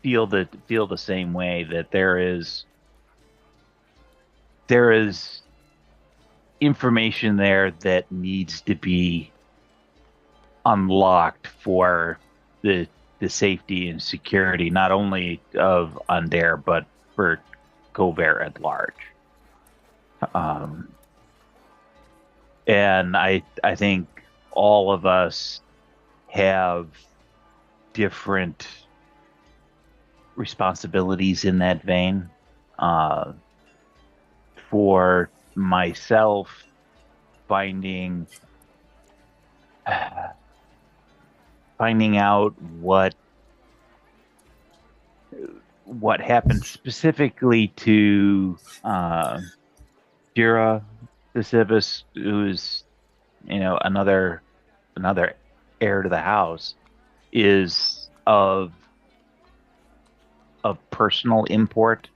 feel the same way, that there is information there that needs to be unlocked for the safety and security not only of Undair but for Gover at large. And I think all of us have different responsibilities in that vein. For myself, finding out what happened specifically to Jira Sisyphus, who's another heir to the house, is of personal import,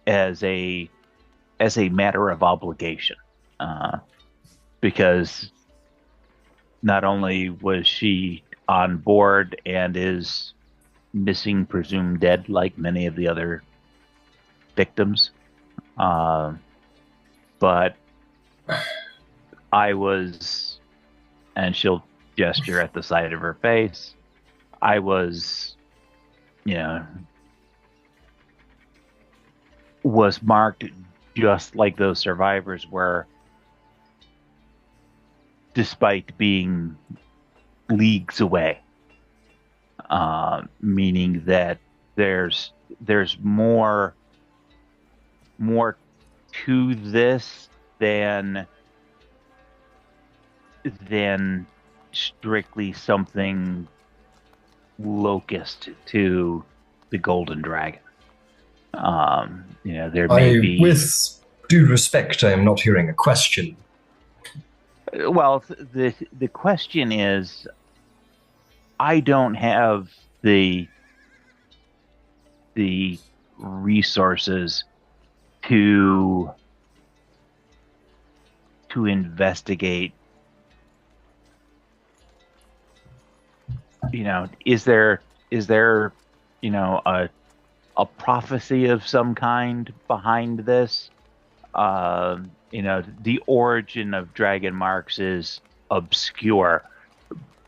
as a matter of obligation, because not only was she on board and is missing, presumed dead, like many of the other victims, but I was, and she'll gesture at the side of her face, I was, was marked just like those survivors were despite being leagues away, meaning that there's more to this than strictly something locust to the golden dragon. There may be. With due respect, I am not hearing a question. Well, the question is, I don't have the resources to investigate. Is there a prophecy of some kind behind this? The origin of dragon marks is obscure.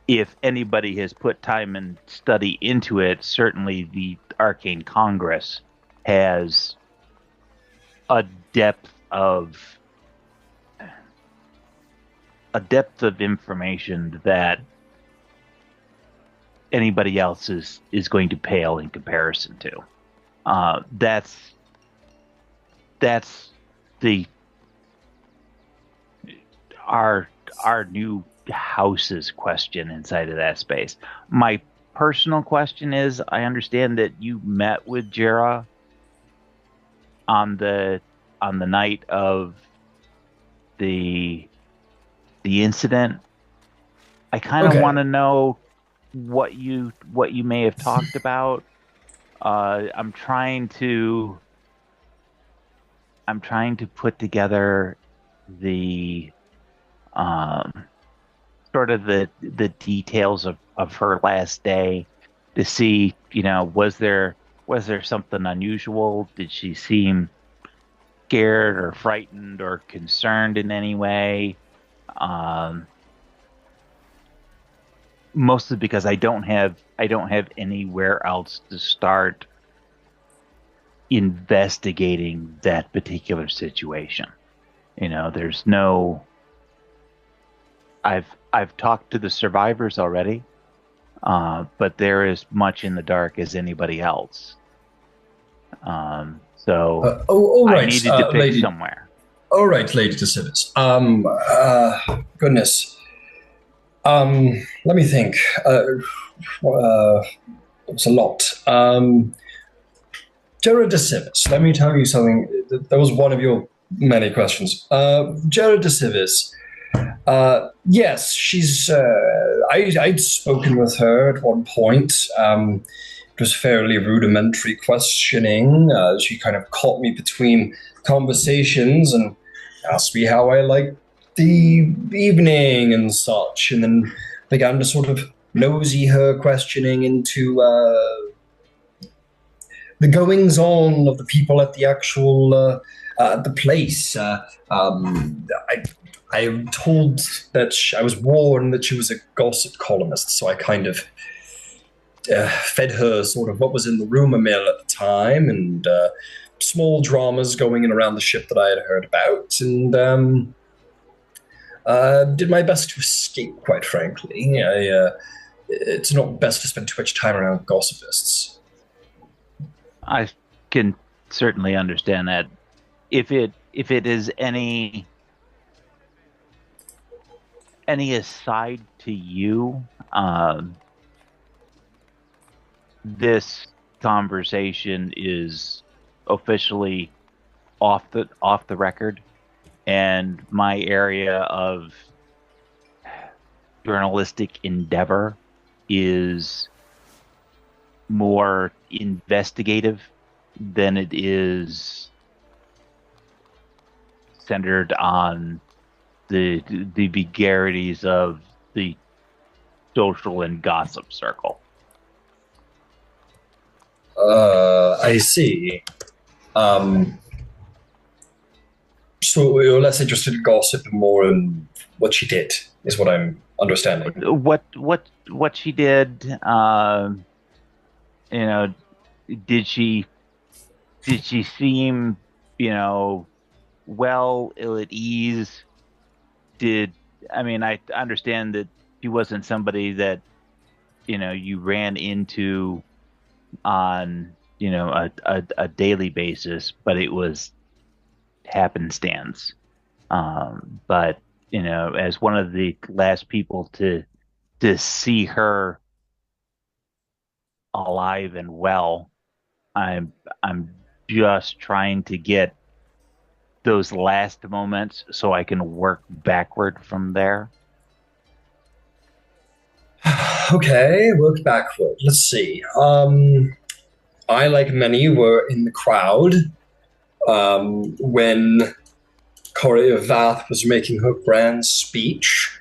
If anybody has put time and study into it, certainly the Arcane Congress has a depth of information that anybody else is going to pale in comparison to. That's our new house's question inside of that space. My personal question is, I understand that you met with Jera on the night of the incident. I kind of want to know what you may have talked about. I'm trying to put together the sort of the details of her last day to see, was there something unusual? Did she seem scared or frightened or concerned in any way? Mostly because I don't have anywhere else to start investigating that particular situation. There's no. I've talked to the survivors already, but they're as much in the dark as anybody else. So all right, I needed to pick somewhere. All right, Lady DeCivis. Goodness. Let me think. It's a lot. Jera DeCivis, let me tell you something. That was one of your many questions. Jera DeCivis. Yes, she's. I'd spoken with her at one point. It was fairly rudimentary questioning. She kind of caught me between conversations and asked me how I liked the evening and such, and then began to sort of nosy her questioning into the goings on of the people at the actual the place. I'm told that I was warned that she was a gossip columnist, so I kind of fed her sort of what was in the rumor mill at the time, and small dramas going in around the ship that I had heard about, and did my best to escape, quite frankly. It's not best to spend too much time around gossipists. I can certainly understand that. If it is any aside to you, this conversation is officially off the record, and my area of journalistic endeavor is more investigative than it is centered on the vagaries of the social and gossip circle. I see. So you're less interested in gossip and more in what she did, is what I'm understanding. What she did, did she seem, well, ill at ease? I mean, I understand that she wasn't somebody that you ran into on a daily basis, but it was happenstance. But as one of the last people to see her alive and well, I'm just trying to get those last moments so I can work backward from there. Okay, work backward. Let's see. I, like many, were in the crowd when Corey of Vath was making her grand speech.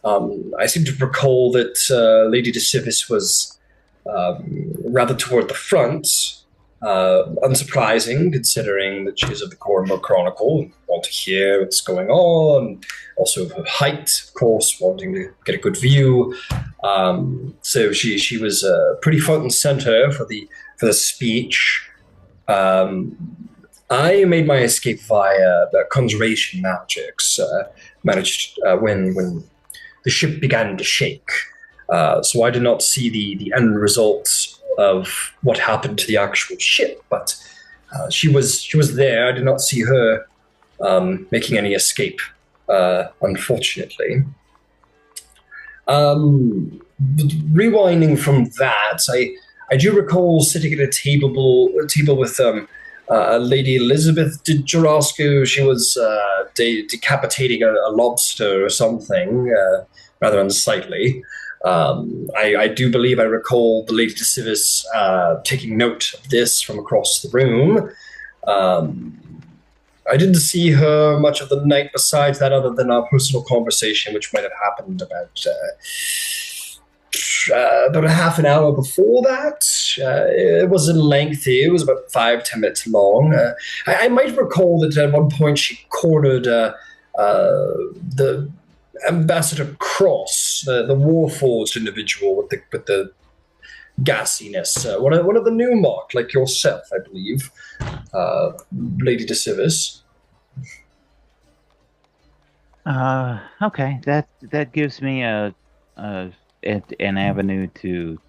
I seem to recall that Lady de Civis was rather toward the front. Unsurprising, considering that she's of the Cornwall Chronicle and want to hear what's going on. Also, of her height, of course, wanting to get a good view. So she was pretty front and center for the speech. I made my escape via the conjuration magics. Managed when the ship began to shake. So I did not see the end result of what happened to the actual ship, but she was there. I did not see her making any escape, unfortunately. Rewinding from that, I do recall sitting at a table with Lady Elizabeth de Jarosco. She was decapitating a lobster or something, rather unsightly. I do believe I recall the Lady de Civis taking note of this from across the room. I didn't see her much of the night besides that, other than our personal conversation, which might have happened about a half an hour before that. It wasn't lengthy. It was about 5-10 minutes long. I might recall that at one point she cornered the Ambassador Cross, the Warforged individual with the gassiness. One of the new mark, like yourself, I believe, Lady de Civis. Okay, that gives me an avenue to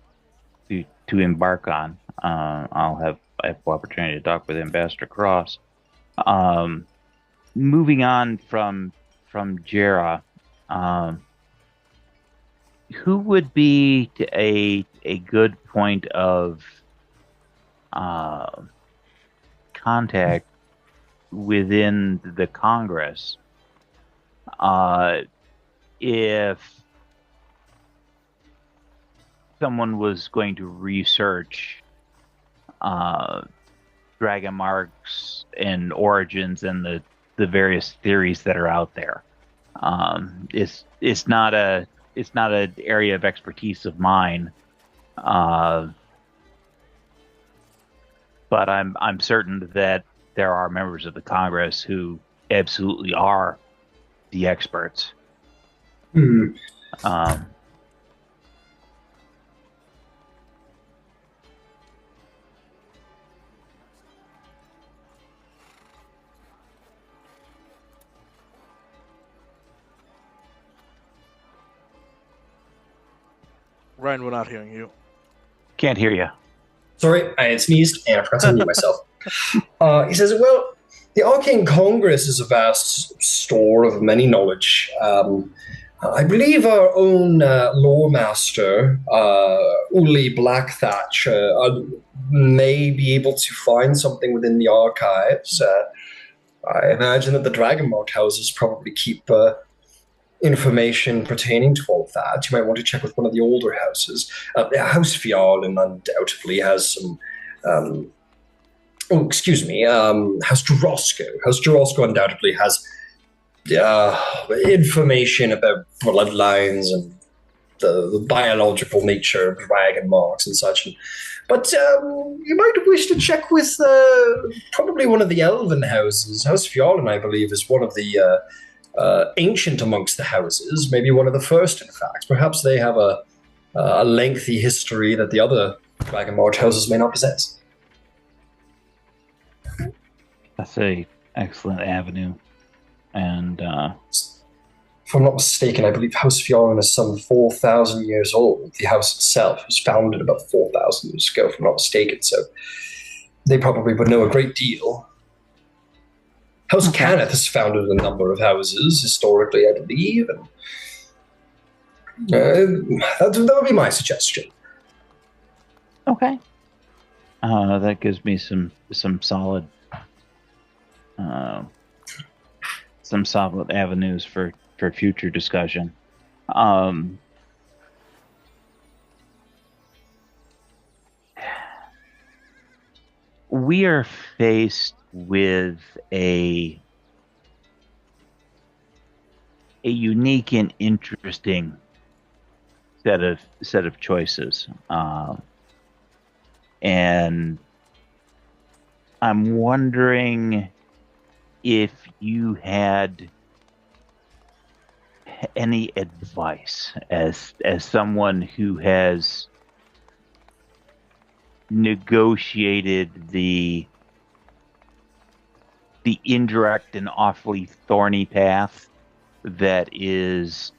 embark on. I'll have opportunity to talk with Ambassador Cross. Moving on from Jera, who would be a good point of contact within the Congress if someone was going to research dragon marks and origins and the various theories that are out there? It's not an area of expertise of mine, but I'm certain that there are members of the Congress who absolutely are the experts. Hmm. Ryan, we're not hearing you. Can't hear you. Sorry, I had sneezed and I forgot to unmute myself. He says, well, the Arcane Congress is a vast store of many knowledge. I believe our own lore master, Uli Blackthatch, may be able to find something within the archives. I imagine that the Dragonmark houses probably keep information pertaining to all of that. You might want to check with one of the older houses. House Fialin undoubtedly has some... House Jarosco. House Jarosco undoubtedly has information about bloodlines and the biological nature of dragon marks and such. But you might wish to check with probably one of the elven houses. House Fialin, I believe, is one of the ancient amongst the houses, maybe one of the first, in fact. Perhaps they have a lengthy history that the other Dragonmark houses may not possess. That's a excellent avenue, and if I'm not mistaken, I believe House Fioran is some 4,000 years old. The house itself was founded about 4,000 years ago, if I'm not mistaken, so they probably would know a great deal. House Okay. Cannith has founded a number of houses, historically, I believe, and that would be my suggestion. Okay. That gives me some solid avenues for future discussion. We are faced with a unique and interesting set of choices, and I'm wondering if you had any advice as someone who has negotiated the indirect and awfully thorny path that is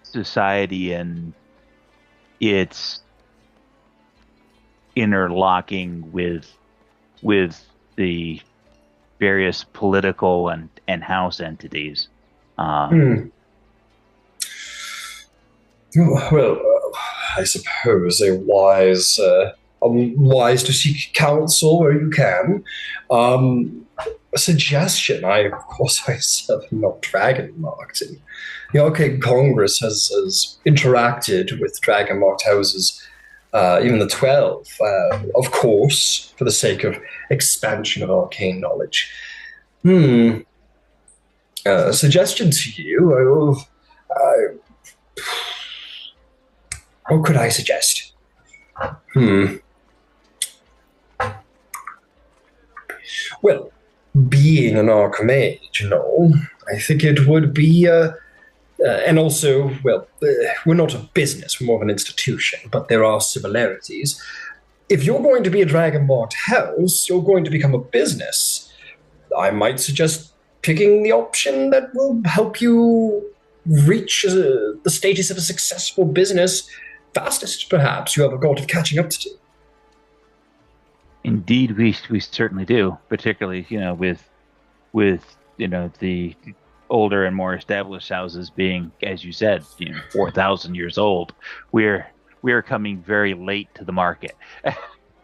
society and its interlocking with the various political and house entities. Well, I suppose wise to seek counsel where you can. A suggestion. Of course, I myself am not dragon marked. And the Arcane Congress has interacted with dragon marked houses, even the 12, of course, for the sake of expansion of arcane knowledge. Suggestion to you. What could I suggest? Well, being an archmage, I think it would be, and also, well, we're not a business, we're more of an institution, but there are similarities. If you're going to be a dragon marked house, you're going to become a business. I might suggest picking the option that will help you reach the status of a successful business fastest, perhaps. You have a god of catching up to do. Indeed, we certainly do, particularly with the older and more established houses being, as you said, 4,000 years old. We're coming very late to the market.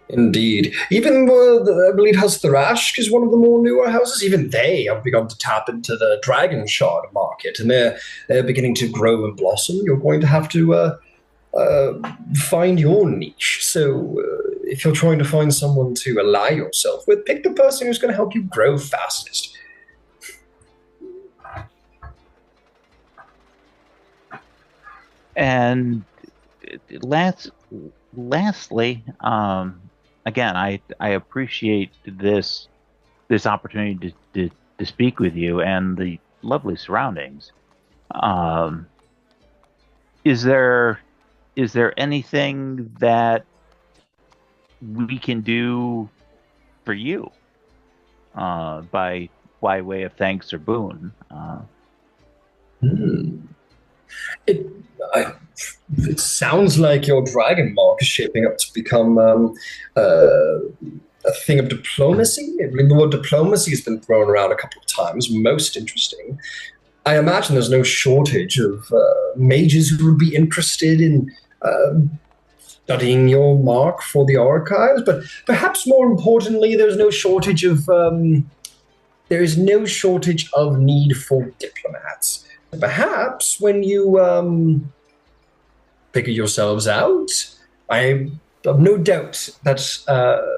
Indeed. Even I believe House Thrashk is one of the more newer houses. Even they have begun to tap into the Dragon Shard market, and they're beginning to grow and blossom. You're going to have to find your niche. So if you're trying to find someone to ally yourself with, pick the person who's going to help you grow fastest. And lastly, again, I appreciate this opportunity to speak with you and the lovely surroundings. Is there anything that we can do for you by way of thanks or boon? It sounds like your dragon mark is shaping up to become a thing of diplomacy. I believe the word diplomacy has been thrown around a couple of times. Most interesting. I imagine there's no shortage of mages who would be interested in studying your mark for the archives, but perhaps more importantly, there is no shortage of need for diplomats. Perhaps when you figure yourselves out, I have no doubt that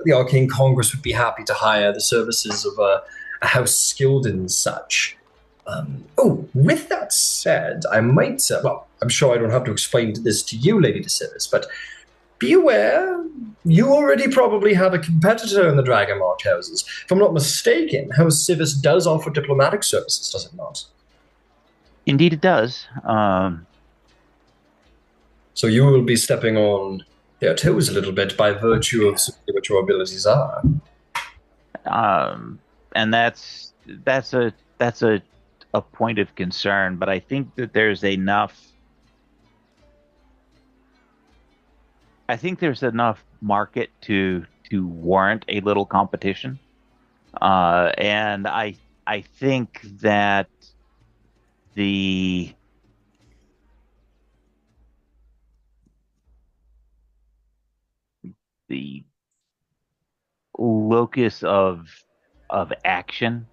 the Arcane Congress would be happy to hire the services of a house skilled in such. With that said, I might, I'm sure I don't have to explain this to you, Lady DeCivis, but be aware, you already probably have a competitor in the Dragon March houses. If I'm not mistaken, House Civis does offer diplomatic services, does it not? Indeed it does. So you will be stepping on their toes a little bit by virtue of what your abilities are. And that's a a point of concern, but I think that there's enough. I think there's enough market to warrant a little competition, and I think that the the locus of action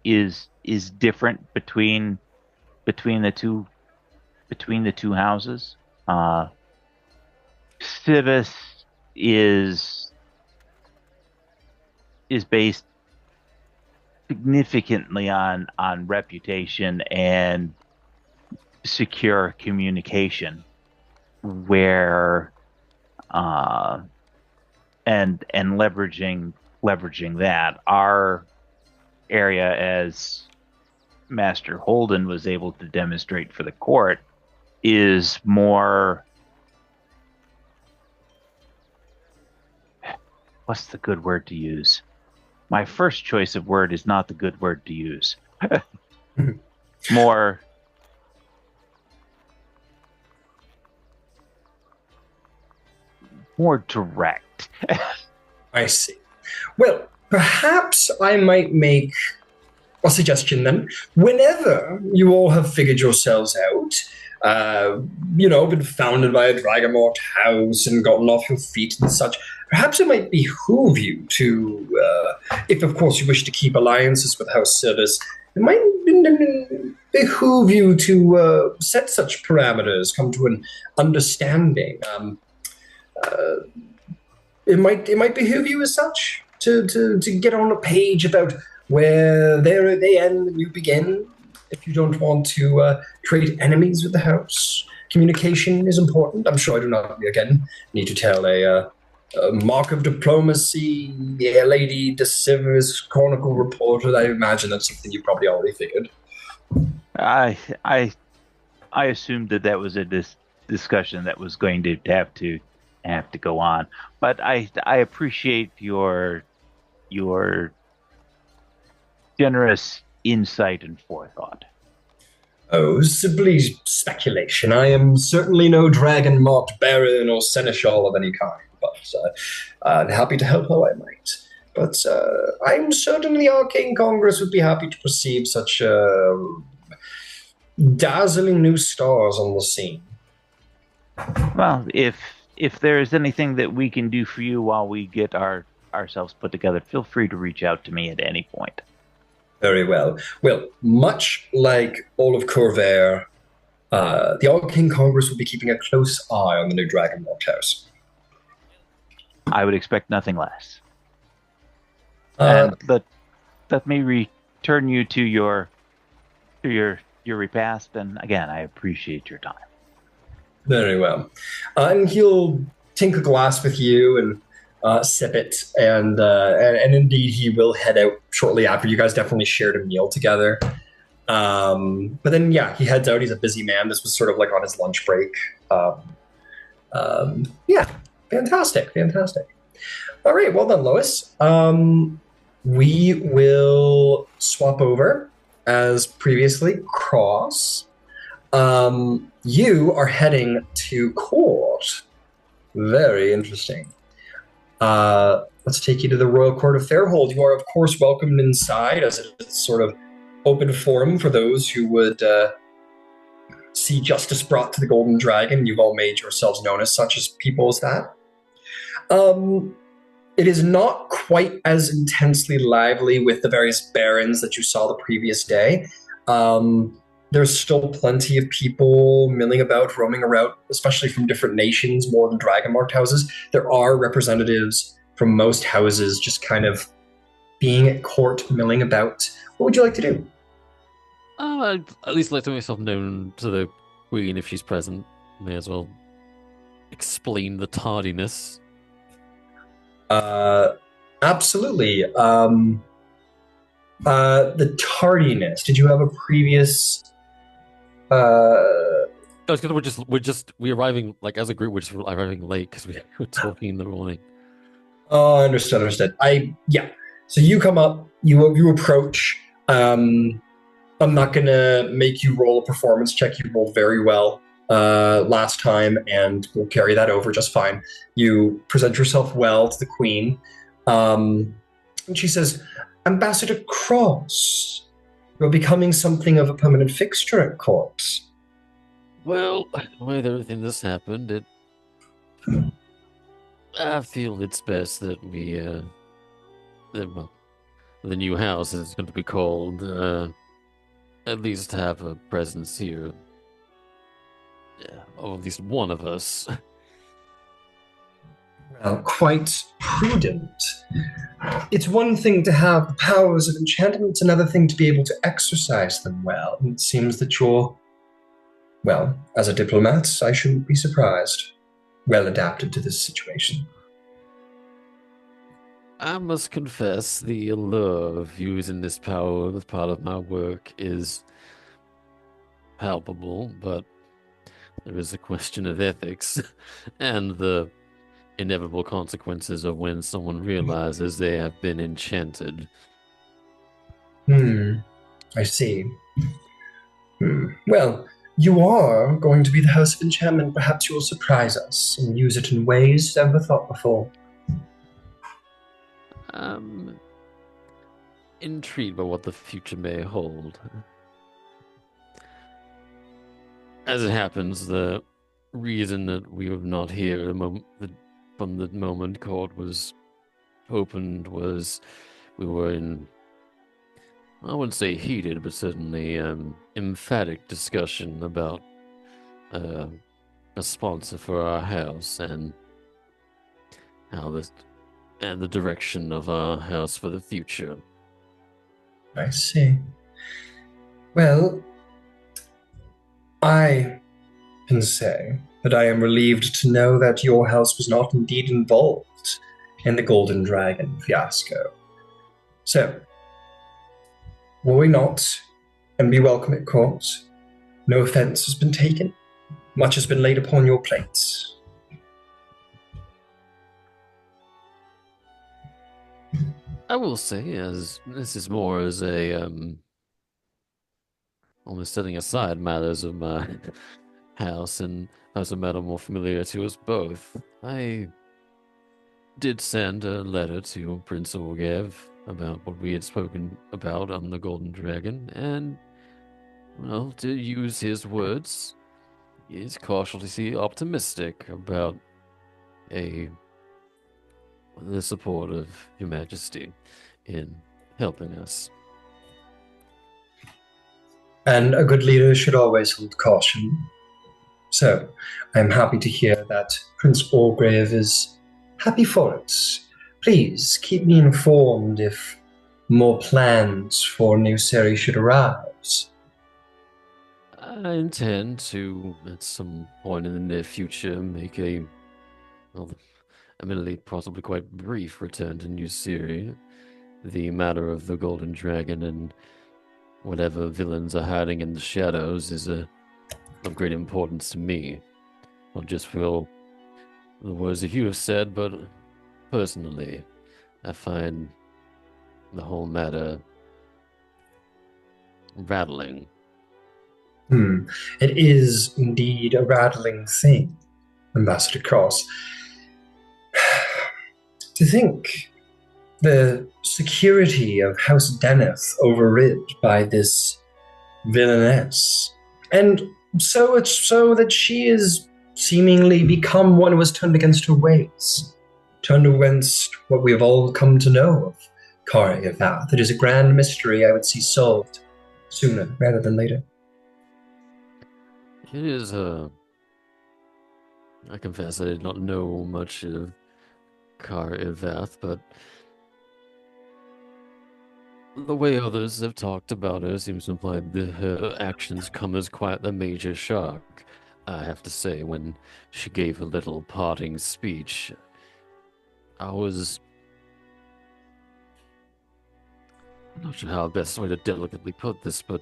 is different between the two houses. Civis is based significantly on reputation and secure communication, where and leveraging that. Our area, as Master Holden was able to demonstrate for the court, is more, what's the good word to use? My first choice of word is not the good word to use. more more direct. I see. Well, perhaps I might make a suggestion then. Whenever you all have figured yourselves out, been founded by a Dragonmort house and gotten off your feet and such, perhaps it might behoove you to, if of course you wish to keep alliances with House Service, it might behoove you to set such parameters, come to an understanding. It might behoove you as such to get on a page about where they end and you begin. If you don't want to create enemies with the house, communication is important. I'm sure I do not again need to tell a mark of diplomacy, Lady de Sivers Chronicle reporter. I imagine that's something you probably already figured. I assumed that was a discussion that was going to have to go on, but I appreciate your generous insight and forethought. Oh, simply speculation. I am certainly no Dragonmort baron or seneschal of any kind, but I'm happy to help how I might. But I'm certain the Arcane Congress would be happy to perceive such dazzling new stars on the scene. Well, if there is anything that we can do for you while we get ourselves put together, feel free to reach out to me at any point. Very well. Well, much like all of Corvair, the Arcane Congress will be keeping a close eye on the new Dragonmort house. I would expect nothing less. And let me return you to your repast, and again, I appreciate your time. Very well. And he'll tink a glass with you and sip it, and indeed he will head out shortly after. You guys definitely shared a meal together. But then, yeah, he heads out. He's a busy man. This was sort of like on his lunch break. Yeah, fantastic. All right, well done, Lois. We will swap over as previously. Cross. You are heading to court. Very interesting. Let's take you to the Royal Court of Fairhold. You are, of course, welcomed inside, as it's sort of open forum for those who would see justice brought to the Golden Dragon. You've all made yourselves known as such as people as that. It is not quite as intensely lively with the various barons that you saw the previous day. There's still plenty of people milling about, roaming around, especially from different nations, more than Dragonmort houses. There are representatives from most houses just kind of being at court, milling about. What would you like to do? I'd at least like to make myself known to the Queen if she's present. May as well explain the tardiness. Absolutely. The tardiness. Did you have a previous? Because we're arriving like as a group. We're just arriving late because we were talking in the morning. Oh, understood. So you come up. You approach. I'm not going to make you roll a performance check. You rolled very well last time, and we'll carry that over just fine. You present yourself well to the queen. And she says, Ambassador Cross, you're becoming something of a permanent fixture at court. Well, with everything that's happened, I feel it's best that we, well, the new house is going to be called, at least have a presence here. Yeah, or at least one of us. Well, quite prudent. It's one thing to have the powers of enchantment, it's another thing to be able to exercise them well. And it seems that you're, well, as a diplomat, I shouldn't be surprised. Well adapted to this situation. I must confess, the allure of using this power as part of my work is palpable, but there is a question of ethics and the inevitable consequences of when someone realizes they have been enchanted. I see. Well, you are going to be the House of Enchantment. Perhaps you will surprise us and use it in ways never thought before. I'm intrigued by what the future may hold. As it happens, the reason that we were not here from the moment court was opened was we were in, I wouldn't say heated, but certainly emphatic discussion about a sponsor for our house and the direction of our house for the future. I see. Well, I can say that I am relieved to know that your house was not indeed involved in the Golden Dragon fiasco. So, worry not, and be welcome at court. No offense has been taken. Much has been laid upon your plates. I will say, as this is more as a almost setting aside matters of my house and as a matter more familiar to us both, I did send a letter to Prince Orgev about what we had spoken about on the Golden Dragon, and, well, to use his words, he is cautiously optimistic about the support of Your Majesty in helping us. And a good leader should always hold caution. So, I'm happy to hear that Prince Orgrave is happy for it. Please keep me informed if more plans for New Seri should arise. I intend to, at some point in the near future, make a, well, admittedly possibly quite brief return to New Siri. The matter of the Golden Dragon and whatever villains are hiding in the shadows is of great importance to me. Not just for the words that you have said, but personally, I find the whole matter rattling. It is indeed a rattling thing, Ambassador Cross. To think the security of House Deneth overrid by this villainess. And so it's so that she is seemingly become one who has turned against her ways, turned against what we have all come to know of Kari Avath. It is a grand mystery I would see solved sooner rather than later. It is, I confess I did not know much of Kari Avath, but the way others have talked about her seems to imply that her actions come as quite a major shock. I have to say, when she gave a little parting speech, I'm not sure how the best way to delicately put this, but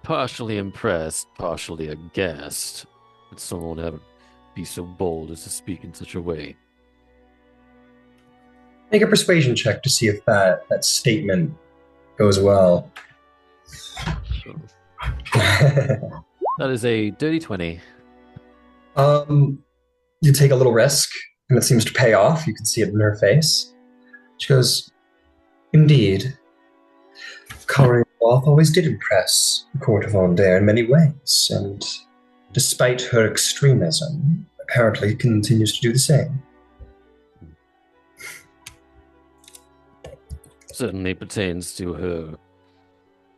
partially impressed, partially aghast that someone would be so bold as to speak in such a way. Make a persuasion check to see if that statement goes well. So, that is a dirty 20. You take a little risk, and it seems to pay off. You can see it in her face. She goes, "Indeed, Kari Roth always did impress the court of Ondare in many ways, and despite her extremism, apparently continues to do the same." Certainly pertains to her,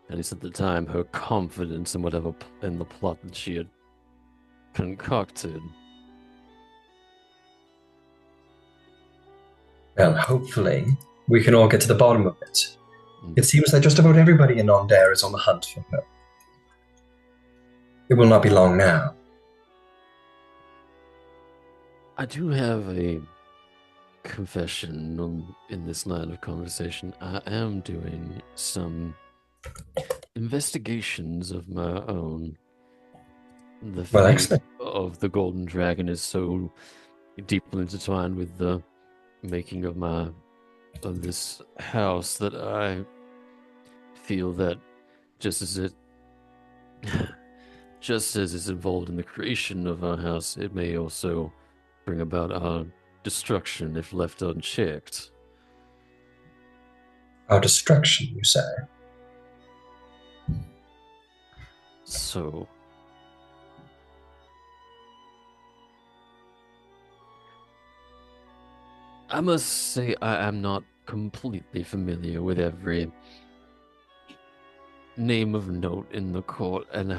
at least at the time, her confidence in whatever in the plot that she had concocted. Well, hopefully, we can all get to the bottom of it. It seems that just about everybody in Ondare is on the hunt for her. It will not be long now. I do have a confession in this line of conversation. I am doing some investigations of my own. The Well, fate excellent. of the Golden Dragon is so deeply intertwined with the making of this house that I feel that just as it's involved in the creation of our house, it may also bring about our destruction if left unchecked. Our destruction, you say? So, I must say I am not completely familiar with every name of note in the court, and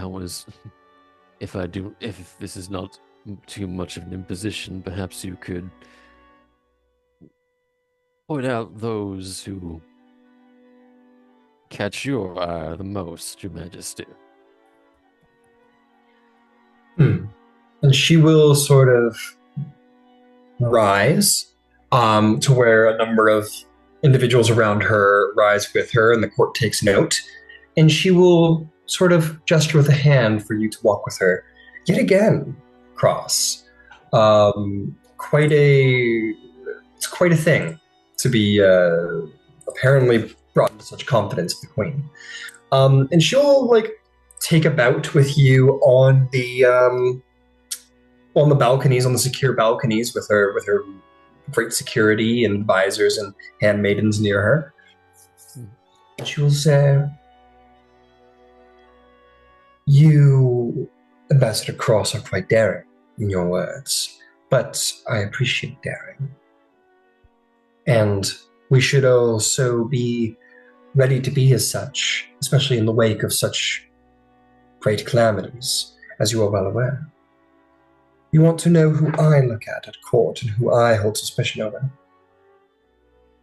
if this is not too much of an imposition, perhaps you could point out those who catch your eye the most, Your Majesty. And she will sort of rise to where a number of individuals around her rise with her, and the court takes note. And she will sort of gesture with a hand for you to walk with her. Yet again, Cross. It's quite a thing to be apparently brought into such confidence of the Queen. And she'll take a bout with you on the balconies, on the secure balconies with her great security and advisors and handmaidens near her. And she will say, "You, Ambassador Cross, are quite daring in your words, but I appreciate daring. And we should also be ready to be as such, especially in the wake of such great calamities, as you are well aware. You want to know who I look at court and who I hold suspicion over?"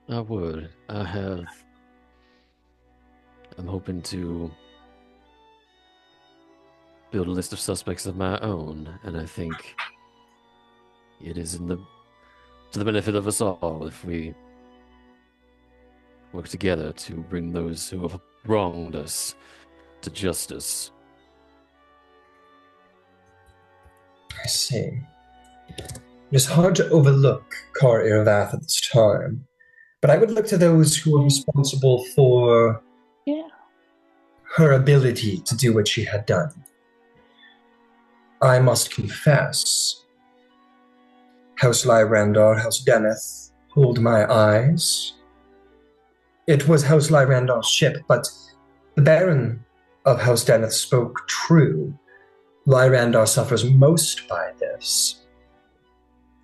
I would. I'm hoping to build a list of suspects of my own, and I think it is to the benefit of us all if we work together to bring those who have wronged us to justice. I see. It is hard to overlook Kar Iravath at this time, but I would look to those who are responsible for her ability to do what she had done. I must confess, House Lyrandar, House Deneth, hold my eyes. It was House Lyrandar's ship, but the Baron of House Deneth spoke true. Lyrandar suffers most by this.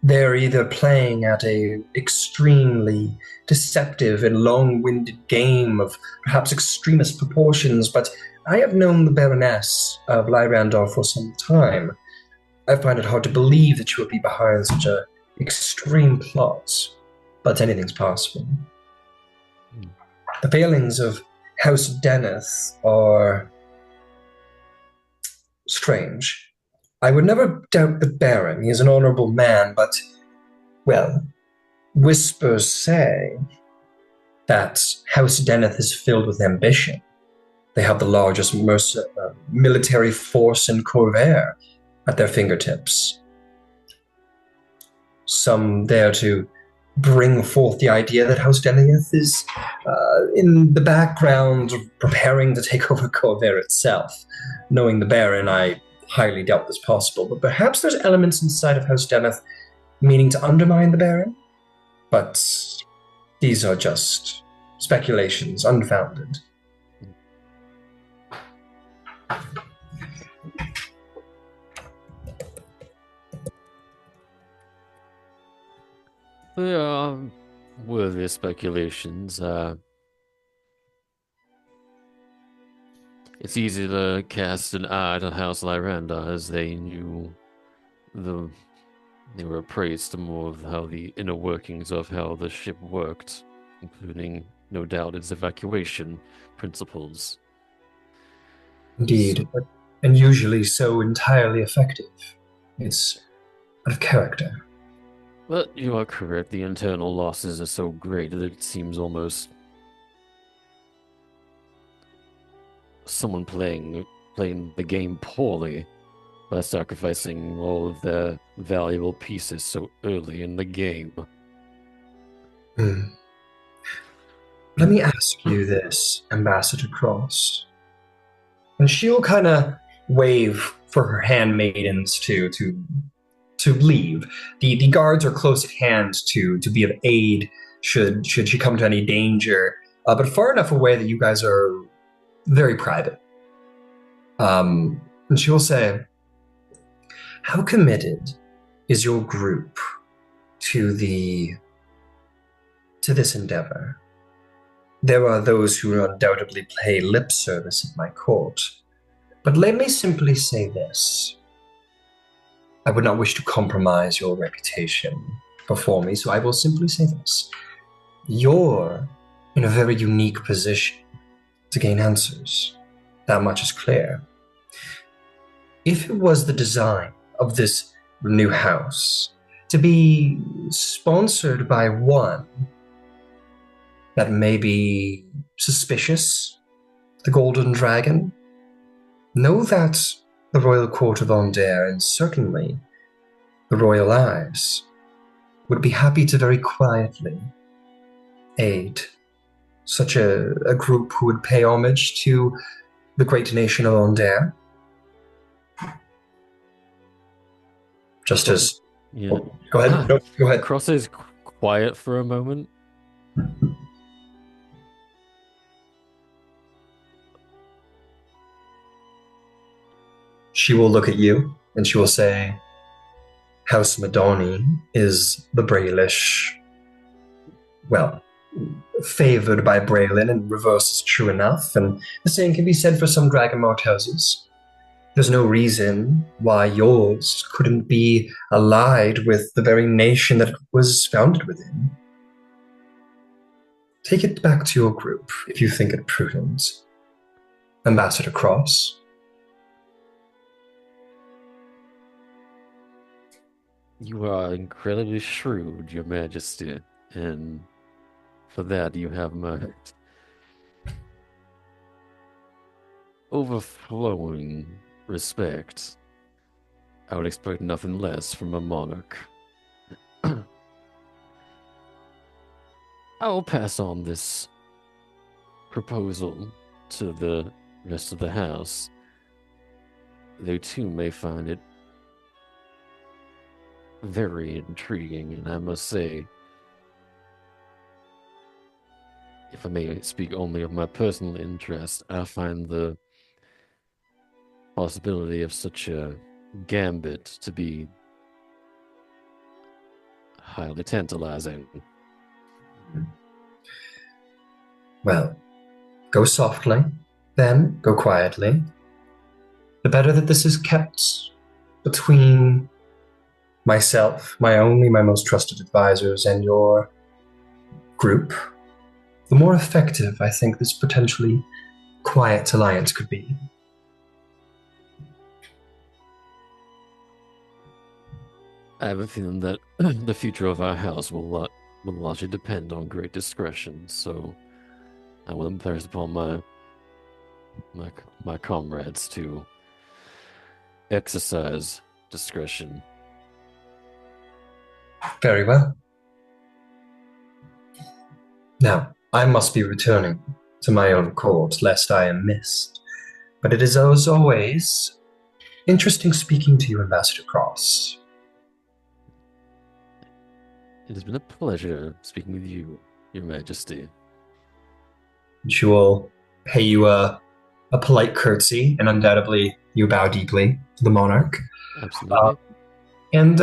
They're either playing at a extremely deceptive and long-winded game of perhaps extremist proportions, but I have known the Baroness of Lyrandar for some time. I find it hard to believe that she would be behind such an extreme plot, but anything's possible. The failings of House Deneth are strange. I would never doubt the Baron. He is an honorable man, but, well, whispers say that House Deneth is filled with ambition. They have the largest military force in Corvair at their fingertips. Some dare to bring forth the idea that House Deliath is in the background preparing to take over Corvair itself. Knowing the Baron, I highly doubt this possible, but perhaps there's elements inside of House Deliath meaning to undermine the Baron. But these are just speculations, unfounded. They are worthy speculations. It's easy to cast an eye to House Lyranda as they knew they were appraised to more of how the inner workings of how the ship worked, including, no doubt, its evacuation principles. Indeed, and usually so entirely effective. It's out of character. But you are correct, the internal losses are so great that it seems almost someone playing the game poorly by sacrificing all of their valuable pieces so early in the game. Let me ask you this, Ambassador Cross. And she'll kind of wave for her handmaidens to leave. The guards are close at hand to be of aid should she come to any danger, but far enough away that you guys are very private. And she will say, how committed is your group to this endeavor? There are those who undoubtedly pay lip service at my court, but let me simply say this. I would not wish to compromise your reputation before me, so I will simply say this. You're in a very unique position to gain answers. That much is clear. If it was the design of this new house to be sponsored by one that may be suspicious, the Golden Dragon, know that the Royal Court of Ondair, and certainly the Royal Eyes, would be happy to very quietly aid such a group who would pay homage to the great nation of Ondair. Just as... Yeah. Oh, go ahead. No, go ahead. Cross is quiet for a moment. She will look at you and she will say, House Madoni is the Brailish, well, favored by Braylin, and reverse is true enough, and the same can be said for some Dragonmark houses. There's no reason why yours couldn't be allied with the very nation that it was founded within. Take it back to your group if you think it prudent. Ambassador Cross. You are incredibly shrewd, Your Majesty, and for that you have my overflowing respect. I would expect nothing less from a monarch. I will pass on this proposal to the rest of the house. They too may find it very intriguing, and I must say, if I may speak only of my personal interest, I find the possibility of such a gambit to be highly tantalizing. Well, go softly, then go quietly. The better that this is kept between myself, my most trusted advisors, and your group, the more effective I think this potentially quiet alliance could be. I have a feeling that the future of our house will largely depend on great discretion, so I will impose upon my comrades to exercise discretion. Very well. Now, I must be returning to my own court, lest I am missed. But it is, as always, interesting speaking to you, Ambassador Cross. It has been a pleasure speaking with you, Your Majesty. She will pay you a polite curtsy, and undoubtedly you bow deeply to the monarch. Absolutely. And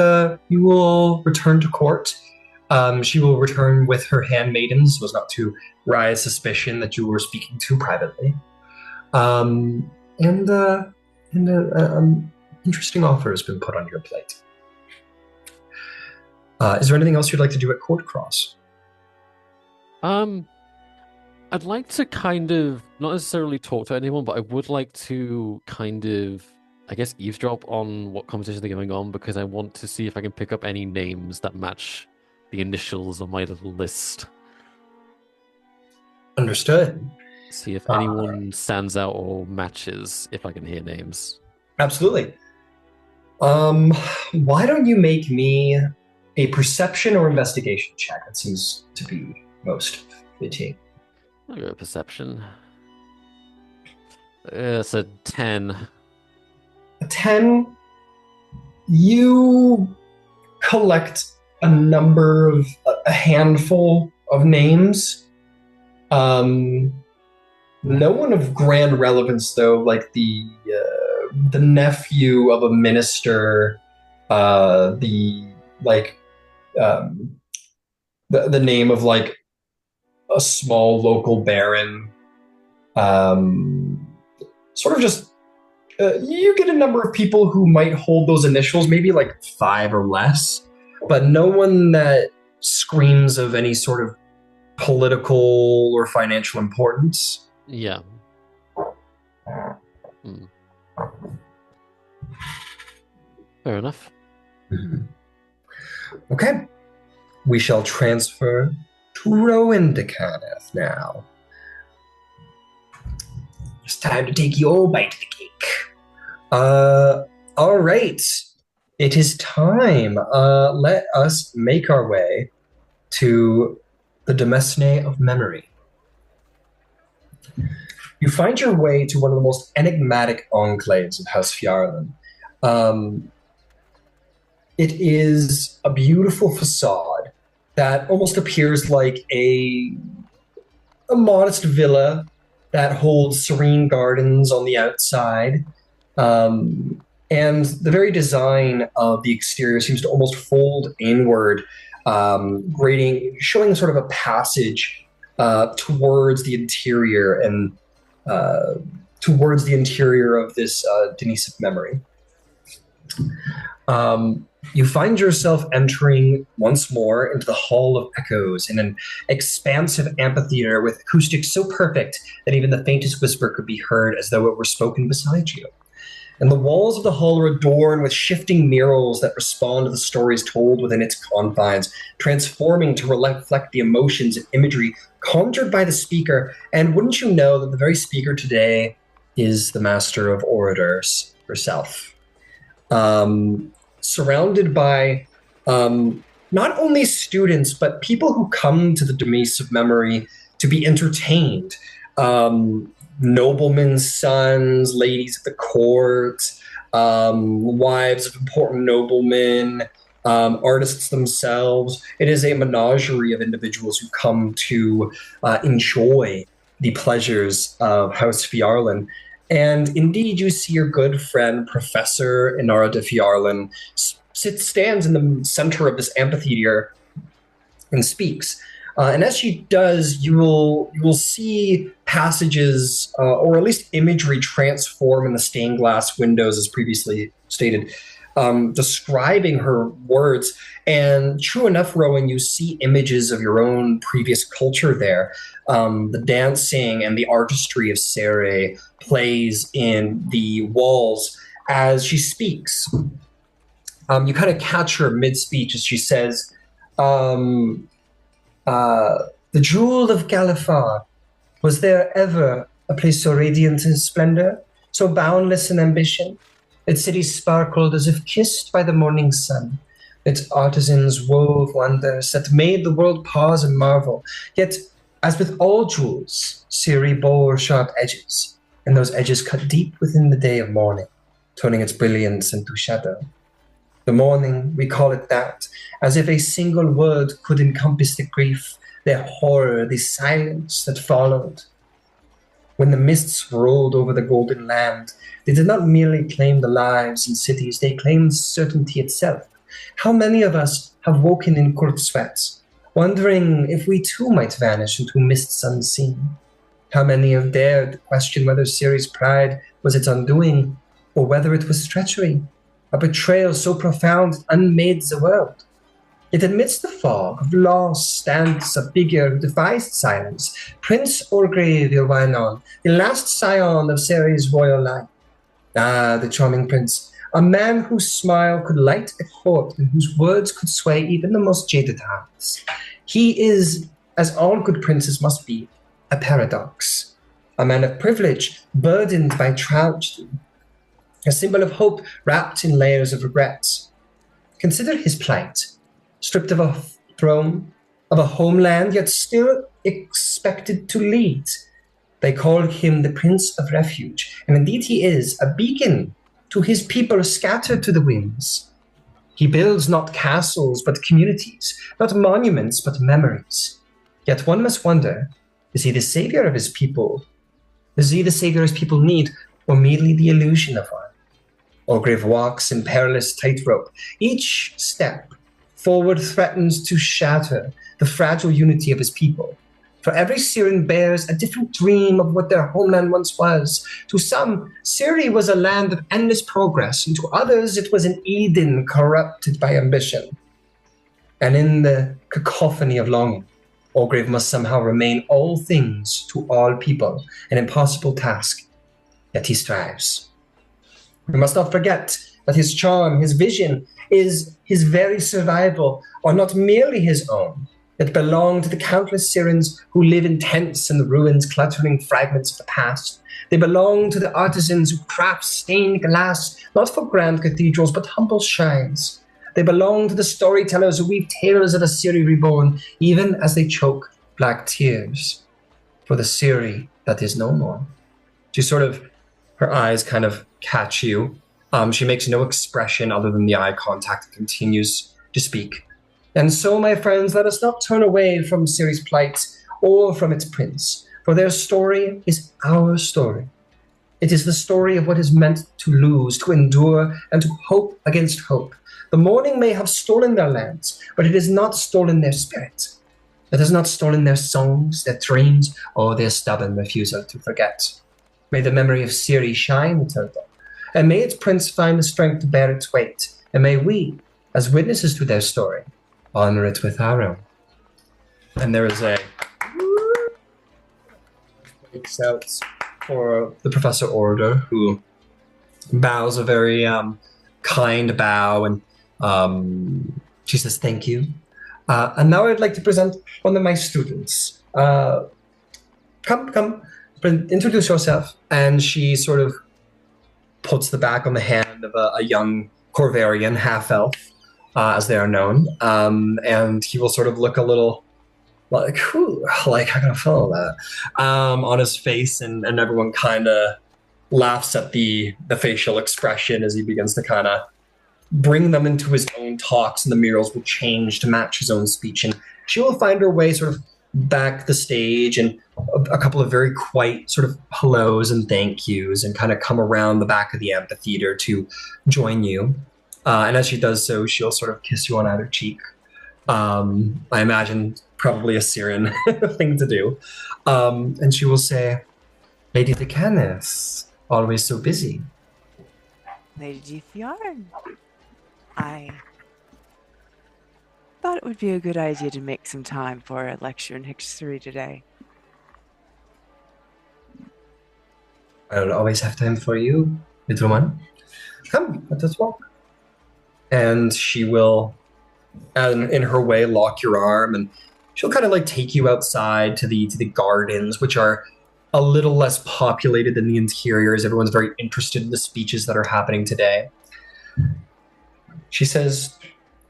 you will return to court. She will return with her handmaidens, so as not to rise suspicion that you were speaking to privately. And interesting offer has been put on your plate. Is there anything else you'd like to do at Court Cross? I'd like to kind of not necessarily talk to anyone, but I would like to kind of, I guess, eavesdrop on what conversations are going on, because I want to see if I can pick up any names that match the initials on my little list. Understood. See if anyone stands out or matches, if I can hear names. Absolutely. Why don't you make me a perception or investigation check? That seems to be most fitting. I'll go with perception. It's a 10. A 10, you collect a handful of names. No one of grand relevance, though, like the nephew of a minister, the name of like a small local baron, sort of just you get a number of people who might hold those initials, maybe like 5 or less, but no one that screams of any sort of political or financial importance. Yeah. Fair enough. Okay. We shall transfer to Rowan de Caneth now. It's time to take your bite of the cake. All right. It is time. Let us make our way to the Demesne of Memory. You find your way to one of the most enigmatic enclaves of House Fjarlin. It is a beautiful facade that almost appears like a modest villa that holds serene gardens on the outside. And the very design of the exterior seems to almost fold inward, showing sort of a passage towards the interior and towards the interior of this Denise of Memory. You find yourself entering once more into the Hall of Echoes in an expansive amphitheater with acoustics so perfect that even the faintest whisper could be heard as though it were spoken beside you. And the walls of the hall are adorned with shifting murals that respond to the stories told within its confines, transforming to reflect the emotions and imagery conjured by the speaker. And wouldn't you know that the very speaker today is the master of orators herself. Surrounded by not only students, but people who come to the Demise of Memory to be entertained. Noblemen's sons, ladies of the court, wives of important noblemen, artists themselves. It is a menagerie of individuals who come to enjoy the pleasures of House Fjarlin. And indeed, you see your good friend, Professor Inara de Fjarlin, stands in the center of this amphitheater and speaks. And as she does, you will see passages, or at least imagery, transform in the stained glass windows, as previously stated, describing her words. And true enough, Rowan, you see images of your own previous culture there. The dancing and the artistry of Sere plays in the walls as she speaks. You kind of catch her mid-speech as she says, the jewel of Galifard, was there ever a place so radiant in splendor, so boundless in ambition? Its cities sparkled as if kissed by the morning sun. Its artisans wove wonders that made the world pause and marvel. Yet As with all jewels, Ciri bore sharp edges, and those edges cut deep within the day of morning, turning its brilliance into shadow. The morning, we call it that, as if a single word could encompass the grief, the horror, the silence that followed. When the mists rolled over the golden land, they did not merely claim the lives and cities, they claimed certainty itself. How many of us have woken in cold sweats, wondering if we too might vanish into mists unseen? How many have dared to question whether Ciri's pride was its undoing, or whether it was treachery, a betrayal so profound it unmade the world? Yet amidst the fog of loss stands a figure who defies silence, Prince Orgrave Ylwainon, the last scion of Ciri's royal line. Ah, the charming prince, a man whose smile could light a court and whose words could sway even the most jaded hearts. He is, as all good princes must be, a paradox, a man of privilege burdened by tragedy, a symbol of hope wrapped in layers of regrets. Consider his plight. Stripped of a throne, of a homeland, yet still expected to lead. They call him the Prince of Refuge, and indeed he is a beacon to his people scattered to the winds. He builds not castles, but communities, not monuments, but memories. Yet one must wonder, is he the savior of his people? Is he the savior his people need, or merely the illusion of one? Orgrave walks in perilous tightrope. Each step forward threatens to shatter the fragile unity of his people. For every Syrian bears a different dream of what their homeland once was. To some, Syria was a land of endless progress, and to others it was an Eden corrupted by ambition. And in the cacophony of longing, Orgrave must somehow remain all things to all people, an impossible task, yet he strives. We must not forget that his charm, his vision, is his very survival, are not merely his own. It belong to the countless Syrians who live in tents in the ruins, cluttering fragments of the past. They belong to the artisans who craft stained glass, not for grand cathedrals, but humble shrines. They belong to the storytellers who weave tales of a Syria reborn, even as they choke black tears for the Syria that is no more. Her eyes kind of catch you. She makes no expression other than the eye contact and continues to speak. And so, my friends, let us not turn away from Ciri's plight or from its prince, for their story is our story. It is the story of what is meant to lose, to endure, and to hope against hope. The morning may have stolen their lands, but it has not stolen their spirit. It has not stolen their songs, their dreams, or their stubborn refusal to forget. May the memory of Ciri shine eternal, and may its prince find the strength to bear its weight, and may we, as witnesses to their story, honor it with our own. And there is a breaks out for the Professor Order, who bows a very kind bow, and she says, "Thank you. And now I'd like to present one of my students. Come, introduce yourself." And she sort of puts the back on the hand of a young Corvarian half-elf, as they are known. And he will sort of look a little like, whew, like, how can I follow that? On his face, and everyone kind of laughs at the facial expression as he begins to kind of bring them into his own talks, and the murals will change to match his own speech. And she will find her way sort of back the stage, and a couple of very quiet sort of hellos and thank yous, and kind of come around the back of the amphitheater to join you. And as she does so, she'll sort of kiss you on either cheek. I imagine probably a Syrian thing to do. And she will say, "Lady Decanus, always so busy." Lady Fjarn, I thought it would be a good idea to make some time for a lecture in history today. "I'll always have time for you, little one. Come, let us walk." And she will, in her way, lock your arm, and she'll kind of like take you outside to the gardens, which are a little less populated than the interiors. Everyone's very interested in the speeches that are happening today. She says,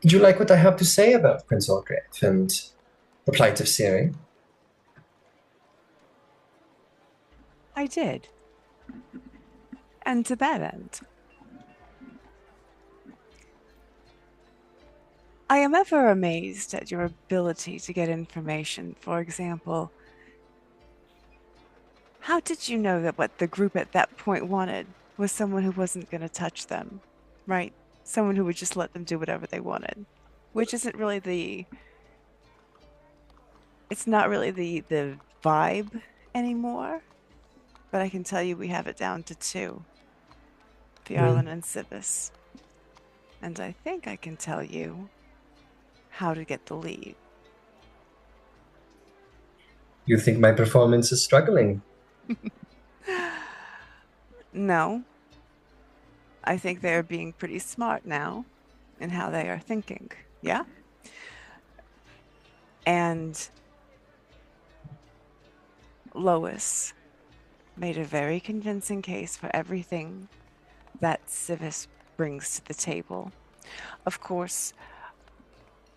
"Did you like what I have to say about Prince Orgrave and the plight of Ciri?" I did. And to that end, I am ever amazed at your ability to get information. For example, how did you know that what the group at that point wanted was someone who wasn't going to touch them, right? Someone who would just let them do whatever they wanted, which isn't really it's not really the vibe anymore. But I can tell you we have it down to two, Eberron and Civis. And I think I can tell you how to get the lead. You think my performance is struggling? No. I think they're being pretty smart now in how they are thinking. Yeah? And Lois made a very convincing case for everything that Civis brings to the table. Of course,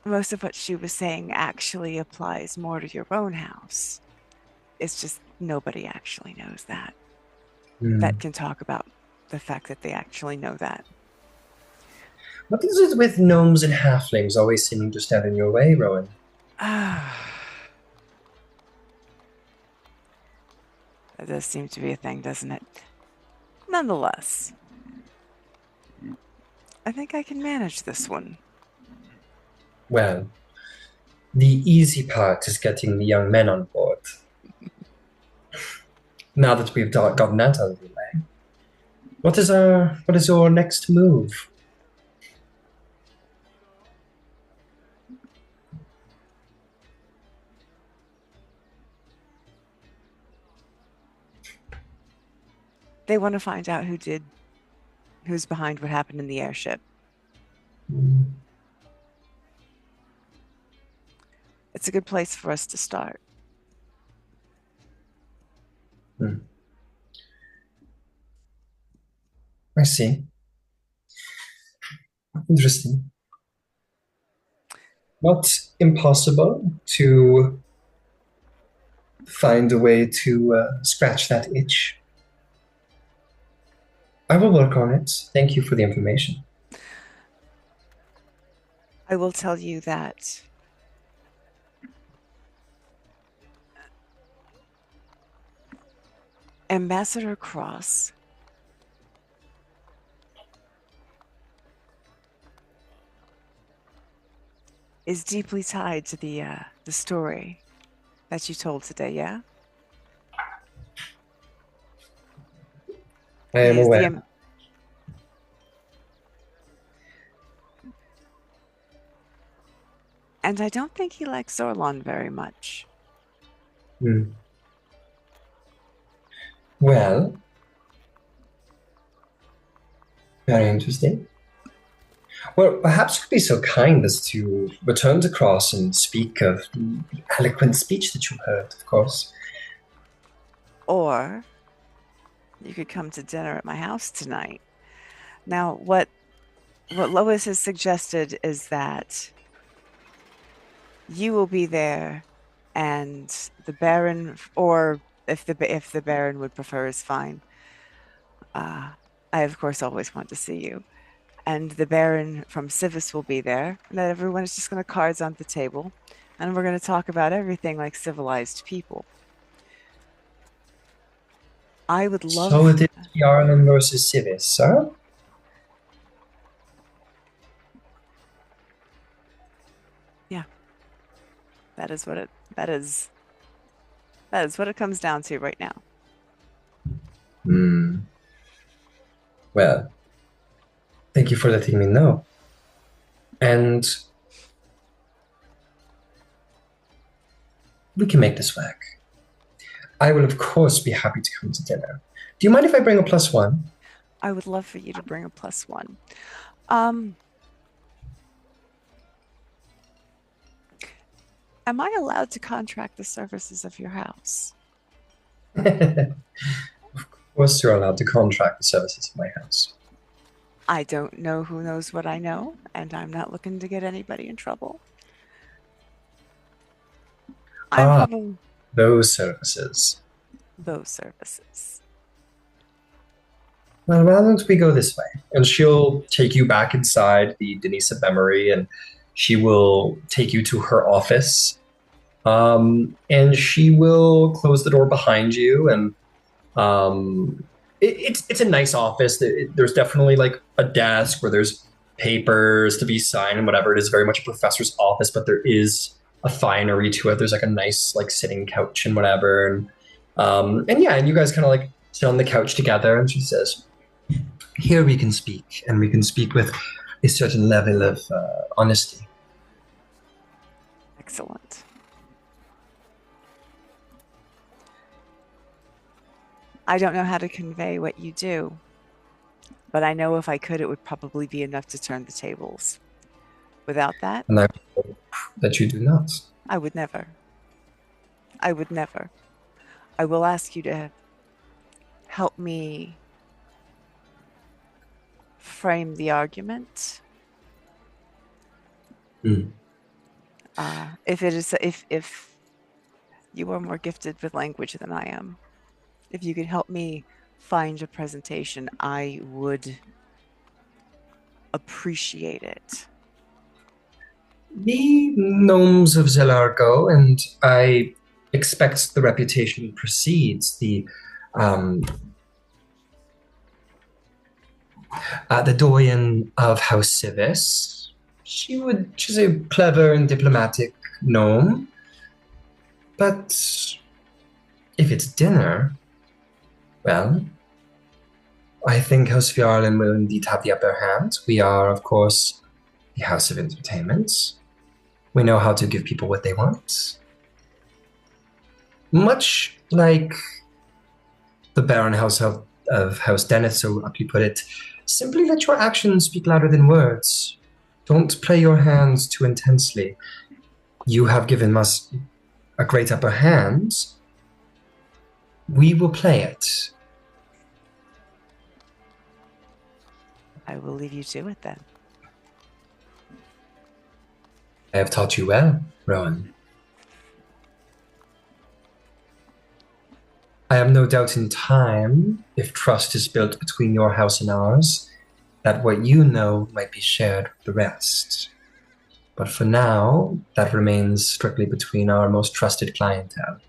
most of what she was saying actually applies more to your own house. It's just nobody actually knows that. That can talk about the fact that they actually know that. What is it with gnomes and halflings always seeming to stand in your way, Rowan? That does seem to be a thing, doesn't it? Nonetheless, I think I can manage this one. Well, the easy part is getting the young men on board. Now that we've gotten that out of the way, what is your next move? They want to find out who's behind what happened in the airship. It's a good place for us to start. I see. Interesting. Not impossible to find a way to scratch that itch. I will work on it. Thank you for the information. I will tell you that Ambassador Cross is deeply tied to the story that you told today, yeah? I am aware. And I don't think he likes Zorlon very much. Well, very interesting. Well, perhaps you could be so kind as to return to Cross and speak of the eloquent speech that you heard, of course. Or you could come to dinner at my house tonight. Now, what Lois has suggested is that you will be there, and the Baron, or if the Baron would prefer, is fine. I of course always want to see you. And the Baron from Civis will be there, and that everyone is just going to cards on the table, and we're going to talk about everything like civilized people. I would love. So it is Yarlin versus Civis, huh? Yeah, that is what it comes down to right now. Well, thank you for letting me know. And we can make this work. I will, of course, be happy to come to dinner. Do you mind if I bring a +1? I would love for you to bring a +1. Am I allowed to contract the services of your house? Of course, you're allowed to contract the services of my house. I don't know who knows what I know, and I'm not looking to get anybody in trouble. Those services. those services. Well, why don't we go this way? And she'll take you back inside the Denise of Memory, and she will take you to her office. And she will close the door behind you, and it's a nice office. There's definitely like a desk where there's papers to be signed and whatever. It is very much a professor's office, but there is a finery to it. There's like a nice like sitting couch and whatever, and yeah, and you guys kind of like sit on the couch together. And she says, "Here we can speak, and we can speak with a certain level of honesty." Excellent. I don't know how to convey what you do, but I know if I could, it would probably be enough to turn the tables. Without that, And I hope that you do not. I would never. I would never. I will ask you to help me frame the argument. Mm. If you are more gifted with language than I am, if you could help me find a presentation, I would appreciate it. The gnomes of Zelargo, and I expect the reputation precedes the doyen of House Civis. She's a clever and diplomatic gnome, but if it's dinner, well, I think House Fjarlin will indeed have the upper hand. We are, of course, the House of Entertainment. We know how to give people what they want. Much like the Baron House of House Dennis so aptly put it, simply let your actions speak louder than words. Don't play your hands too intensely. You have given us a great upper hand. We will play it. I will leave you to it then. I have taught you well, Rowan. I have no doubt in time, if trust is built between your house and ours, that what you know might be shared with the rest. But for now, that remains strictly between our most trusted clientele.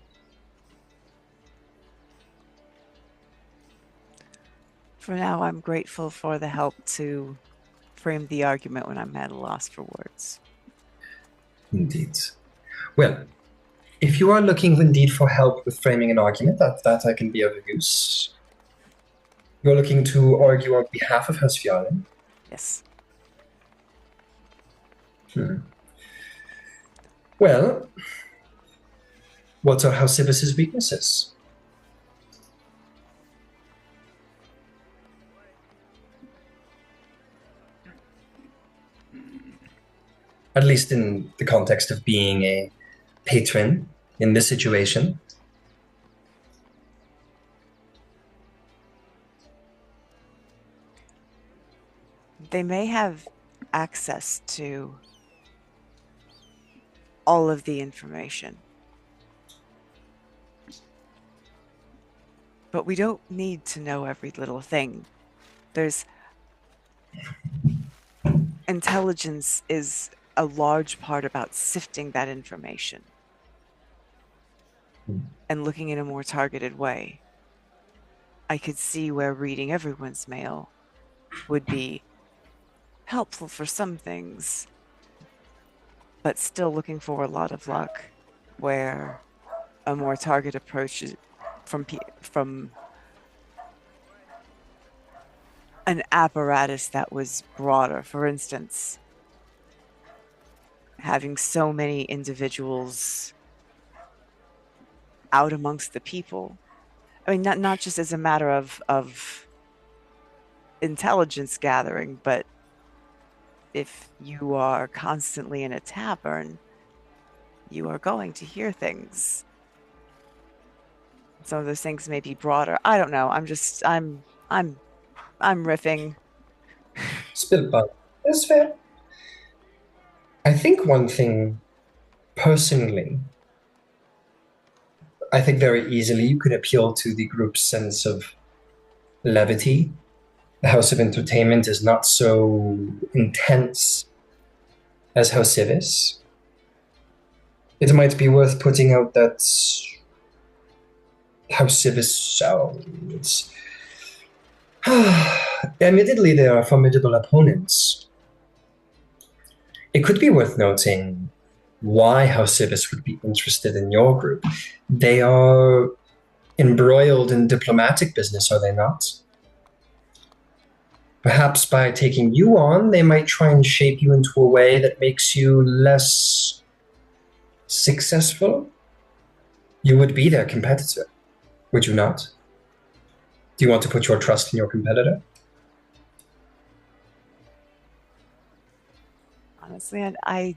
For now, I'm grateful for the help to frame the argument when I'm at a loss for words. Indeed. Well, if you are looking indeed for help with framing an argument, that I can be of use. You're looking to argue on behalf of House Fjarlin? Yes. Well, what are House Civis's weaknesses? At least in the context of being a patron in this situation. They may have access to all of the information. But we don't need to know every little thing. Intelligence is a large part about sifting that information and looking in a more targeted way. I could see where reading everyone's mail would be helpful for some things, but still looking for a lot of luck where a more targeted approach from an apparatus that was broader. For instance, having so many individuals out amongst the people. I mean, not just as a matter of intelligence gathering, but if you are constantly in a tavern, you are going to hear things. Some of those things may be broader. I don't know. I'm riffing. Spitball. That's fair. I think one thing, personally, I think very easily you could appeal to the group's sense of levity. The House of Entertainment is not so intense as House Civis. It might be worth putting out that House Civis sounds. Admittedly, they are formidable opponents. It could be worth noting why House Civis would be interested in your group. They are embroiled in diplomatic business, are they not? Perhaps by taking you on, they might try and shape you into a way that makes you less successful. You would be their competitor, would you not? Do you want to put your trust in your competitor? Honestly, and I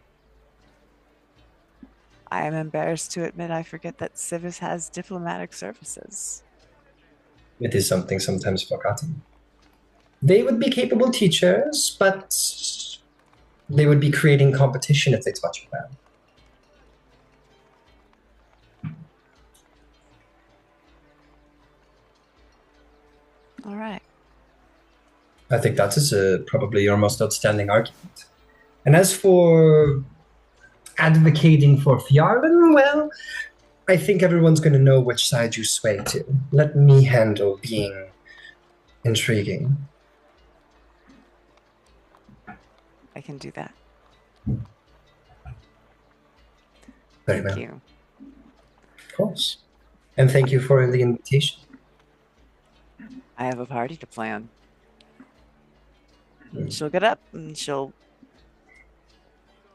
am embarrassed to admit I forget that Civis has diplomatic services. It is something sometimes forgotten. They would be capable teachers, but they would be creating competition if they touch them. All right. I think that is probably your most outstanding argument. And as for advocating for Fjarlin, well, I think everyone's going to know which side you sway to. Let me handle being intriguing. I can do that. Very Thank well. you. Of course. And thank you for the invitation. I have a party to plan. Mm. She'll get up and she'll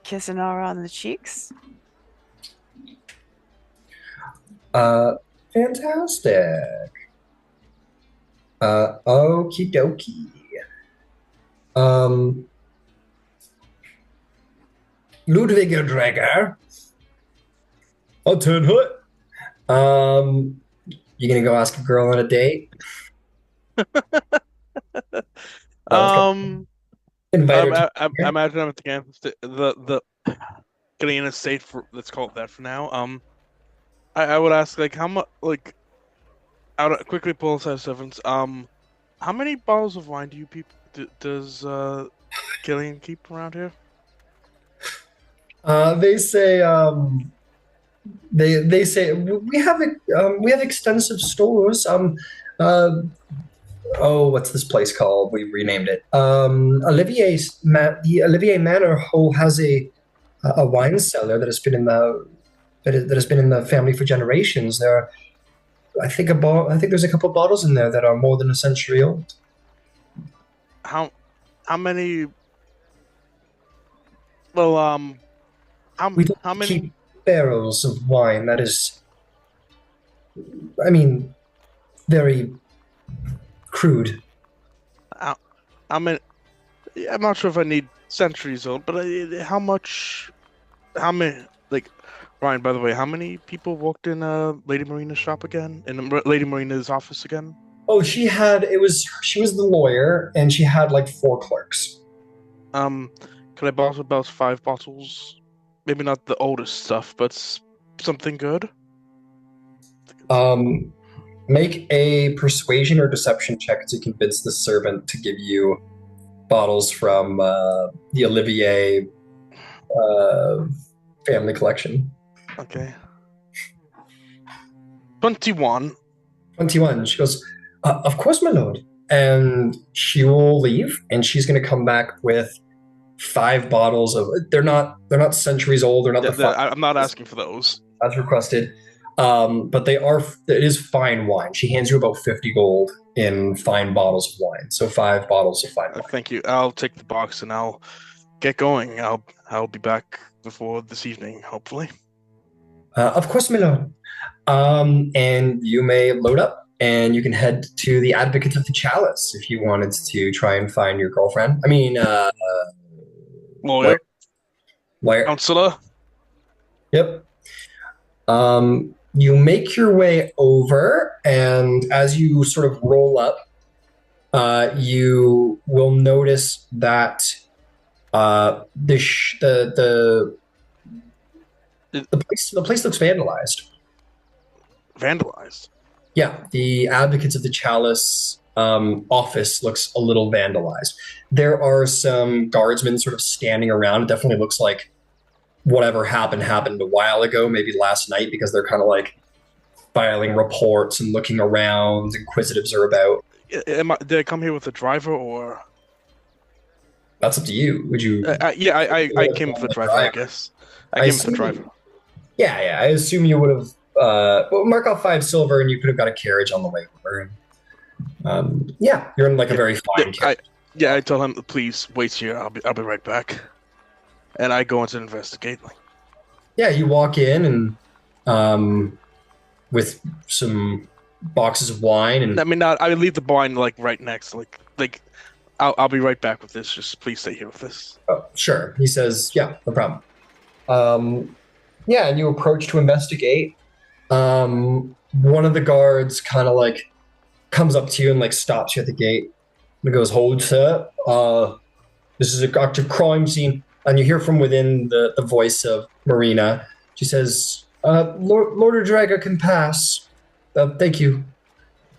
kiss Inara on the cheeks. Fantastic. Okie dokie. Ludwiger Drager. I'll turn hood. You gonna go ask a girl on a date? Let's go. Invite her to I imagine I'm at the campus. The getting in a state for, let's call it that for now. I would ask like how much like quickly pull aside sevens. How many bottles of wine do you people does Killian keep around here? They say they say we have extensive stores. What's this place called? We renamed it. The Olivier Manor has a wine cellar that has been in the family for generations. I think there's a couple of bottles in there that are more than a century old. How many? Well, We don't how many? keep barrels of wine. That is, I mean, very crude. I mean, I'm not sure if I need centuries old, but how much? How many? Like, Ryan, by the way, how many people walked in Lady Marina's shop again? In Lady Marina's office again? Oh, she was the lawyer, and she had like 4 clerks. Could I borrow about 5 bottles? Maybe not the oldest stuff, but something good. Make a persuasion or deception check to convince the servant to give you bottles from the Olivier family collection. Okay. 21. 21. She goes, of course, my lord. And she will leave, and she's going to come back with 5 bottles of. They're not centuries old. They're not I'm not asking for those. as requested. But they are. It is fine wine. She hands you about 50 gold in fine bottles of wine. So 5 bottles of fine wine. Thank you. I'll take the box and I'll get going. I'll be back before this evening, hopefully. Of course, my lord. And you may load up, and you can head to the Advocate of the Chalice if you wanted to try and find your girlfriend. I mean, Lawyer. lawyer. Counselor. Yep. You make your way over, and as you sort of roll up, you will notice that the place looks vandalized. vandalized. Yeah, the Advocates of the Chalice office looks a little vandalized. There are some guardsmen sort of standing around. It definitely looks like whatever happened a while ago, maybe last night, because they're kind of like filing reports and looking around. Inquisitives are about. Did I come here with a driver or? That's up to you. Would you? Yeah, I came with a driver, I guess. I came with a driver. Yeah. I assume you would have. Well, mark off 5 silver, and you could have got a carriage on the way over. Yeah, you're in like a very fine carriage. I tell him, please wait here. I'll be right back. And I go in to investigate. Yeah, you walk in and with some boxes of wine, and I mean, I leave the wine like right next. Like I'll be right back with this. Just please stay here with this. oh, sure. He says, yeah, no problem. Yeah, and you approach to investigate. One of the guards kind of like comes up to you and like stops you at the gate. And goes, "Hold, sir. This is an active crime scene." And you hear from within the voice of Marina. She says, Lord Draga can pass. Thank you.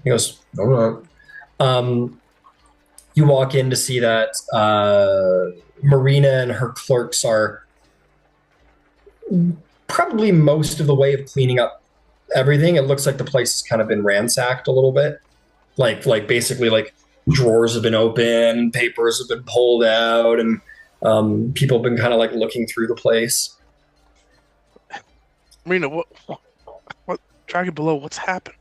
He goes, all right. You walk in to see that Marina and her clerks are probably most of the way of cleaning up everything. It looks like the place has kind of been ransacked a little bit. Like basically like drawers have been open, papers have been pulled out, and people have been kind of like looking through the place. Marina, what Dragon Below? What's happened?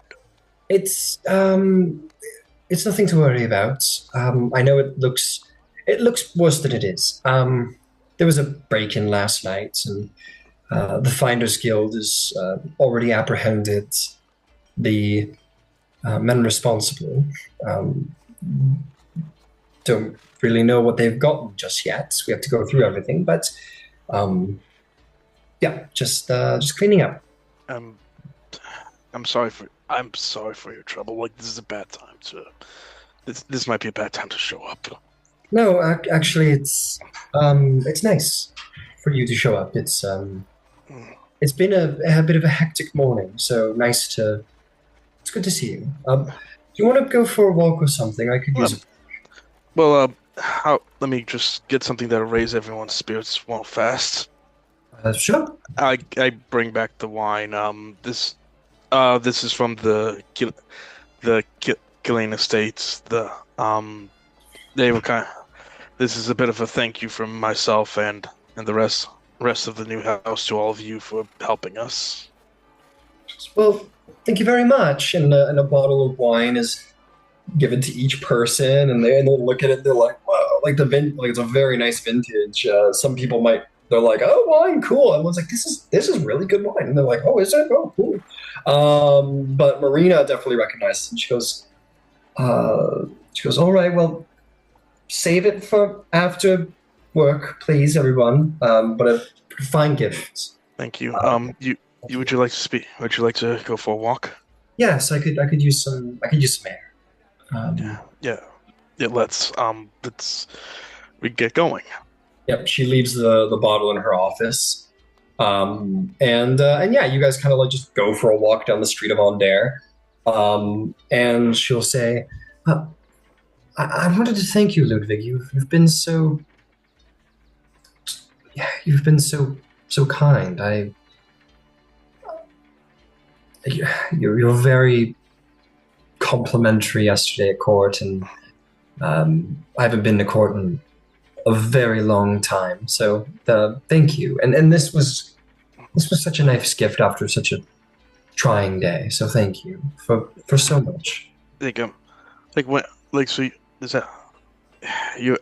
It's nothing to worry about. I know it looks worse than it is. There was a break-in last night, and the Finders Guild has already apprehended the men responsible. Don't really know what they've gotten just yet. We have to go through everything, but yeah, just cleaning up. I'm sorry for your trouble. Like, this is a bad time to. This might be a bad time to show up. No, actually, it's nice for you to show up. It's been a bit of a hectic morning, so it's good to see you. Do you want to go for a walk or something? I could use. Well, let me just get something that'll raise everyone's spirits real fast. Sure. I bring back the wine. This is from the Gillian Estates. They were this is a bit of a thank you from myself and the rest of the new house to all of you for helping us. Well, thank you very much. And a bottle of wine is given to each person, and they look at it. They're like, "Wow!" Like it's a very nice vintage. Some people they're like, "Oh, wine, cool." Everyone's like, "This is really good wine," and they're like, "Oh, is it? Oh, cool." But Marina definitely recognizes it, and she goes, "All right, well, save it for after work, please, everyone. But a fine gift." Thank you. Would you like to speak? Would you like to go for a walk? Yes, I could use some air. Yeah. Let's we get going. Yep, she leaves the bottle in her office, and yeah, you guys kind of like just go for a walk down the street of Ondair, and she'll say, I wanted to thank you, Ludwig. You've been so kind. You're very complimentary yesterday at court, and I haven't been to court in a very long time. So thank you. And this was such a nice gift after such a trying day. So thank you for so much. Like so is that you're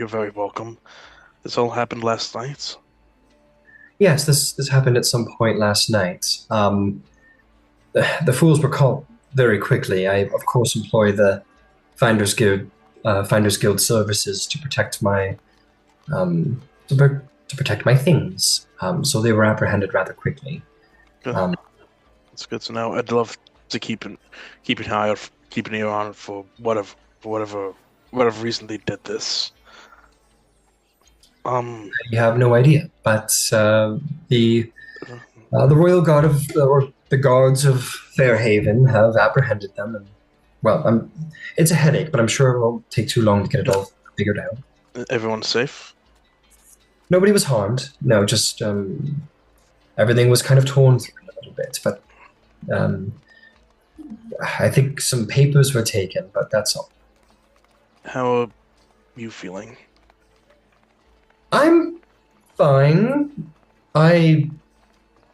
very welcome. This all happened last night. Yes, this happened at some point last night. The fools were caught very quickly. I, of course, employ the Finders Guild services to protect my things. So they were apprehended rather quickly. It's good to know. I'd love to keep an ear on for whatever reason they did this. You have no idea, but the Royal Guard of or The guards of Fairhaven have apprehended them, and well, it's a headache, but I'm sure it won't take too long to get it all figured out. Everyone's safe. Nobody was harmed. No, just everything was kind of torn through a little bit. But um, I think some papers were taken, but that's all. How are you feeling? I'm fine. I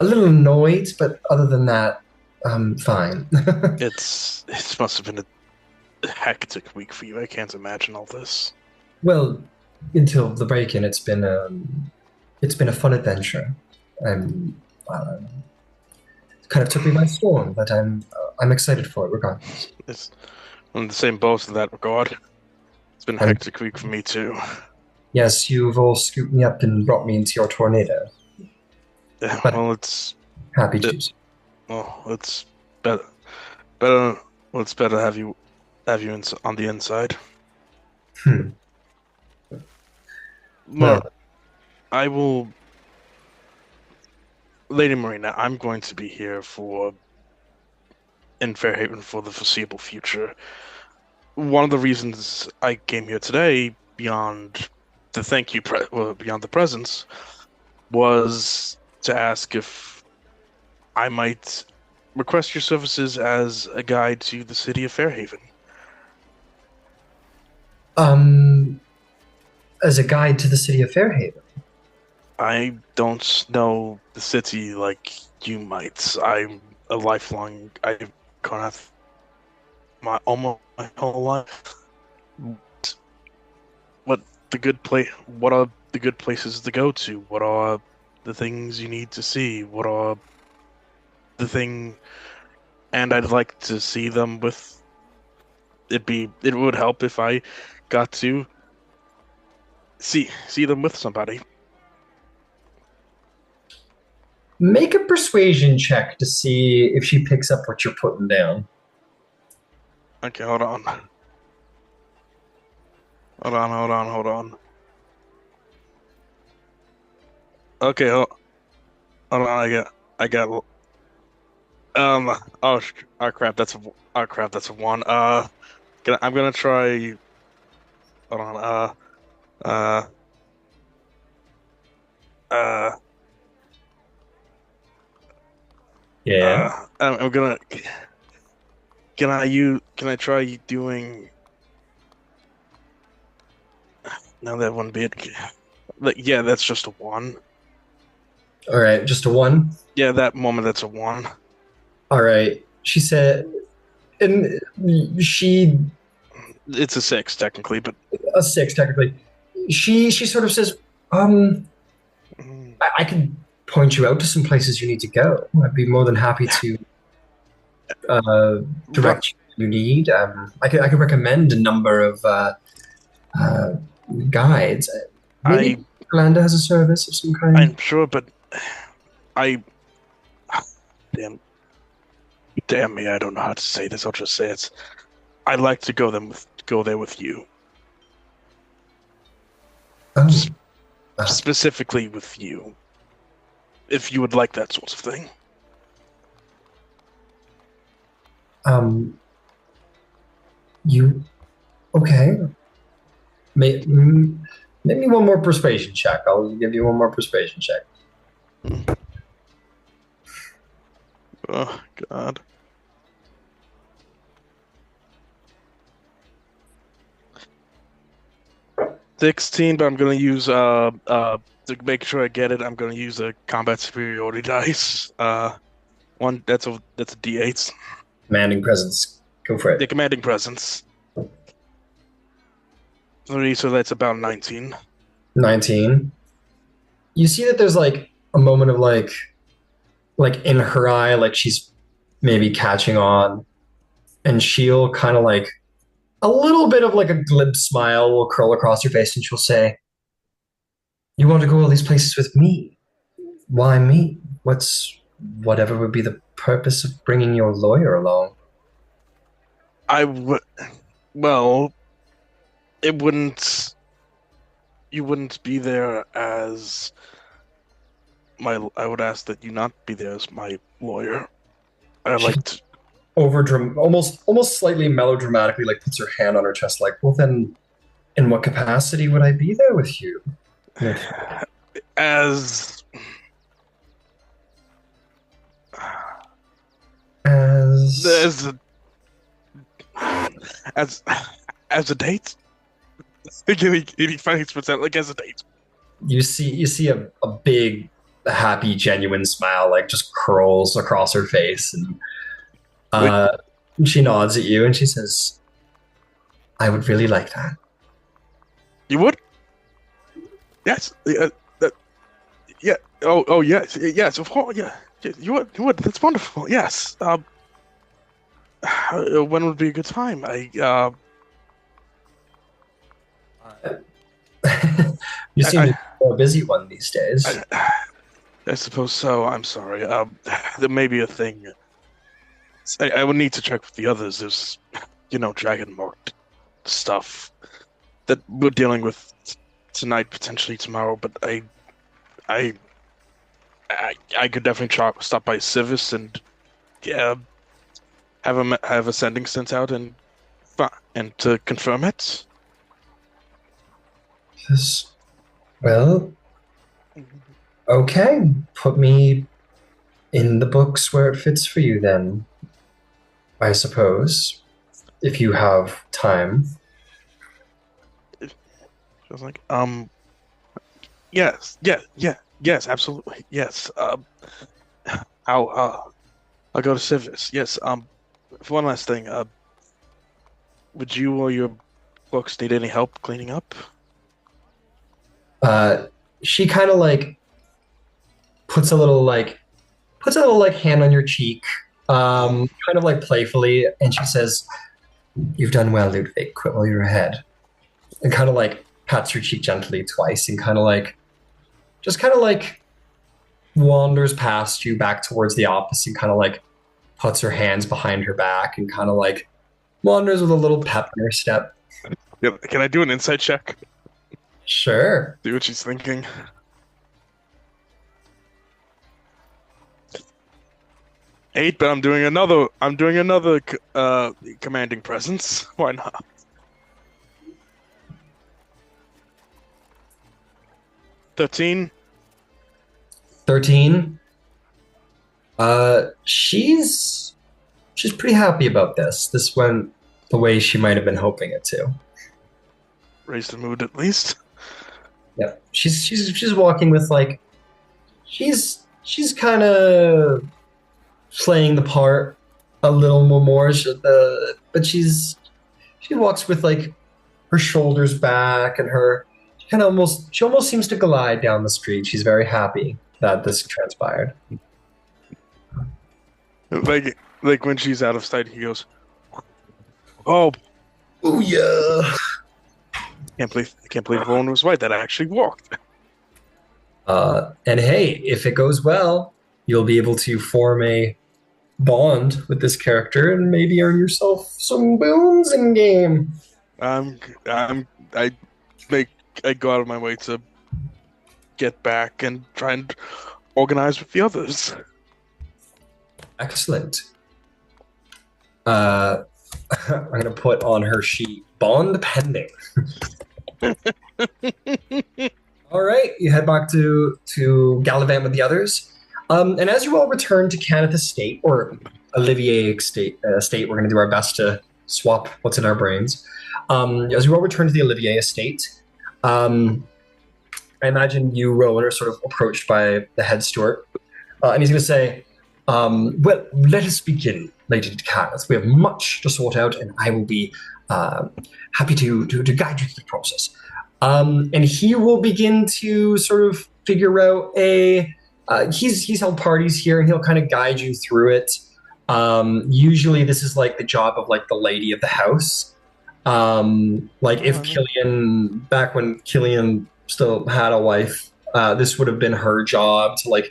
a little annoyed, but other than that, I'm fine. It must have been a hectic week for you. I can't imagine all this. Well, until the break-in, it's been a fun adventure. I'm kind of took me by storm, but I'm excited for it regardless. It's on the same boat in that regard. It's been a hectic week for me too. Yes, you've all scooped me up and brought me into your tornado. Yeah, But- well, it's Happy to do so. it's better. Well, it's better to have you on the inside. Hmm. Well, I will, Lady Marina. I'm going to be here in Fairhaven for the foreseeable future. One of the reasons I came here today, beyond beyond the presents, was to ask if I might request your services as a guide to the city of Fairhaven. As a guide to the city of Fairhaven. I don't know the city like you might. I'm a lifelong. I've gone out almost my whole life. What are the good places to go to? What are the things you need to see? What are the thing? And I'd like to see them with. It would help if I got to see them with somebody. Make a persuasion check to see if she picks up what you're putting down. Okay, hold on. Hold on. Okay, hold on. I got. Oh crap! That's a one. I'm gonna try. Hold on. Uh. Yeah. I'm gonna. Can I try doing? No, that one bit. Yeah, that's just a one. All right, just a one. Yeah, that moment, that's a one. All right. She said, and she It's a six technically, but a six technically. She sort of says, I can point you out to some places you need to go. I'd be more than happy to direct you need. I could recommend a number of guides. Maybe Orlando has a service of some kind. I'm sure, but damn me, I don't know how to say this. I'll just say it. I'd like to go there with you, Oh, specifically with you, if you would like that sort of thing. You okay? Maybe one more persuasion check. I'll give you one more persuasion check. Oh God. $16, but I'm gonna use to make sure I get it. I'm gonna use a combat superiority dice. One that's a D8. Commanding presence. Go for The it. commanding presence. 3, so that's about 19. 19. You see that there's like a moment of like in her eye, like she's maybe catching on, and she'll kind of like a little bit of like a glib smile will curl across her face, and she'll say, "You want to go all these places with me? Why me? Whatever would be the purpose of bringing your lawyer along?" Well, it wouldn't. You wouldn't be there as my. I would ask that you not be there as my lawyer. I She like to. almost slightly melodramatically like puts her hand on her chest, like, well then, in what capacity would I be there with you? As As as a, as as a date. Any funny percent like as a date. you see a big, happy, genuine smile like just curls across her face, and uh, she nods at you and she says, "I would really like that." You would? Yes. Yeah. Oh, yes. Yes. Of course. Yeah. You would. You would. That's wonderful. Yes. When would be a good time? You seem to I, be a more busy one these days. I suppose so. I'm sorry. There may be a thing. I would need to check with the others. There's, dragon marked stuff that we're dealing with tonight, potentially tomorrow. But I could definitely stop by Civis and have a sending sent out and to confirm it. Yes. Well, okay. Put me in the books where it fits for you then, I suppose, if you have time. I was like, yes, yes, absolutely, yes. I'll go to Civis. Yes. For one last thing, would you or your books need any help cleaning up? She kind of like puts a little like hand on your cheek, kind of like playfully, and she says, "You've done well, Ludwig. Quit while you're ahead." And kind of like pats your cheek gently twice, and kind of like wanders past you back towards the office, and kind of like puts her hands behind her back, and kind of like wanders with a little pep in her step. Yeah, can I do an insight check? Sure. See what she's thinking. Eight, but I'm doing another commanding presence. Why not? 13. 13. She's pretty happy about this. This went the way she might have been hoping it to. Raise the mood at least. Yeah, she's walking with like, she's kind of playing the part a little more, but she walks with like her shoulders back and her she almost seems to glide down the street. She's very happy that this transpired. Like when she's out of sight, he goes, "Oh, Oh yeah." I can't believe Rowan was right. That I actually walked." And hey, if it goes well, you'll be able to form a bond with this character and maybe earn yourself some boons in game. I go out of my way to get back and try and organize with the others. Excellent. I'm gonna put on her sheet bond pending. All right, you head back to Gallivant with the others. And as you all return to Kenneth Estate, or Olivier Estate, we're going to do our best to swap what's in our brains. As you all return to the Olivier Estate, I imagine you, Rowan, are sort of approached by the head steward. And he's going to say, well, let us begin, Lady Kenneth. We have much to sort out, and I will be happy to guide you through the process. And he will begin to sort of figure out he's held parties here, and he'll kind of guide you through it. Usually this is like the job of like the lady of the house. Like if Killian, back when Killian still had a wife, this would have been her job to like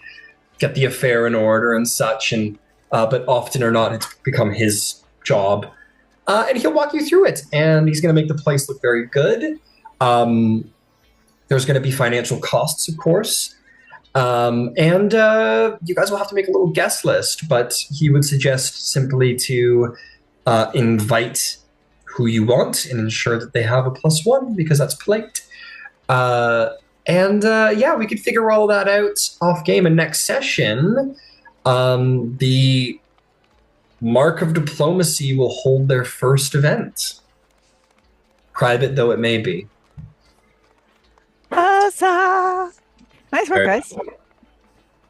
get the affair in order and such. And but often or not, it's become his job. And he'll walk you through it, and he's going to make the place look very good. There's going to be financial costs, of course. And you guys will have to make a little guest list, but he would suggest simply to invite who you want and ensure that they have a +1 because that's polite. And yeah, we could figure all that out off game. And next session, the Mark of Diplomacy will hold their first event, private though it may be. Huzzah! Nice work, guys.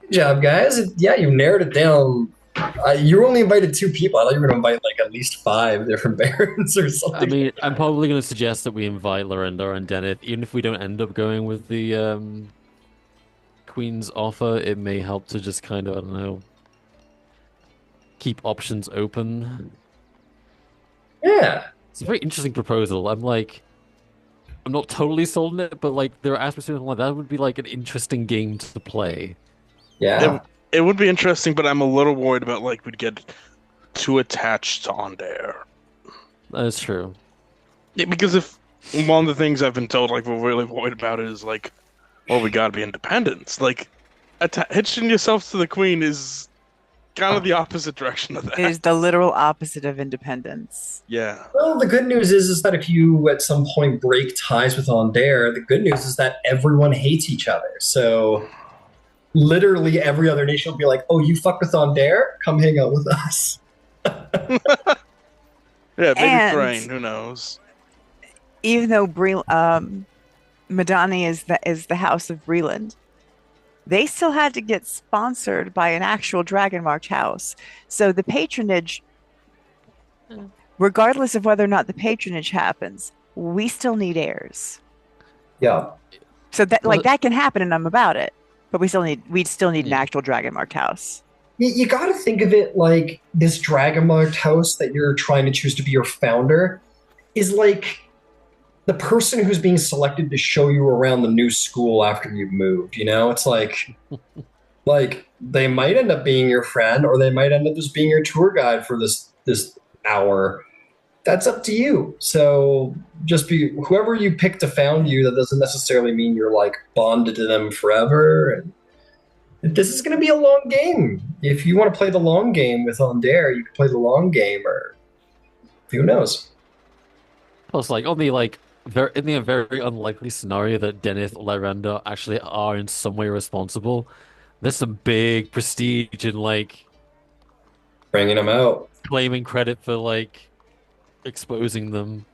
Good job, guys. Yeah, you narrowed it down. You only invited 2 people. I thought you were going to invite like at least 5 different barons or something. I mean, I'm probably going to suggest that we invite Lorenda and Deneth, even if we don't end up going with the Queen's offer. It may help to just kind of, I don't know, keep options open. Yeah. It's a very interesting proposal. I'm not totally sold on it, but like there are aspects of it like that would be like an interesting game to play. Yeah. It would be interesting, but I'm a little worried about like we'd get too attached to Ondair. That's true. Yeah, because if one of the things I've been told, like we're really worried about it is like, well, we gotta be independent. Like, hitching yourself to the Queen is kind of the opposite direction of that. It is the literal opposite of independence. Yeah. Well, the good news is that if you at some point break ties with Ondair, the good news is that everyone hates each other. So literally every other nation will be like, "Oh, you fuck with Ondair? Come hang out with us." Yeah, maybe And- Thrain, who knows? Even though Madani is the House of Breland, they still had to get sponsored by an actual Dragon March house. So the patronage, regardless of whether or not the patronage happens, we still need heirs. Yeah. So that Well, that can happen, and I'm about it. But we'd still need an Yeah. actual Dragon March house. You got to think of it like this Dragonmarked house that you're trying to choose to be your founder is like the person who's being selected to show you around the new school after you've moved. You know, it's like they might end up being your friend, or they might end up just being your tour guide for this hour. That's up to you. So just be whoever you pick to found you. That doesn't necessarily mean you're like bonded to them forever. And this is going to be a long game. If you want to play the long game with Ondair, you can play the long game, or who knows? Plus, like on the in the very unlikely scenario that Deneth or Lorenda actually are in some way responsible, there's some big prestige in like Bringing them out. claiming credit for like exposing them.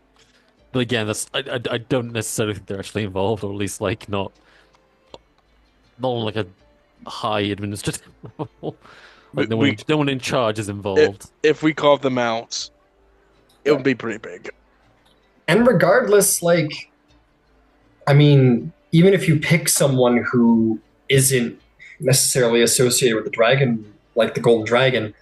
But again, I don't necessarily think they're actually involved, or at least like not on like a high administrative level. Like no one in charge is involved. If we carve them out, it would be pretty big. And regardless, like, I mean, even if you pick someone who isn't necessarily associated with the dragon, like the Golden Dragon,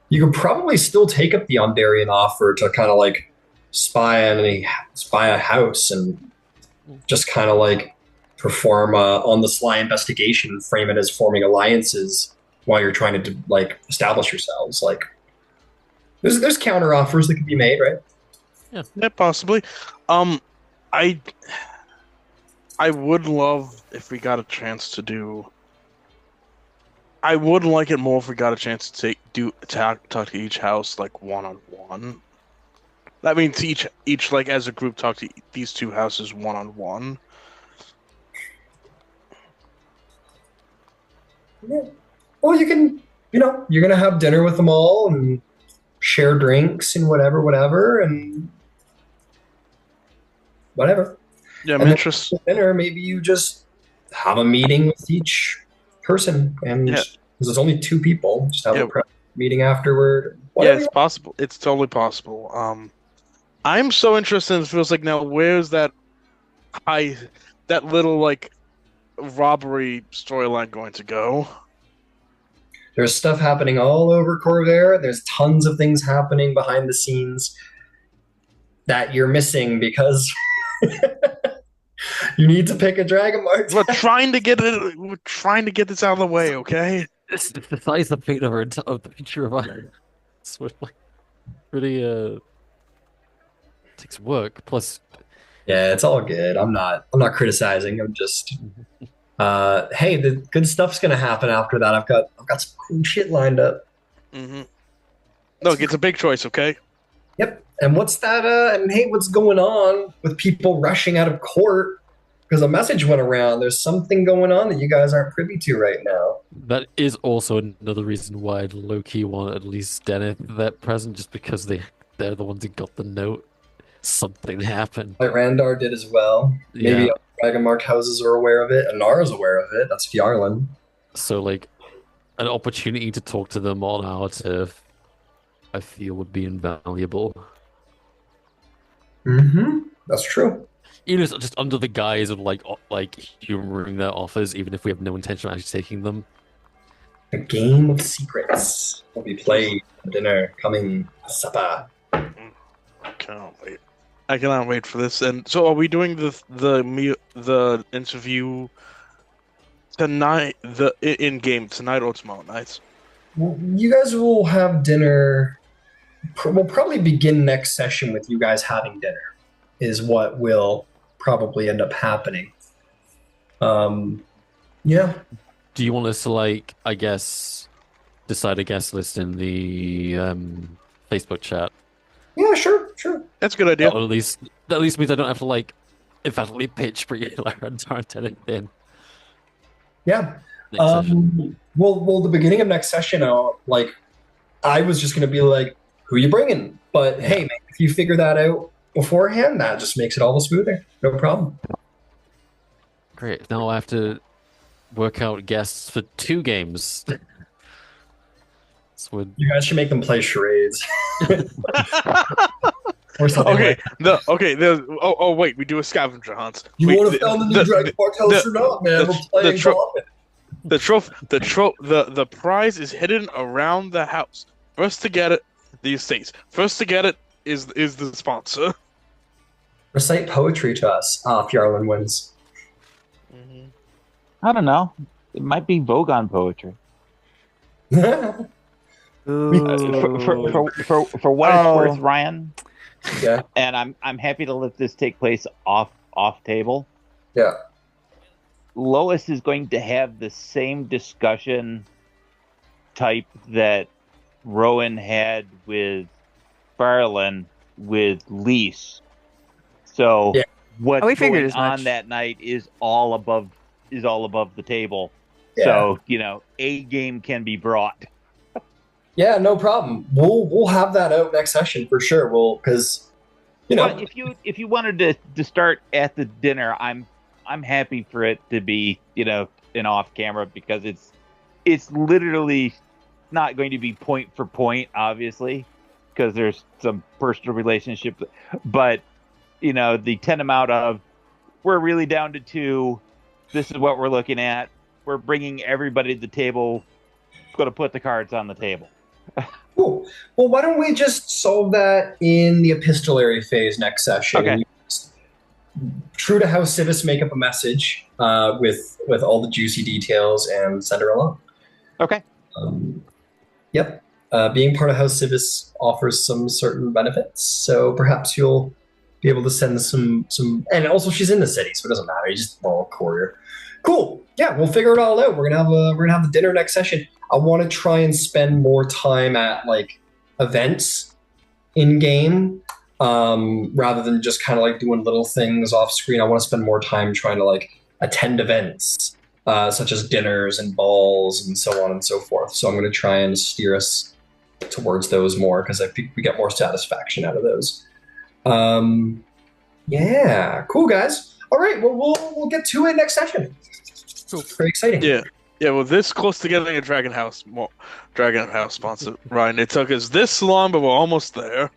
you could probably still take up the Ondarian offer to kind of like spy a house and just kind of like perform on the sly investigation and frame it as forming alliances while you're trying to like establish yourselves. Like, there's counter offers that can be made, right? Yeah, possibly. I would love if we got a chance to do. I would like it more if we got a chance to talk to each house like one-on-one. I mean, to each like as a group talk to these 2 houses one-on-one. Yeah. Well, you can, you're gonna have dinner with them all and share drinks and whatever, and whatever. Yeah, I'm And then interested. after dinner, maybe you just have a meeting with each person, and Yeah. because there's only 2 people, just have Yeah. a prep meeting afterward. Yeah, Whatever it's possible. It's totally possible. I'm so interested. It feels like now. Where's that little like robbery storyline going to go? There's stuff happening all over Corvair. There's tons of things happening behind the scenes that you're missing because you need to pick a Dragon Mark. We're trying to get it. We're trying to get this out of the way. Okay. This decides the fate of the future of our. It's like really takes work. Plus, Yeah, it's all good. I'm not criticizing. I'm just Hey, the good stuff's gonna happen after that. I've got some cool shit lined up. Mm-hmm. Look, it's a big choice, okay? Yep. And what's that? And hey, what's going on with people rushing out of court? Because a message went around. There's something going on that you guys aren't privy to right now. That is also another reason why low-key wanted at least Deneth that present, just because they're the ones who got the note. Something happened. Like Randar did as well. Maybe Yeah. Dragon Mark houses are aware of it. Anara's aware of it. That's Fjarlin. So like an opportunity to talk to them on our turf, I feel would be invaluable. Mm-hmm. That's true. Even if it's just under the guise of like humoring their offers, even if we have no intention of actually taking them. A game of secrets will be played at dinner coming supper. I cannot wait. I cannot wait for this. And so, are we doing the interview tonight? In game tonight or tomorrow night? Well, you guys will have dinner. We'll probably begin next session with you guys having dinner, is what will probably end up happening. Yeah. Do you want us to like, I guess, decide a guest list in the Facebook chat? Yeah, sure. That's a good idea. Or at least that at least means I don't have to like emphatically pitch for you like anything Yeah. next session. Well, the beginning of next session, I was just going to be like, who you bringing? But hey, man, if you figure that out beforehand, that just makes it all the smoother. No problem. Great. Now I have to work out guests for 2 games. So You guys should make them play charades. Or something Okay. like Wait. We do a scavenger hunt. You Wait, want to found the new Dragon Park house or not, man? We're playing golf. The prize is hidden around the house. First to get it, the estates. First to get it is the sponsor. Recite poetry to us. Fjarlin wins. I don't know. It might be Vogon poetry. Yeah. For what it's worth, Ryan, Yeah. and I'm happy to let this take place off table. Yeah. Lois is going to have the same discussion type that Rowan had with Farland with Lise. So we what's figured going as much. on that night is all above the table. Yeah. So, a game can be brought. Yeah, no problem. We'll have that out next session for sure. Because But if you wanted to start at the dinner, I'm happy for it to be an off camera, because it's literally not going to be point for point, obviously, because there's some personal relationship, but the amount of we're really down to 2. This is what we're looking at. We're bringing everybody to the table. Going to put the cards on the table. Cool. Well, why don't we just solve that in the epistolary phase next session? Okay. And you just, true to House Civis, make up a message with all the juicy details and send her along. Okay. Yep. Being part of House Civis offers some certain benefits, so perhaps you'll be able to send some. And also, she's in the city, so it doesn't matter. You just roll a courier. Cool. Yeah, we'll figure it all out. We're gonna have the dinner next session. I want to try and spend more time at like events in game, rather than just kind of like doing little things off screen. I want to spend more time trying to like attend events, such as dinners and balls and so on and so forth. So I'm going to try and steer us towards those more, because I think we get more satisfaction out of those. Yeah, cool guys. All right, well we'll get to it next session. Cool. Very exciting. Yeah. Well, this close to getting a Dragon House sponsor, Ryan. It took us this long, but we're almost there.